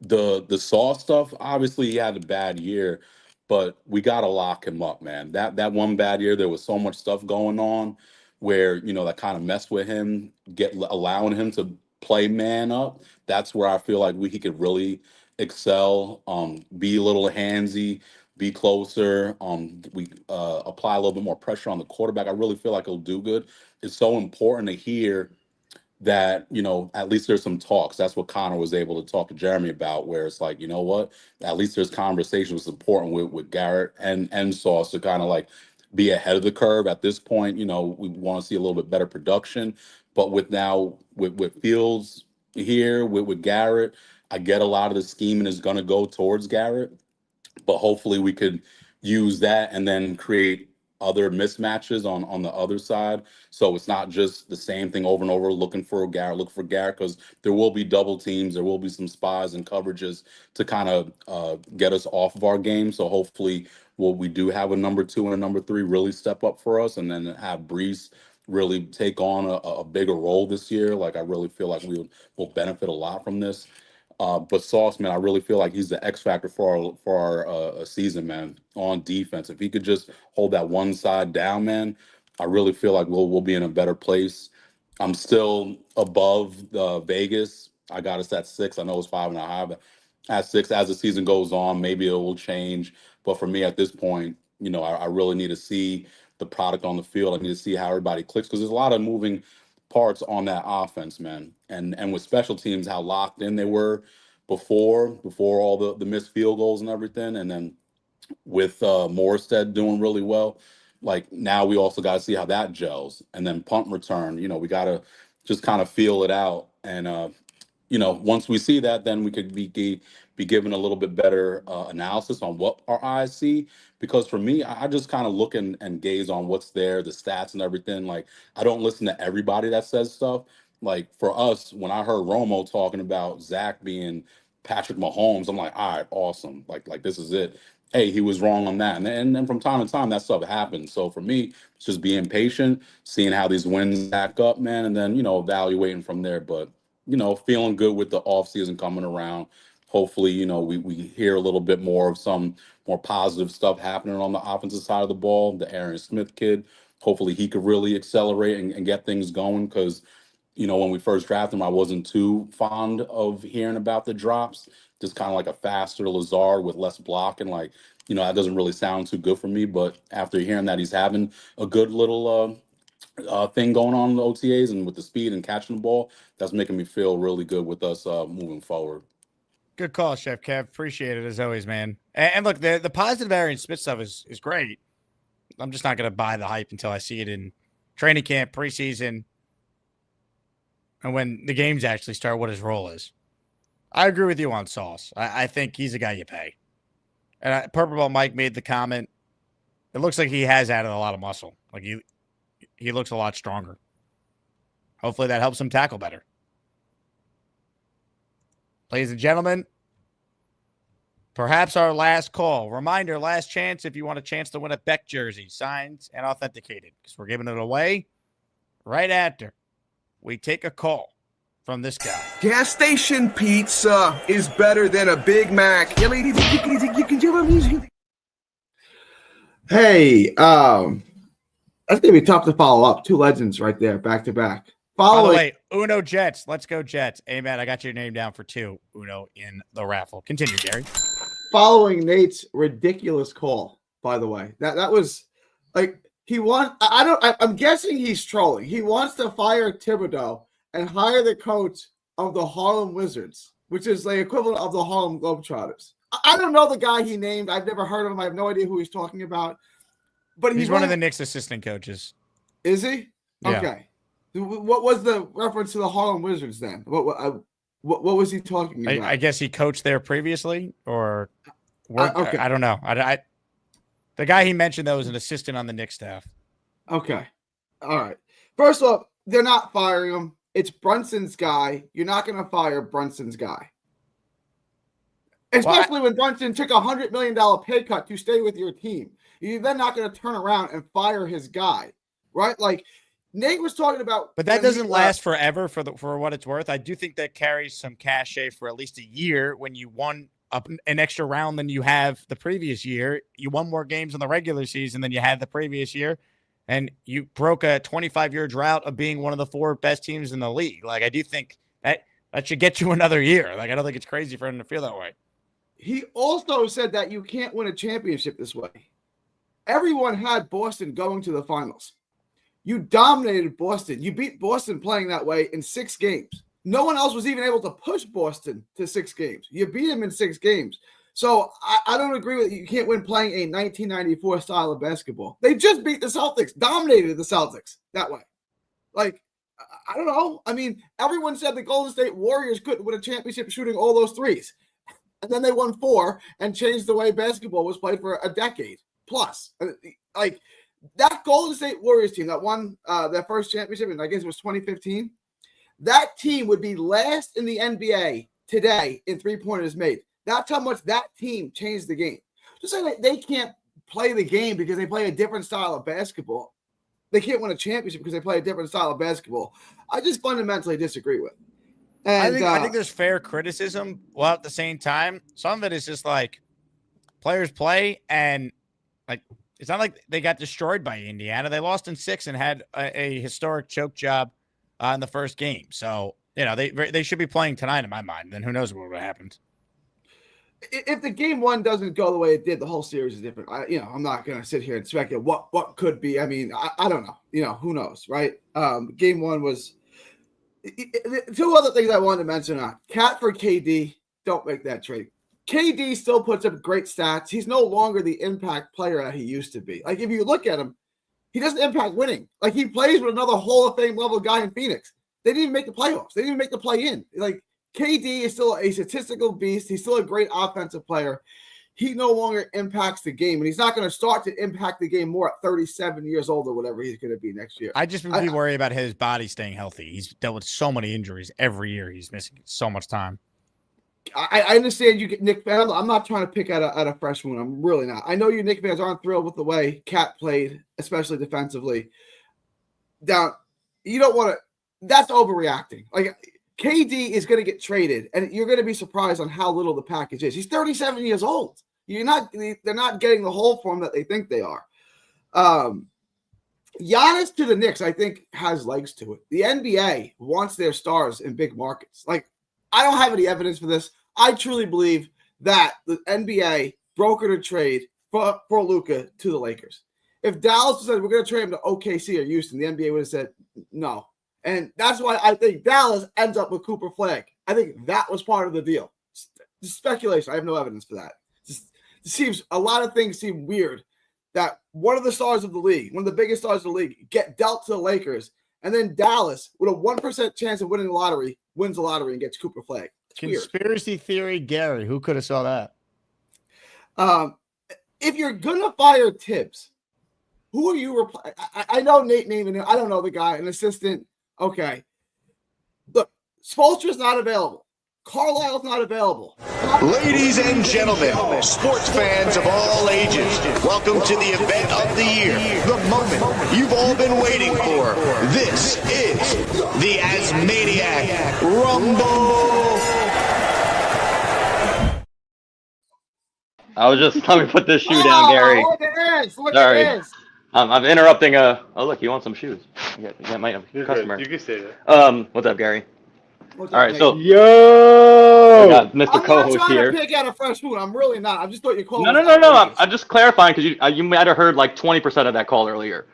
the Saw stuff, obviously he had a bad year, but we gotta lock him up, man. That one bad year, there was so much stuff going on where that kind of messed with him, allowing him to play man up, that's where I feel like he could really excel. Be a little handsy, be closer. We apply a little bit more pressure on the quarterback. I really feel like he'll do good. It's so important to hear that, at least there's some talks. That's what Connor was able to talk to Jeremy about, where it's like, you know what, at least there's conversation was important with Garrett and Sauce to kind of like be ahead of the curve at this point. We want to see a little bit better production, but with Fields here with Garrett, I get a lot of the scheming is going to go towards Garrett, but hopefully we could use that and then create other mismatches on the other side. So it's not just the same thing over and over, looking for Garrett, because there will be double teams, there will be some spies and coverages to kind of get us off of our game. So hopefully we do have a number 2 and a number 3 really step up for us, and then have Brees really take on a bigger role this year. Like, I really feel like will benefit a lot from this. But Sauce, man, I really feel like he's the X factor for our season, man, on defense. If he could just hold that one side down, man, I really feel like we'll be in a better place. I'm still above Vegas. I got us at 6. I know it's 5.5, but at 6 as the season goes on, maybe it will change. But for me at this point, I really need to see the product on the field. I need to see how everybody clicks, because there's a lot of moving parts on that offense, man. And with special teams, how locked in they were before all the missed field goals and everything. And then with Morstead doing really well, like, now we also got to see how that gels. And then punt return, we got to just kind of feel it out. And once we see that, then we could be given a little bit better analysis on what our eyes see. Because for me, I just kind of look and gaze on what's there, the stats and everything. Like, I don't listen to everybody that says stuff. Like, for us, when I heard Romo talking about Zach being Patrick Mahomes, I'm like, all right, awesome. Like this is it. Hey, he was wrong on that. And then from time to time, that stuff happens. So for me, it's just being patient, seeing how these wins back up, man, and then, evaluating from there. But, feeling good with the offseason coming around. Hopefully, we hear a little bit more of some more positive stuff happening on the offensive side of the ball. The Aaron Smith kid, hopefully he could really accelerate and get things going, because, when we first drafted him, I wasn't too fond of hearing about the drops. Just kind of like a faster Lazard with less blocking. Like, that doesn't really sound too good for me. But after hearing that he's having a good little thing going on in the OTAs and with the speed and catching the ball, that's making me feel really good with us moving forward. Good call, Chef Kev. Appreciate it as always, man. And look, the positive Aaron Smith stuff is great. I'm just not going to buy the hype until I see it in training camp, preseason, and when the games actually start, what his role is. I agree with you on Sauce. I think he's a guy you pay. And Purple Ball Mike made the comment, it looks like he has added a lot of muscle. Like, he looks a lot stronger. Hopefully that helps him tackle better. Ladies and gentlemen, perhaps our last call. Reminder, last chance if you want a chance to win a Beck jersey, signed and authenticated, because we're giving it away right after we take a call from this guy. Gas station pizza is better than a Big Mac. Hey, that's gonna be tough to follow up. 2 legends right there, back to back. By the way, Uno Jets. Let's go Jets. Amen. I got your name down for 2, Uno, in the raffle. Continue, Gary. Following Nate's ridiculous call, by the way. That was like, I'm guessing he's trolling. He wants to fire Thibodeau and hire the coach of the Harlem Wizards, which is the equivalent of the Harlem Globetrotters. I don't know the guy he named. I've never heard of him. I have no idea who he's talking about. But he's one of the Knicks assistant coaches. Is he? Yeah. Okay. What was the reference to the Harlem Wizards then? What was he talking about? I guess he coached there previously, or okay. I don't know. The guy he mentioned, though, was an assistant on the Knicks staff. Okay. All right. First off, they're not firing him. It's Brunson's guy. You're not going to fire Brunson's guy. Especially when Brunson took a $100 million pay cut to stay with your team. You're then not going to turn around and fire his guy, right? Like, Nate was talking about, but that doesn't last forever. For what it's worth, I do think that carries some cachet for at least a year. When you won an extra round than you have the previous year, you won more games in the regular season than you had the previous year, and you broke a 25-year drought of being one of the 4 best teams in the league. Like, I do think that should get you another year. Like, I don't think it's crazy for him to feel that way. He also said that you can't win a championship this way. Everyone had Boston going to the finals. You dominated Boston. You beat Boston playing that way in 6 games. No one else was even able to push Boston to 6 games. You beat them in 6 games. So I don't agree with you can't win playing a 1994 style of basketball. They just beat the Celtics, dominated the Celtics that way. Like, I don't know. I mean, everyone said the Golden State Warriors couldn't win a championship shooting all those threes. And then they won 4 and changed the way basketball was played for a decade plus. Like, that Golden State Warriors team that won their first championship, and I guess it was 2015, that team would be last in the NBA today in three-pointers made. That's how much that team changed the game. Just saying that they can't play the game because they play a different style of basketball. They can't win a championship because they play a different style of basketball. I just fundamentally disagree with. And, I think there's fair criticism, while at the same time, some of it is just like players play, and like it's not like they got destroyed by Indiana. They lost in 6 and had a historic choke job in the first game. So, they should be playing tonight in my mind. Then who knows what would have happened. If the game 1 doesn't go the way it did, the whole series is different. I'm not going to sit here and speculate what could be. I mean, I don't know. Who knows, right? Game 1 was 2 other things I wanted to mention. Cat for KD, don't make that trade. KD still puts up great stats. He's no longer the impact player that he used to be. Like, if you look at him, he doesn't impact winning. Like, he plays with another Hall of Fame level guy in Phoenix. They didn't even make the playoffs. They didn't even make the play-in. Like, KD is still a statistical beast. He's still a great offensive player. He no longer impacts the game, and he's not going to start to impact the game more at 37 years old or whatever he's going to be next year. I just would be worried about his body staying healthy. He's dealt with so many injuries every year. He's missing so much time. I understand you get Knick fans. I'm not trying to pick at a fresh wound. I'm really not. I know you Knick fans aren't thrilled with the way Cat played, especially defensively. Down, you don't want to. That's overreacting. Like, KD is going to get traded, and you're going to be surprised on how little the package is. He's 37 years old. They're not getting the whole form that they think they are. Giannis to the Knicks, I think, has legs to it. The NBA wants their stars in big markets. Like, I don't have any evidence for this. I truly believe that the NBA brokered a trade for Luka to the Lakers. If Dallas said we're going to trade him to OKC or Houston, the NBA would have said no. And that's why I think Dallas ends up with Cooper Flag. I think that was part of the deal. It's speculation. I have no evidence for that. A lot of things seem weird that one of the stars of the league, one of the biggest stars of the league, get dealt to the Lakers, and then Dallas, with a 1% chance of winning the lottery, wins the lottery and gets Cooper Flag. It's Conspiracy weird. theory, Gary. Who could have saw that? If you're gonna fire Tibbs, who are you? I know Nate naming him. I don't know the guy, an assistant. Okay. Look, Spoelstra's not available. Carlisle's not available. Ladies and gentlemen, sports fans of all ages, welcome to the event of the year, the moment you've all been waiting for. This is the ASMANIAC Rumble. I was just let me put this shoe down, Gary. Look at this. Look Sorry. at this. I'm interrupting. Oh, look, you want some shoes? You might have a customer. You can say that. What's up, Gary? What's All up, right, Nate? so Yo, we got Mr. I'm Co-host not trying here. to pick out a fresh food. I'm really not. I just thought you called. No. I'm just clarifying because you might have heard like 20% of that call earlier.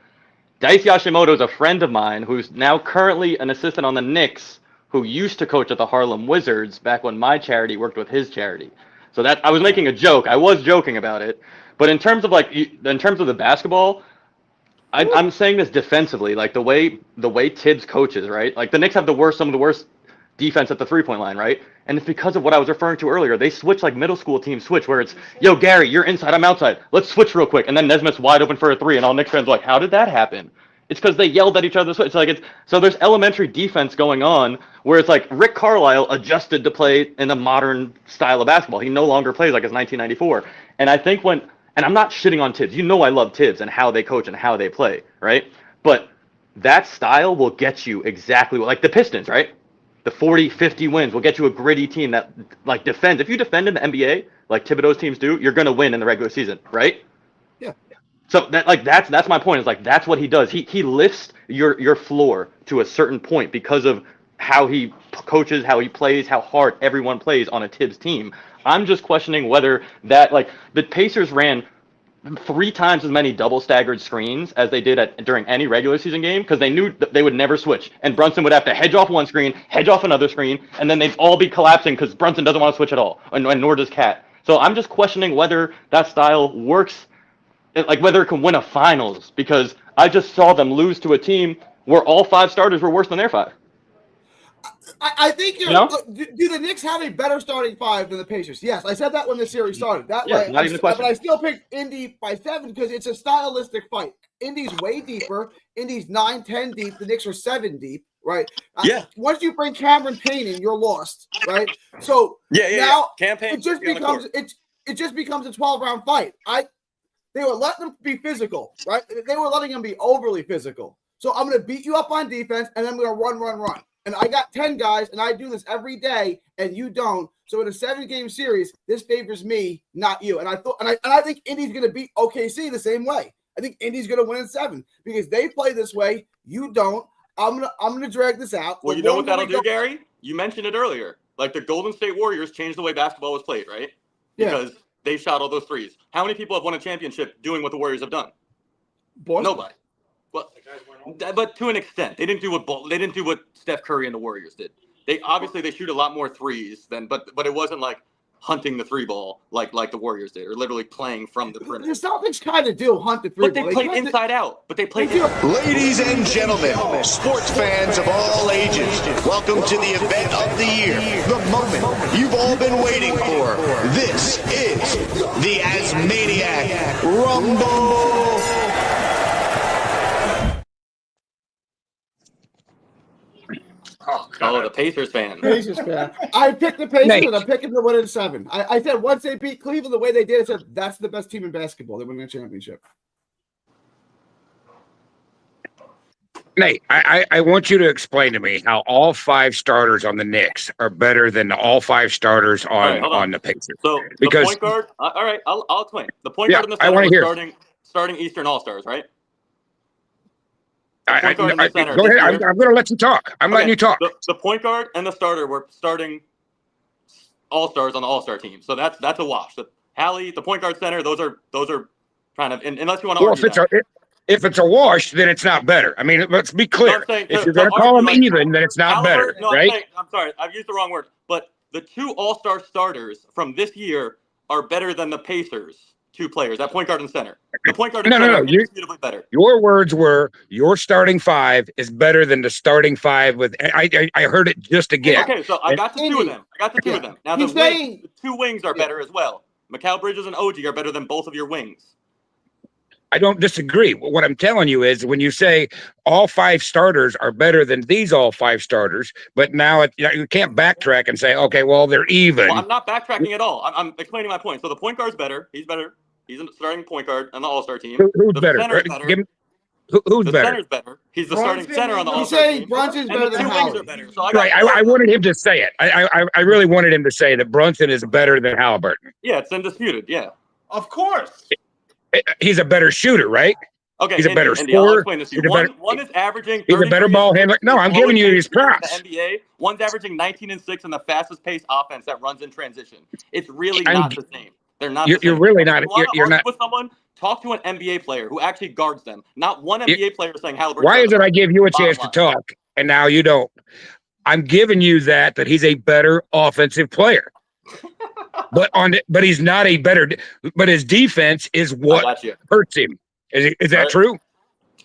Dice Yashimoto is a friend of mine who's now currently an assistant on the Knicks, who used to coach at the Harlem Wizards back when my charity worked with his charity. So that I was making a joke. I was joking about it, but in terms of the basketball, I'm saying this defensively, like the way Tibbs coaches, right? Like the Knicks have some of the worst defense at the three-point line, right? And it's because of what I was referring to earlier. They switch like middle school teams switch, where it's, yo, Gary, you're inside, I'm outside. Let's switch real quick. And then Nesmith's wide open for a three, and all Knicks fans are like, how did that happen? It's because they yelled at each other. So there's elementary defense going on where it's like Rick Carlisle adjusted to play in a modern style of basketball. He no longer plays like it's 1994. And I think and I'm not shitting on Tibbs. You know I love Tibbs and how they coach and how they play, right? But that style will get you exactly like the Pistons, right? The 40, 50 wins will get you a gritty team that like defends. If you defend in the NBA like Thibodeau's teams do, you're going to win in the regular season, right? Yeah. So that's my point. Is like that's what he does. He lifts your floor to a certain point because of how he coaches, how he plays, how hard everyone plays on a Tibbs team. I'm just questioning whether that, like, the Pacers ran 3 times as many double staggered screens as they did during any regular season game because they knew that they would never switch. And Brunson would have to hedge off one screen, hedge off another screen, and then they'd all be collapsing because Brunson doesn't want to switch at all, and nor does Cat. So I'm just questioning whether that style works, like whether it can win a finals, because I just saw them lose to a team where all 5 starters were worse than their 5. I think You know? look, do the Knicks have a better starting 5 than the Pacers? Yes, I said that when the series started. That Yeah, way, not even a question. but I still picked Indy by 7 because it's a stylistic fight. Indy's way deeper. Indy's 9-10 deep. The Knicks are 7 deep, right? Yeah. Once you bring Cameron Payne in, you're lost, right? So now Campaign. it just becomes it just becomes a 12-round fight. They were letting them be physical, right? They were letting them be overly physical. So I'm going to beat you up on defense, and I'm going to run. And I got 10 guys, and I do this every day, and you don't. So in a 7-game series, this favors me, not you. And I think Indy's going to beat OKC the same way. I think Indy's going to win in 7 because they play this way. You don't. I'm gonna drag this out. Well, you know what that'll do, Gary? You mentioned it earlier. Like the Golden State Warriors changed the way basketball was played, right? Because they shot all those threes. How many people have won a championship doing what the Warriors have done? Nobody. Well, but to an extent, they didn't do what Steph Curry and the Warriors did. They shoot a lot more threes than, but it wasn't like hunting the 3 ball like the Warriors did, or literally playing from the perimeter. The Celtics kind of do hunt the 3 ball. But they played inside out. Ladies and gentlemen, sports fans of all ages, welcome to the event of the year, the moment you've all been waiting for. This is the ASMANIAC Rumble. Oh, the Pacers fan. Pacers fan. I picked the Pacers, and I'm picking to win in 7. I said once they beat Cleveland the way they did, I said that's the best team in basketball. They're winning a championship. Nate, I want you to explain to me how all 5 starters on the Knicks are better than all 5 starters on the Pacers. So because the point guard. All right, I'll explain. The point guard and the center were starting Eastern All Stars, right? Go ahead. I'm going to let you talk. I'm letting you talk. The point guard and the starter were starting All-Stars on the All-Star team. So that's a wash. Hallie, the point guard center, those are kind of, unless you want to argue if it's a wash, then it's not better. I mean, let's be clear. If you're going to call them even, then it's not better, right? I'm sorry. I've used the wrong word. But the 2 All-Star starters from this year are better than the Pacers. 2 players, that point guard and center. The point guard and center are indisputably better. Your words were your starting 5 is better than the starting 5 with. I heard it just again. Okay, so I got the 2 of them. Now the 2 wings are better as well. Mikal Bridges and OG are better than both of your wings. I don't disagree. What I'm telling you is when you say all 5 starters are better than these all 5 starters, but now you can't backtrack and say, okay, well, they're even. Well, I'm not backtracking at all. I'm explaining my point. So the point guard's better. He's better. He's a starting point guard on the All-Star team. Who's better? Center's better. Who's the better? Center's better. He's the starting center on the All-Star team. He's saying team. Brunson's better than Howard. So I wanted him to say it. I really wanted him to say that Brunson is better than Halliburton. Yeah, it's undisputed. Yeah. Of course. He's a better shooter, right? Okay, he's a better I'll scorer. explain this to you. One is averaging. He's a better ball handler. No, I'm giving you his props. The NBA. One's averaging 19-6 in the fastest paced offense that runs in transition. It's really not the same. They're not. You're really not. You're not. With someone, talk to an NBA player who actually guards them. Not one NBA player saying Halliburton. Why is it I give you a chance to talk and now you don't? I'm giving you that he's a better offensive player. but he's not a better. But his defense is what hurts him. Is that true?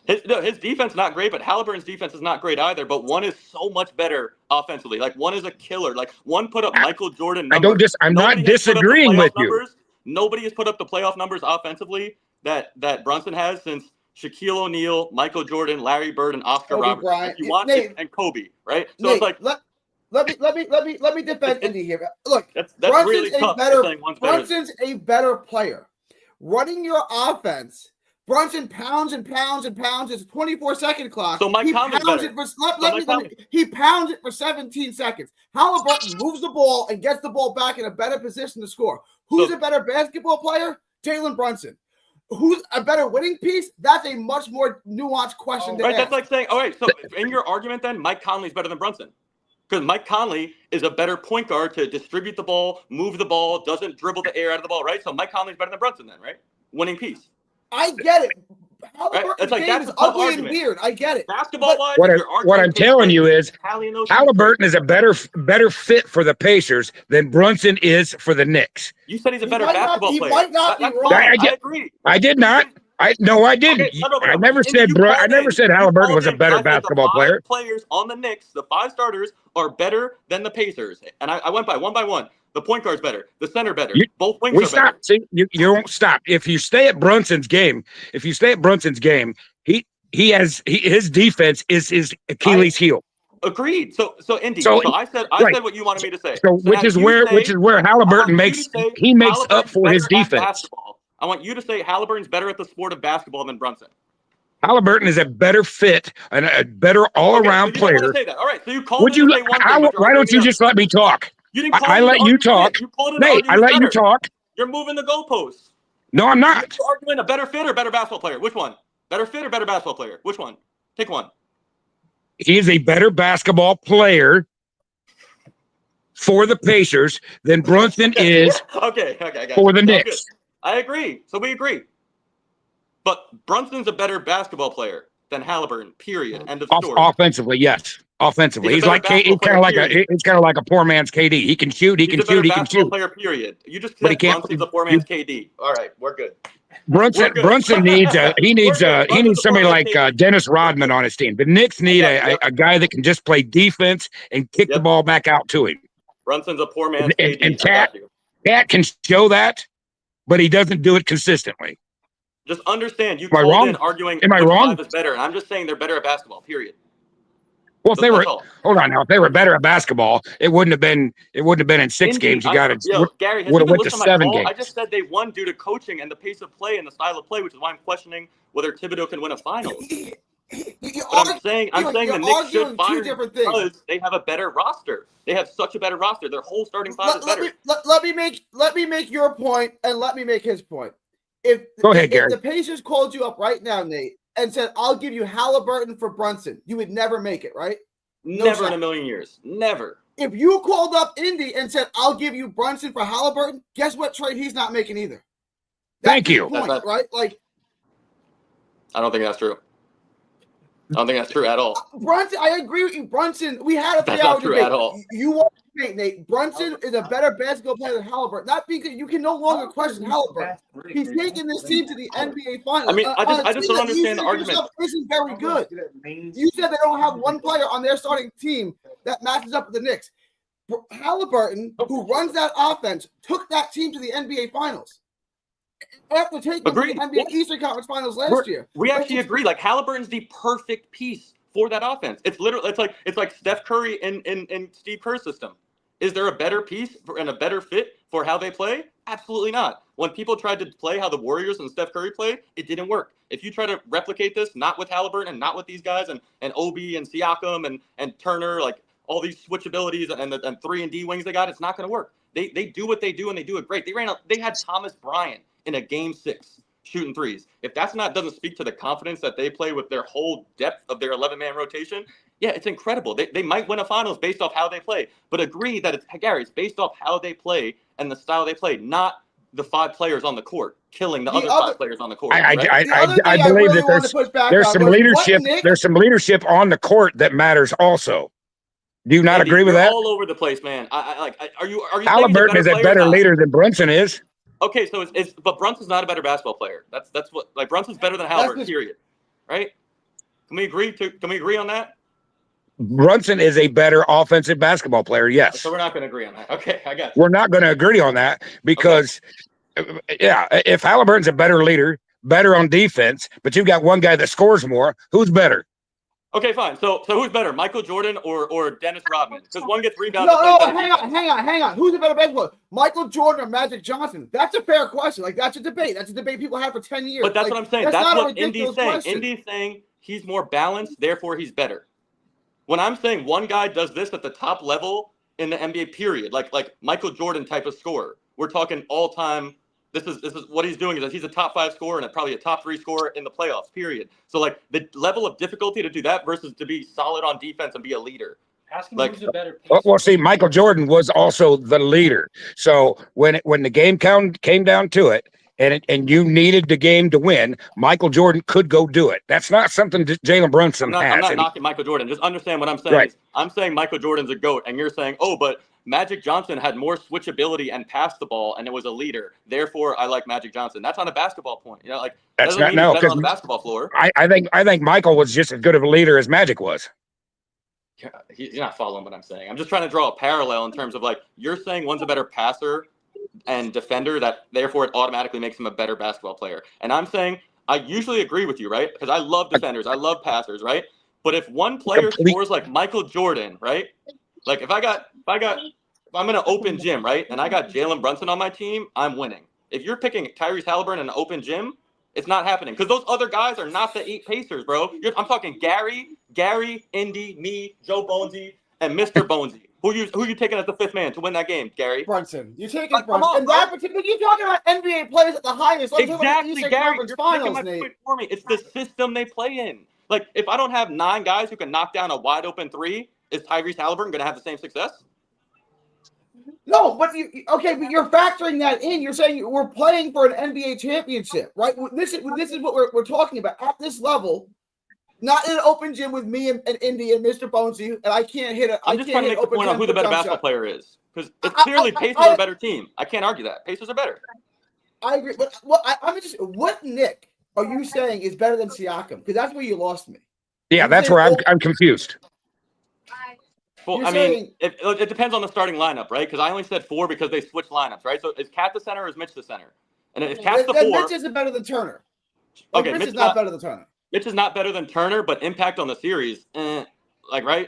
His defense not great, but Halliburton's defense is not great either. But one is so much better offensively. Like one is a killer. Like one put up Michael Jordan numbers. I'm not disagreeing with you. Nobody has put up the playoff numbers offensively that Brunson has since Shaquille O'Neal, Michael Jordan, Larry Bird, and Oscar Robertson. Bryant. If you want Nate, and Kobe, right? So Nate, it's like let me defend Indy here. Look, that's Brunson's really tough. Brunson's a better player. Running your offense. Brunson pounds and pounds and pounds. It's a 24-second clock. So Mike Conley's better. He pounds it for 17 seconds. Halliburton moves the ball and gets the ball back in a better position to score. Who's a better basketball player? Jalen Brunson. Who's a better winning piece? That's a much more nuanced question. Right, that's like saying, all right, so in your argument then, Mike Conley's better than Brunson. Because Mike Conley is a better point guard to distribute the ball, move the ball, doesn't dribble the air out of the ball, right? So Mike Conley's better than Brunson then, right? Winning piece. I get it. Right? Halliburton's That's game is a tough ugly argument. and weird. I get it. Basketball-wise, What, if I, you're what arguing I'm telling you is Italian Ocean, Halliburton is a better fit for the Pacers than Brunson is for the Knicks. you said he's a better might not- basketball he player. might not be That's wrong. fine. I I agree. I did not. I didn't. Okay, no, I never said I never said Halliburton was a better basketball player. Players on the Knicks, the 5 starters are better than the Pacers, and I went by one by one. The point guard's better, the center better, both wings We are stop. better. See, you won't stop. If you stay at Brunson's game, his defense is his Achilles heel. Agreed. So Indy. So- So I said right. what you wanted me to say. So now which is you where Halliburton I want you makes to say he makes up Halliburton's for his better at defense. basketball. I want you to say Halliburton's better at the sport of basketball than Brunson. Halliburton is a better fit and a better all-around so you don't player. want to say that. All right. So you called Would it you? to say one thing, How, but you're why don't arguing you the just other. let me talk? You didn't call I it let to you argue talk. it. You called it to Nate, argue I who's let you better. talk. You're moving the goalposts. No, I'm not. You're arguing a better fit or better basketball player. Which one? Better fit or better basketball player? Which one? Pick one. He is a better basketball player for the Pacers than Brunson is Okay, I got for it. the Sounds Knicks. good. I agree. So we agree. But Brunson's a better basketball player than Halliburton. Period. End of story. Offensively, yes. Offensively, He's he's a like better he's kind basketball of like player, he's kind of like a poor man's KD. He can shoot. He He's can a better shoot. He can basketball shoot. player. Period. You just But he said can't- Brunson's a poor man's KD. All right, we're good. Brunson needs somebody like Dennis Rodman on his team. The Knicks need a guy that can just play defense and kick the ball back out to him. Brunson's a poor man's KD. And I got you. Cat can show that, but he doesn't do it consistently. Just understand, you Am I called wrong? in arguing Am I which wrong? 5 is better, and I'm just saying they're better at basketball. Period. Well, if they were, That's all. hold on now, if they were better at basketball, it wouldn't have been in 6 Indeed. games. You got it. Gary, has Would have you been went to listening to my 7 call? games. I just said they won due to coaching and the pace of play and the style of play, which is why I'm questioning whether Thibodeau can win a finals. But I'm saying the Knicks should fire him because they have a better roster. They have such a better roster. Their whole starting 5 is better. Let me make your point and let me make his point. Go ahead, Gary. If the Pacers called you up right now, Nate, and said, "I'll give you Halliburton for Brunson," you would never make it, right? Never in a million years. Never. If you called up Indy and said, "I'll give you Brunson for Halliburton," guess what trade he's not making either. Thank you. Point, right? Like, I don't think that's true. I don't think that's true at all. Brunson, I agree with you. Brunson, we had a That's 3-hour not true debate. at all. You want to debate, Nate. Brunson is a better basketball player than Halliburton. Not because you can no longer question Halliburton. He's taking this team to the NBA Finals. I mean, I just don't understand the argument. Isn't very good. You said they don't have one player on their starting team that matches up with the Knicks. Halliburton, who runs that offense, took that team to the NBA Finals. After taking them to the NBA Eastern Conference Finals last year. We actually agree. Like Halliburton's the perfect piece for that offense. It's literally it's like Steph Curry in Steve Kerr's system. Is there a better piece and a better fit for how they play? Absolutely not. When people tried to play how the Warriors and Steph Curry play, it didn't work. If you try to replicate this, not with Halliburton and not with these guys and Obi and Siakam and Turner, like all these switch abilities and 3 and D wings they got, it's not going to work. They do what they do and they do it great. They had Thomas Bryant in a game 6 shooting threes. If that's doesn't speak to the confidence that they play with their whole depth of their 11-man rotation, yeah, it's incredible. They might win a finals based off how they play, but agree that it's based off how they play and the style they play, not the 5 players on the court killing the other 5 players on the court. I I believe really that there's some leadership. There's some leadership on the court that matters also. Do you not Andy, agree with you're that? all over the place, man. Are you? Halliburton is a better leader than Brunson is. Okay, so but Brunson's not a better basketball player. That's what Brunson's better than Halliburton. Period. Right? Can we agree on that? Brunson is a better offensive basketball player. Yes. So we're not going to agree on that. Okay, I got you. We're not going to agree on that because, if Halliburton's a better leader, better on defense, but you've got one guy that scores more, who's better? Okay, fine. So who's better, Michael Jordan or Dennis Rodman? Because one gets rebounds. No, hang on. Who's a better basketball player? Michael Jordan or Magic Johnson? That's a fair question. Like, that's a debate. That's a debate people have for 10 years. But that's what I'm saying. That's what Indy's saying. Question. Indy's saying he's more balanced, therefore he's better. When I'm saying one guy does this at the top level in the NBA, period, like Michael Jordan type of scorer, we're talking all time. This is what he's doing is that he's a top 5 scorer and probably a top 3 scorer in the playoffs, period. So like the level of difficulty to do that versus to be solid on defense and be a leader, Ask him Like, who's a better Well, see, Michael Jordan was also the leader. So when the game came down to it, and you needed the game to win, Michael Jordan could go do it. That's not something that Jalen Brunson I'm has. not And knocking Michael Jordan. Just understand what I'm saying. Right. Is I'm saying Michael Jordan's a GOAT, and you're saying, oh, but Magic Johnson had more switchability and passed the ball, and it was a leader. Therefore, I like Magic Johnson. That's on a basketball point. You know, like that that's doesn't not mean he's no, better because on the basketball floor. I think Michael was just as good of a leader as Magic was. You're not following what I'm saying. I'm just trying to draw a parallel in terms of like you're saying one's a better passer and defender, that therefore it automatically makes him a better basketball player. And I'm saying I usually agree with you, right? Because I love defenders, I love passers, right? But if one player scores like Michael Jordan, right? Like if I'm in an open gym, right? And I got Jalen Brunson on my team, I'm winning. If you're picking Tyrese Halliburton in an open gym, it's not happening because those other guys are not the 8 Pacers, bro. I'm talking Gary, Indy, me, Joe Bonesy, and Mr. Bonesy. Who you taking as the 5th man to win that game, Gary? Brunson. You're taking Come Brunson. on, And that particular, you're talking about NBA players at the highest. I'm talking about the Exactly, Eastern Gary. Conference You're Finals, making my Nate. point for me. It's the system they play in. Like, if I don't have 9 guys who can knock down a wide open 3, is Tyrese Halliburton going to have the same success? No, but but you're factoring that in. You're saying we're playing for an NBA championship, right? This is what we're talking about at this level. Not in an open gym with me and Indy and Mr. Bonesy, and I can't hit it. I'm just trying to make the point on who the better basketball player is. Because it's clearly Pacers are a better team. I can't argue that. Pacers are better. I agree. But I'm interested. What Nick are you saying is better than Siakam? Because that's where you lost me. Yeah, that's where I'm confused. Well, I mean, it depends on the starting lineup, right? Because I only said 4 because they switched lineups, right? So is Cat the center or is Mitch the center? And if Cat's the 4, Mitch isn't better than Turner. Okay, Mitch is not better than Turner. Mitch is not better than Turner, but impact on the series, right?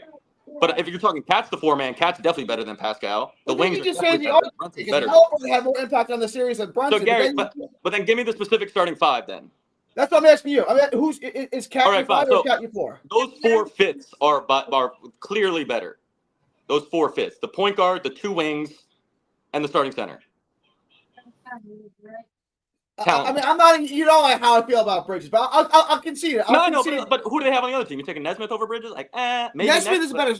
But if you're talking Cat's the 4-man, Cat's definitely better than Pascal. The wings are definitely better. Brunson's better. Halliburton had more impact on the series than Brunson. So Gary, but then give me the specific starting 5 then. That's what I'm asking you. I mean, is Cat All right, your 5 fine. or Cat your 4? Those 4 fits are clearly better. Those 4 fits: the point guard, the 2 wings, and the starting center. I mean, I'm not. You know how I feel about Bridges, but I'll concede it. But who do they have on the other team? You taking Nesmith over Bridges? Like, maybe Nesmith is better.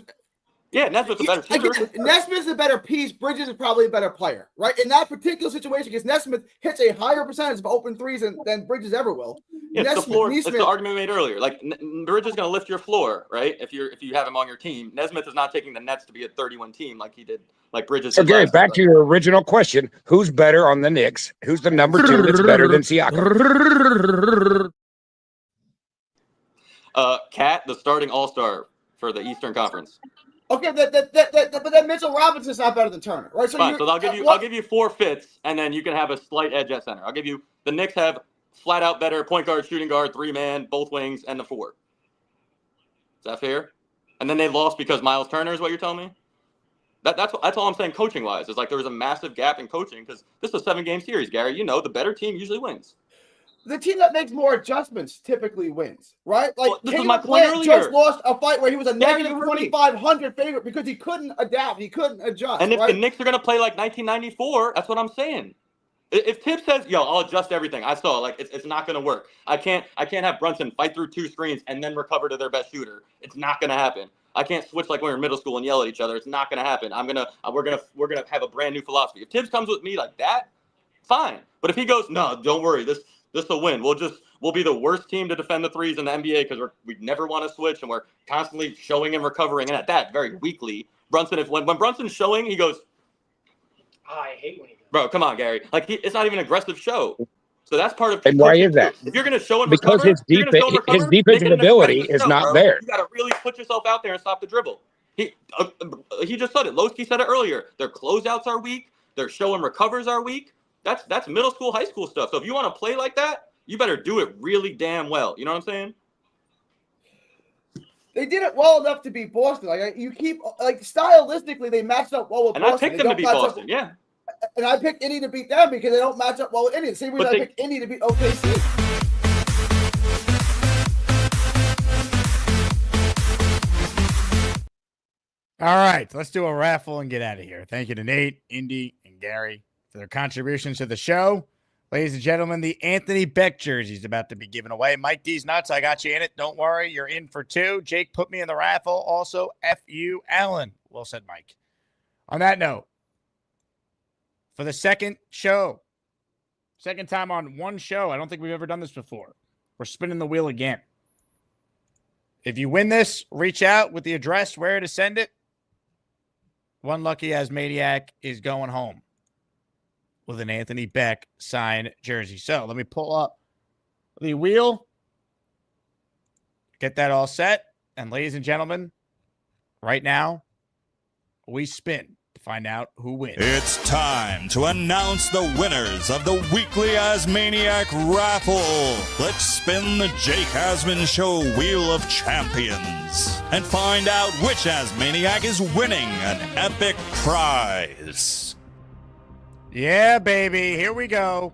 Yeah, Nesmith's a better shooter. Nesmith's a better piece. Bridges is probably a better player, right? In that particular situation, because Nesmith hits a higher percentage of open threes than Bridges ever will. Yeah, it's the argument we made earlier. Like Bridges is going to lift your floor, right? If you have him on your team, Nesmith is not taking the Nets to be a 31 team like he did, like Bridges. So Gary, back to your original question: who's better on the Knicks? Who's the number 2 that's better than Siakam? Cat, the starting All-Star for the Eastern Conference. Okay, but then Mitchell Robinson's not better than Turner, right? So fine. So I'll give you 4 fits, and then you can have a slight edge at center. I'll give you the Knicks have flat out better point guard, shooting guard, 3-man, both wings, and the 4. Is that fair? And then they lost because Miles Turner is what you're telling me? That's all I'm saying coaching wise. Is like there was a massive gap in coaching because this is a 7-game series, Gary. You know the better team usually wins. The team that makes more adjustments typically wins, right? Like this is my point earlier. Just lost a fight where he was a negative 2,500 favorite because he couldn't adapt, he couldn't adjust. And if the Knicks are going to play like 1994, that's what I'm saying. If Tibbs says, "Yo, I'll adjust everything," I saw like it's not going to work. I can't have Brunson fight through 2 screens and then recover to their best shooter. It's not going to happen. I can't switch like when we're in middle school and yell at each other. It's not going to happen. We're gonna have a brand new philosophy. If Tibbs comes with me like that, fine. But if he goes, "No, don't worry, this will win. We'll be the worst team to defend the threes in the NBA because we never want to switch and we're constantly showing and recovering, and at that very weakly." Brunson, when Brunson's showing, he goes, I hate when he goes. "Bro, come on, Gary. Like it's not even an aggressive show." So that's part of. And why is that? If you're going to show and because recover, his defensive ability is not there. You got to really put yourself out there and stop the dribble. He just said it. Lowski said it earlier. Their closeouts are weak. Their show and recovers are weak. That's middle school, high school stuff. So if you want to play like that, you better do it really damn well. You know what I'm saying? They did it well enough to beat Boston. Like you keep like stylistically, they matched up well with and Boston. I picked them to beat Boston. Yeah. And I picked Indy to beat them because they don't match up well with Indy. The same reason I picked Indy to beat OKC. All right, let's do a raffle and get out of here. Thank you to Nate, Indy, and Gary for their contributions to the show. Ladies and gentlemen, the Anthony Beck jersey is about to be given away. Mike D's nuts. I got you in it. Don't worry. You're in for 2. Jake put me in the raffle. Also, F.U. Allen. Well said, Mike. On that note, for the second time on one show, I don't think we've ever done this before. We're spinning the wheel again. If you win this, reach out with the address where to send it. One lucky Asmaniac is going home with an Anthony Beck signed jersey. So let me pull up the wheel, get that all set. And ladies and gentlemen, right now, we spin to find out who wins. It's time to announce the winners of the weekly Asmaniac Raffle. Let's spin the Jake Asman Show Wheel of Champions and find out which Asmaniac is winning an epic prize. Yeah, baby. Here we go.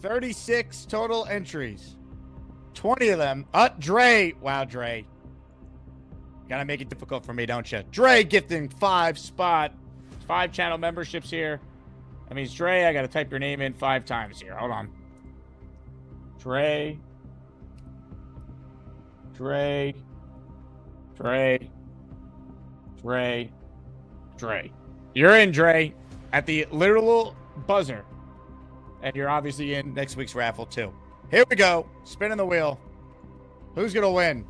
36 total entries. 20 of them. Dre. Wow, Dre. Gotta make it difficult for me, don't you? Dre gifting 5 channel memberships here. That means, Dre, I gotta type your name in 5 times here. Hold on. Dre. You're in, Dre. At the literal buzzer. And you're obviously in next week's raffle, too. Here we go. Spinning the wheel. Who's going to win?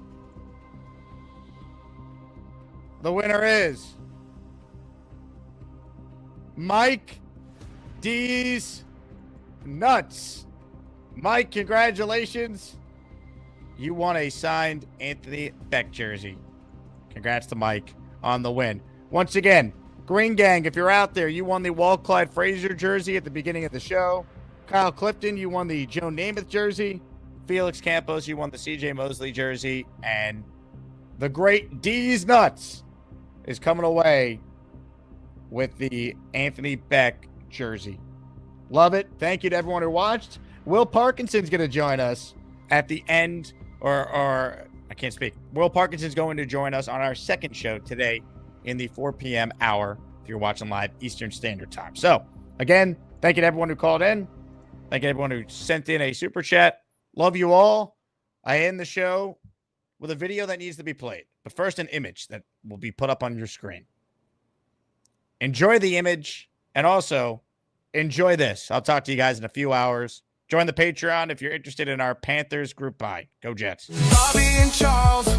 The winner is Mike D's Nuts. Mike, congratulations. You won a signed Anthony Beck jersey. Congrats to Mike on the win. Once again, Green Gang, if you're out there, you won the Walt Clyde Frazier jersey at the beginning of the show. Kyle Clifton, you won the Joe Namath jersey. Felix Campos, you won the CJ Mosley jersey. And the great D's Nuts is coming away with the Anthony Beck jersey. Love it. Thank you to everyone who watched. Will Parkinson's going to join us at the end, or I can't speak. Will Parkinson's going to join us on our second show today in the 4 p.m. hour if you're watching live Eastern Standard Time. So, again, thank you to everyone who called in. Thank you to everyone who sent in a super chat. Love you all. I end the show with a video that needs to be played, but first an image that will be put up on your screen. Enjoy the image, and also enjoy this. I'll talk to you guys in a few hours. Join the Patreon if you're interested in our Panthers group buy. Go Jets. Bobby and Charles.